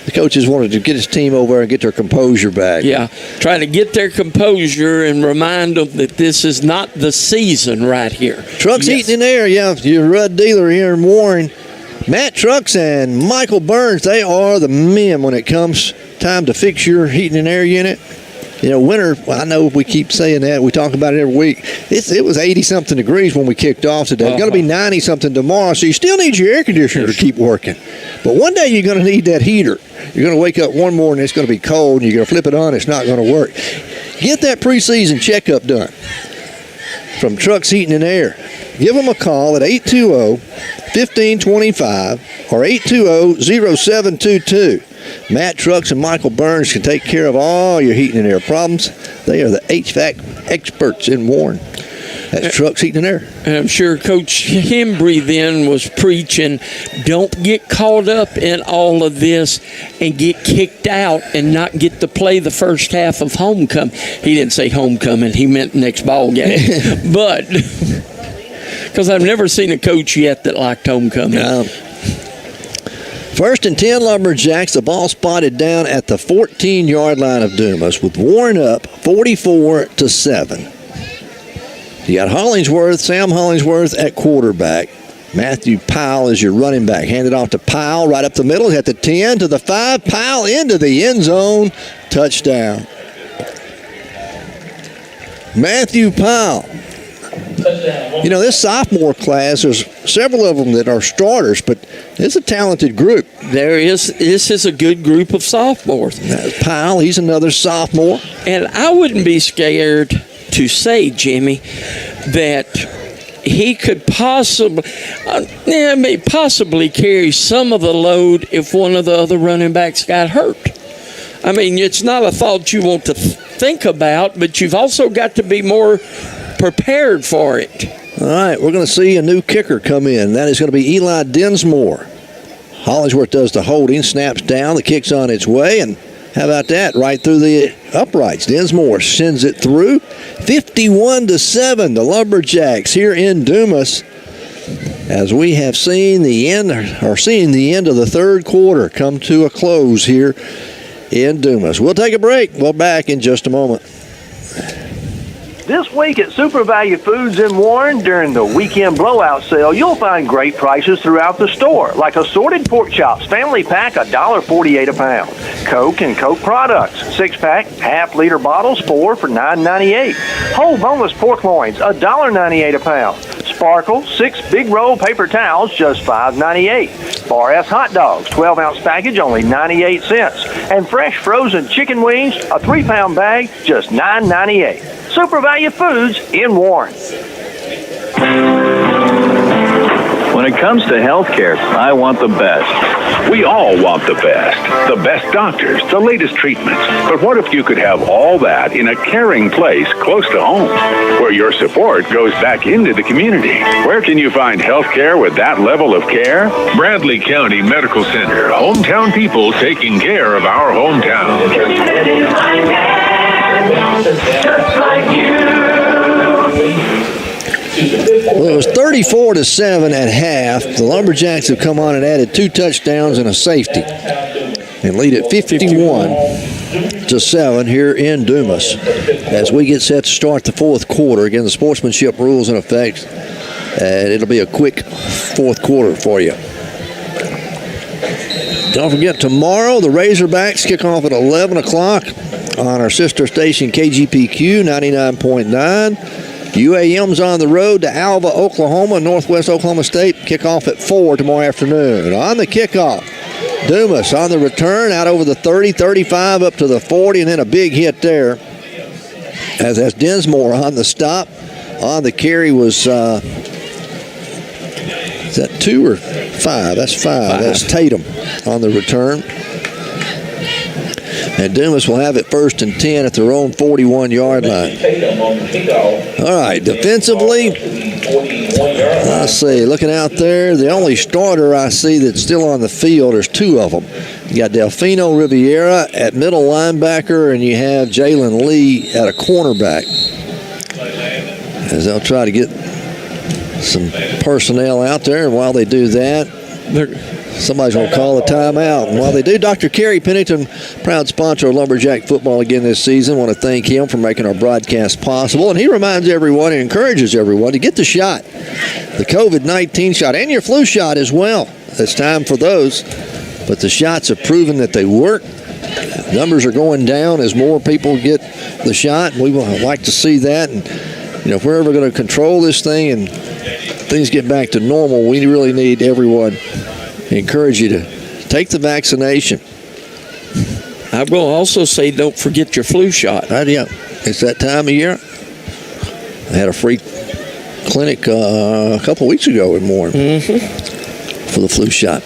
The coaches wanted to get his team over there and get their composure back. Yeah, trying to get their composure and remind them that this is not the season right here. Trucks Heating and Air, yeah, your Rudd dealer here in Warren. Matt Trucks and Michael Burns, they are the men when it comes time to fix your heating and air unit. You know, winter, I know we keep saying that. We talk about it every week. It was 80-something degrees when we kicked off today. It's going to be 90-something tomorrow, so you still need your air conditioner to keep working. But one day you're going to need that heater. You're going to wake up one morning, it's going to be cold, and you're going to flip it on, it's not going to work. Get that preseason checkup done from Trucks Heating and Air. Give them a call at 820-1525 or 820-0722. Matt Trucks and Michael Burns can take care of all your heating and air problems. They are the HVAC experts in Warren. That's Trucks Heating and Air. And I'm sure Coach Hembry then was preaching, don't get caught up in all of this and get kicked out and not get to play the first half of homecoming. He didn't say homecoming. He meant next ball game. But because I've never seen a coach yet that liked homecoming. No. First and 10 Lumberjacks, the ball spotted down at the 14-yard line of Dumas with Warren up 44-7. You got Hollingsworth, Sam Hollingsworth at quarterback. Matthew Powell is your running back. Handed off to Powell right up the middle. He's at the 10 to the 5. Powell into the end zone. Touchdown. Matthew Powell. You know, this sophomore class, there's several of them that are starters, but it's a talented group. This is a good group of sophomores. Powell, he's another sophomore. And I wouldn't be scared to say, Jimmy, that he could possibly carry some of the load if one of the other running backs got hurt. I mean, it's not a thought you want to think about, but you've also got to be more prepared for it. All right, we're going to see a new kicker come in. That is going to be Eli Dinsmore. Hollingsworth does the holding, snaps down, the kick's on its way, and how about that? Right through the uprights. Dinsmore sends it through. 51-7, the Lumberjacks here in Dumas, as we have seen the end of the third quarter come to a close here in Dumas. We'll take a break. We'll be back in just a moment. This week at Super Value Foods in Warren, during the weekend blowout sale, you'll find great prices throughout the store, like assorted pork chops, family pack, $1.48 a pound. Coke and Coke products, 6-pack, half-liter bottles, 4 for $9.98. Whole boneless pork loins, $1.98 a pound. Sparkle, 6 big roll paper towels, just $5.98. Bar S hot dogs, 12-ounce package, only 98 cents. And fresh frozen chicken wings, a 3-pound bag, just $9.98. Super Value Foods in Warren. When it comes to healthcare, I want the best. We all want the best doctors, the latest treatments. But what if you could have all that in a caring place close to home, where your support goes back into the community? Where can you find health care with that level of care? Bradley County Medical Center, hometown people taking care of our hometown. Just like you. Well, it was 34-7 at half. The Lumberjacks have come on and added 2 touchdowns and a safety and lead at 51-7 here in Dumas as we get set to start the fourth quarter. Again, the sportsmanship rules in effect, and it'll be a quick fourth quarter for you. Don't forget, tomorrow the Razorbacks kick off at 11 o'clock on our sister station KGPQ 99.9. UAM's on the road to Alva, Oklahoma, Northwest Oklahoma State. Kickoff at 4 tomorrow afternoon. On the kickoff, Dumas on the return out over the 30, 35, up to the 40, and then a big hit there. As that's Dinsmore on the stop. On the carry was, is that 2 or 5? That's 5. That's Tatum on the return. And Dumas will have it first and 10 at their own 41-yard line. All right, defensively, let's see, looking out there, the only starter I see that's still on the field, there's 2 of them. You got Delfino Riviera at middle linebacker, and you have Jalen Lee at a cornerback. As they'll try to get some personnel out there, and while they do that, Somebody's going to call a timeout. And while they do, Dr. Kerry Pennington, proud sponsor of Lumberjack football again this season. Want to thank him for making our broadcast possible. And he reminds everyone and encourages everyone to get the shot, the COVID-19 shot, and your flu shot as well. It's time for those. But the shots have proven that they work. Numbers are going down as more people get the shot. We would like to see that. And, if we're ever going to control this thing and things get back to normal, we really need everyone. Encourage you to take the vaccination. I will also say don't forget your flu shot. Yeah, it's that time of year. I had a free clinic a couple weeks ago in Warren for the flu shot.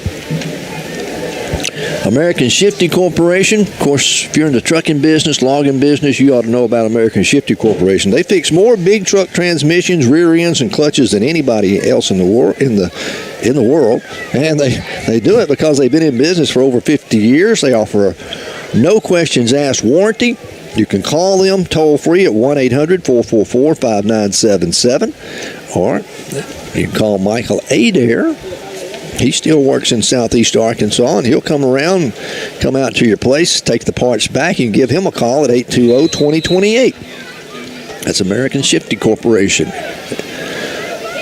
American Shifty Corporation. Of course, if you're in the trucking business, logging business, you ought to know about American Shifty Corporation. They fix more big truck transmissions, rear ends, and clutches than anybody else in the world. In the world, and they do it because they've been in business for over 50 years. They offer a no questions asked warranty. You can call them toll free at 1-800-444-5977, or you can call Michael Adair. He still works in Southeast Arkansas, and he'll come around, come out to your place, take the parts back, and give him a call at 820-2028. That's American Shifty Corporation.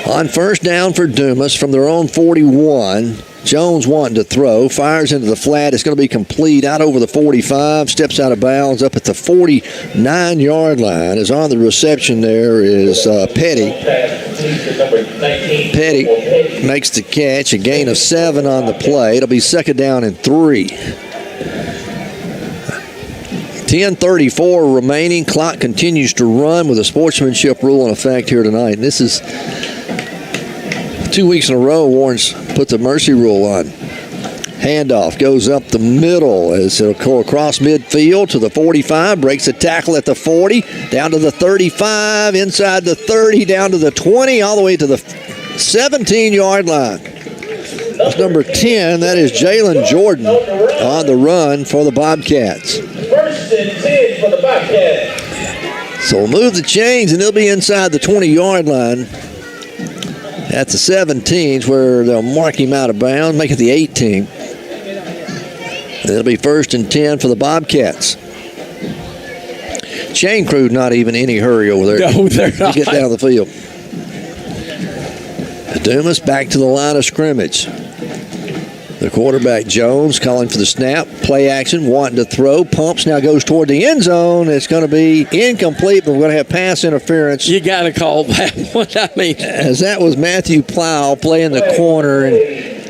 On first down for Dumas from their own 41, Jones wanting to throw, fires into the flat. It's going to be complete out over the 45, steps out of bounds up at the 49-yard line. Is on the reception there is Petty. Petty makes the catch, a gain of 7 on the play. It'll be second down and 3. 10:34 remaining. Clock continues to run with a sportsmanship rule in effect here tonight. And this is 2 weeks in a row Warren's put the mercy rule on. Handoff goes up the middle as it'll go across midfield to the 45, breaks a tackle at the 40, down to the 35, inside the 30, down to the 20, all the way to the 17-yard line. That's number 10. That is Jalen Jordan on the run for the Bobcats. First and 10 for the Bobcats. So we'll move the chains, and they'll be inside the 20-yard line at the 17s, where they'll mark him out of bounds, make it the 18. It'll be first and 10 for the Bobcats. Chain crew not even in any hurry over there. No, they're not. To get down the field. Dumas back to the line of scrimmage. The quarterback, Jones, calling for the snap. Play action, wanting to throw. Pumps, now goes toward the end zone. It's going to be incomplete, but we're going to have pass interference. You got to call that one. I mean, as that was Matthew Plow playing the corner, and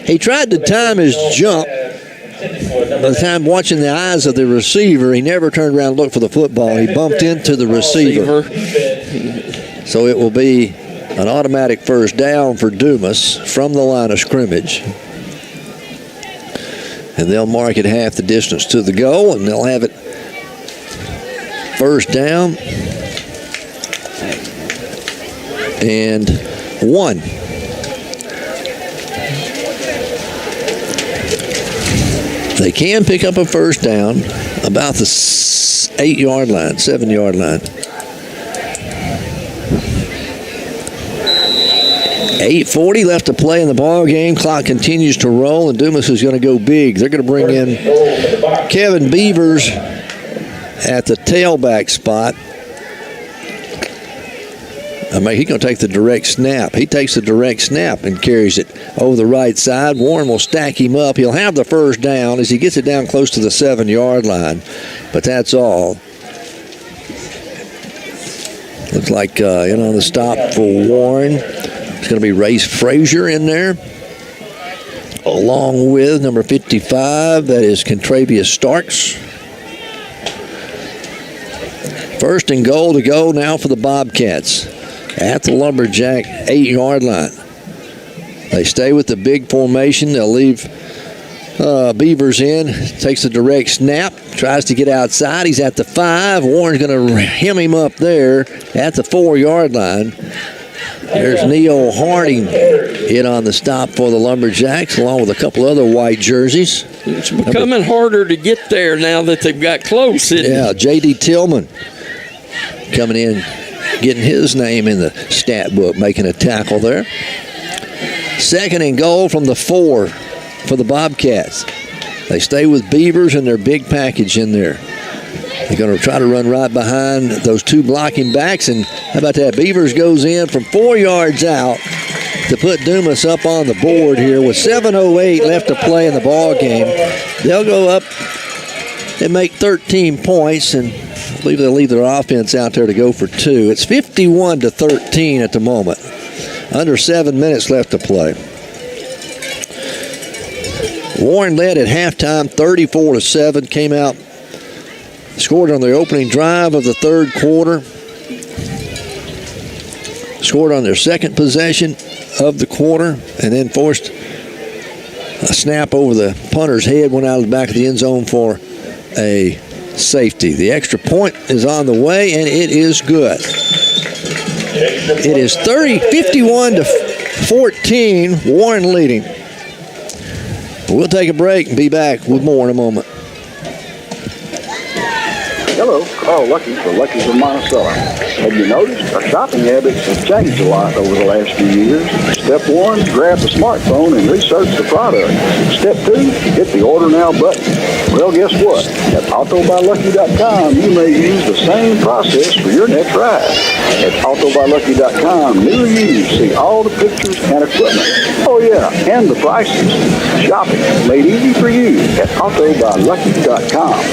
he tried to time his jump. By the time watching the eyes of the receiver, he never turned around and looked for the football. He bumped into the receiver. So it will be an automatic first down for Dumas from the line of scrimmage. And they'll mark it half the distance to the goal, and they'll have it first down and 1. They can pick up a first down about the 8-yard line, 7-yard line. 8:40 left to play in the ball game. Clock continues to roll, and Dumas is going to go big. They're going to bring in Kevin Beavers at the tailback spot. I mean, he's going to take the direct snap. He takes the direct snap and carries it over the right side. Warren will stack him up. He'll have the first down as he gets it down close to the 7-yard line. But that's all. Looks like in on the stop for Warren. It's going to be Race Frazier in there, along with number 55. That is Contravius Starks. First and goal to go now for the Bobcats at the Lumberjack 8-yard line. They stay with the big formation. They'll leave Beavers in. Takes a direct snap. Tries to get outside. He's at the 5. Warren's going to hem him up there at the 4-yard line. There's Neil Harding in on the stop for the Lumberjacks, along with a couple other white jerseys. It's becoming harder to get there now that they've got close. Yeah, J.D. Tillman coming in, getting his name in the stat book, making a tackle there. Second and goal from the 4 for the Bobcats. They stay with Beavers and their big package in there. They're going to try to run right behind those two blocking backs. And how about that? Beavers goes in from 4 yards out to put Dumas up on the board here with 7:08 left to play in the ball game. They'll go up and make 13 points, and I believe they'll leave their offense out there to go for 2. It's 51-13 at the moment. Under 7 minutes left to play. Warren led at halftime, 34-7. Came out, scored on the opening drive of the third quarter. Scored on their second possession of the quarter, and then forced a snap over the punter's head, went out of the back of the end zone for a safety. The extra point is on the way, and it is good. It is 51-14, Warren leading. We'll take a break and be back with more in a moment. Hello, Carl Lucky for Lucky's of Monticello. Have you noticed our shopping habits have changed a lot over the last few years? Step 1, grab the smartphone and research the product. Step 2, hit the order now button. Well, guess what? At AutoBuyLucky.com, you may use the same process for your next ride. At AutoBuyLucky.com, new you see all the pictures and equipment. Oh yeah, and the prices. Shopping made easy for you at AutoBuyLucky.com.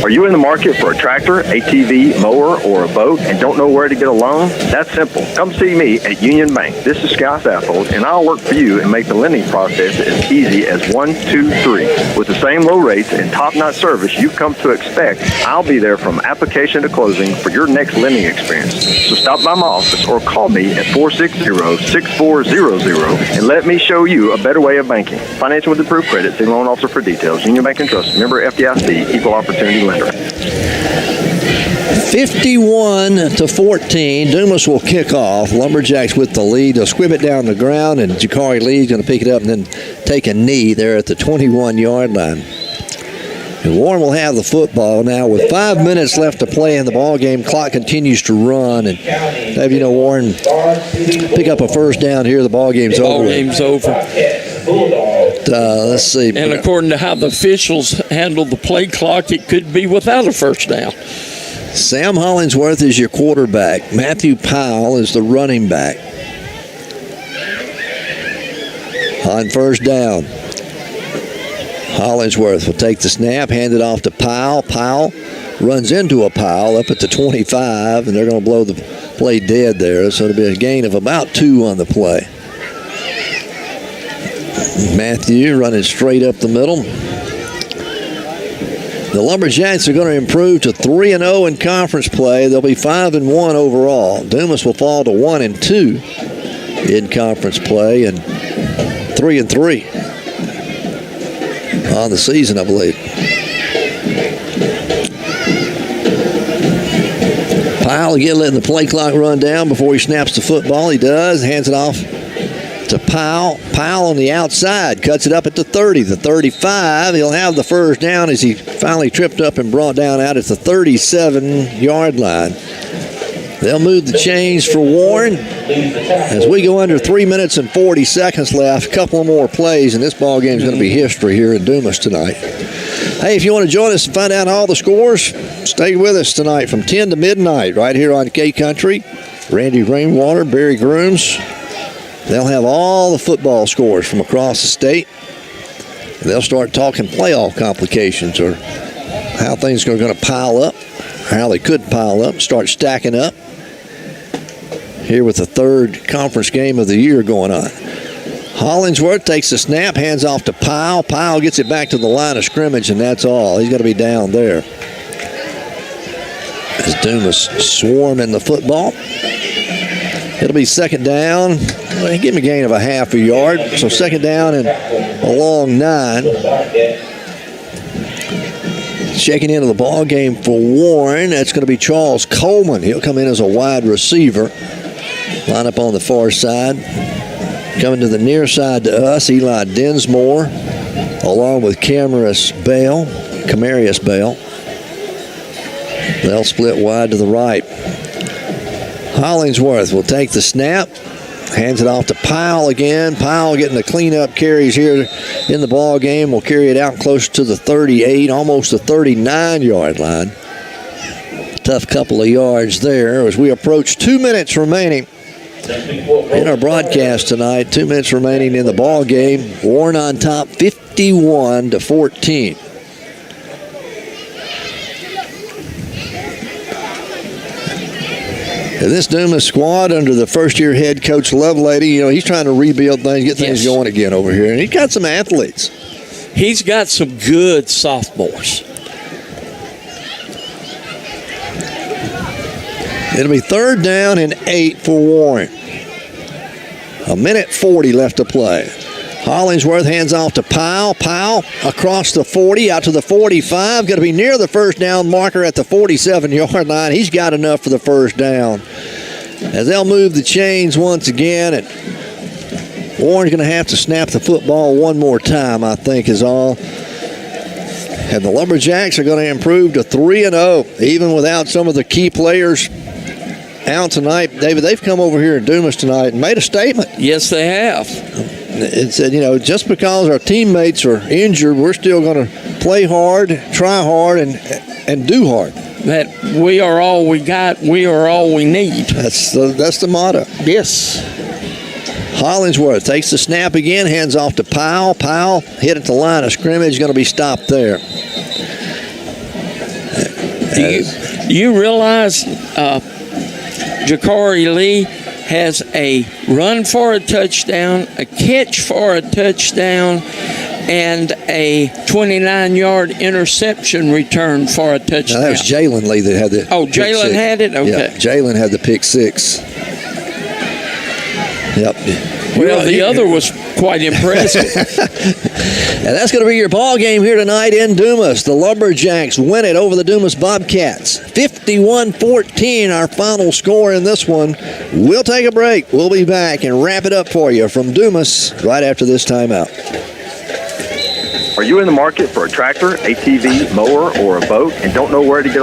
Are you in the market for a tractor, ATV, mower, or a boat and don't know where to get a loan? That's simple. Come see me at Union Bank. This is Scott Saffold, and I'll work for you and make the lending process as easy as 1, 2, 3. With the same low rates and top-notch service you've come to expect, I'll be there from application to closing for your next lending experience. So stop by my office or call me at 460-6400 and let me show you a better way of banking. Financial with approved credit. See loan officer for details. Union Bank and Trust. Member FDIC. Equal Opportunity Lender. 51-14. Dumas will kick off. Lumberjacks with the lead. They'll squib it down the ground, and Jakari Lee's going to pick it up and then take a knee there at the 21-yard line. And Warren will have the football now with 5 minutes left to play in the ball game. Clock continues to run, and have you know Warren pick up a first down here. The ball game's over. Game's over. Let's see. And according to how the officials handle the play clock, it could be without a first down. Sam Hollingsworth is your quarterback. Matthew Powell is the running back. On first down, Hollingsworth will take the snap, hand it off to Powell. Powell runs into a pile up at the 25, and they're going to blow the play dead there. So it'll be a gain of about 2 on the play. Matthew running straight up the middle. The Lumberjacks are going to improve to 3-0 in conference play. They'll be 5-1 overall. Dumas will fall to 1-2 in conference play and 3-3 on the season, I believe. Powell again letting the play clock run down before he snaps the football. He does, hands it off to Powell. Powell on the outside, cuts it up at the 30, the 35. He'll have the first down as he finally tripped up and brought down out at the 37-yard line. They'll move the chains for Warren as we go under 3 minutes and 40 seconds left. A couple more plays, and this ball game is going to be history here in Dumas tonight. Hey, if you want to join us and find out all the scores, stay with us tonight from 10 to midnight right here on K-Country. Randy Rainwater, Barry Grooms. They'll have all the football scores from across the state. They'll start talking playoff complications or how things are going to pile up, or how they could pile up, start stacking up here with the third conference game of the year going on. Hollingsworth takes the snap, hands off to Powell. Powell gets it back to the line of scrimmage, and that's all. He's got to be down there. As Dumas swarming the football. It'll be second down. Well, give him a gain of a half a yard. So second down and a long 9. Checking into the ball game for Warren. That's going to be Charles Coleman. He'll come in as a wide receiver. Line up on the far side. Coming to the near side to us, Eli Dinsmore, along with Camarius Bale. They'll split wide to the right. Hollingsworth will take the snap, Hands it off to Powell again. Powell getting the cleanup carries here in the ball game. Will carry it out close to the 38, almost the 39-yard line. Tough couple of yards there as we approach 2 minutes remaining in our broadcast tonight. 2 minutes remaining in the ball game. Warren on top, 51-14. And this Dumas squad under the first-year head coach Lovelady, he's trying to rebuild things, get things going again over here. And he's got some athletes. He's got some good sophomores. It'll be 3rd down and 8 for Warren. 1:40 left to play. Hollingsworth hands off to Powell. Powell across the 40, out to the 45. Going to be near the first down marker at the 47-yard line. He's got enough for the first down. As they'll move the chains once again, and Warren's going to have to snap the football one more time, I think, is all. And the Lumberjacks are going to improve to 3-0, even without some of the key players out tonight. David, they've come over here in Dumas tonight and made a statement. Yes, they have. It said, just because our teammates are injured, we're still going to play hard, try hard, and do hard. That we are all we got, we are all we need. That's the motto. Yes. Hollingsworth takes the snap again, hands off to Powell. Powell hit at the line of scrimmage, going to be stopped there. Do you realize Jakari Lee has a run for a touchdown, a catch for a touchdown, and a 29-yard interception return for a touchdown? Now, that was Jalen Lee that had the Jalen had it? Okay. Yeah, Jalen had the pick six. Yep. Well, the other was quite impressive. And that's going to be your ball game here tonight in Dumas. The Lumberjacks win it over the Dumas Bobcats. 51-14, our final score in this one. We'll take a break. We'll be back and wrap it up for you from Dumas right after this timeout. Are you in the market for a tractor, ATV, mower, or a boat and don't know where to get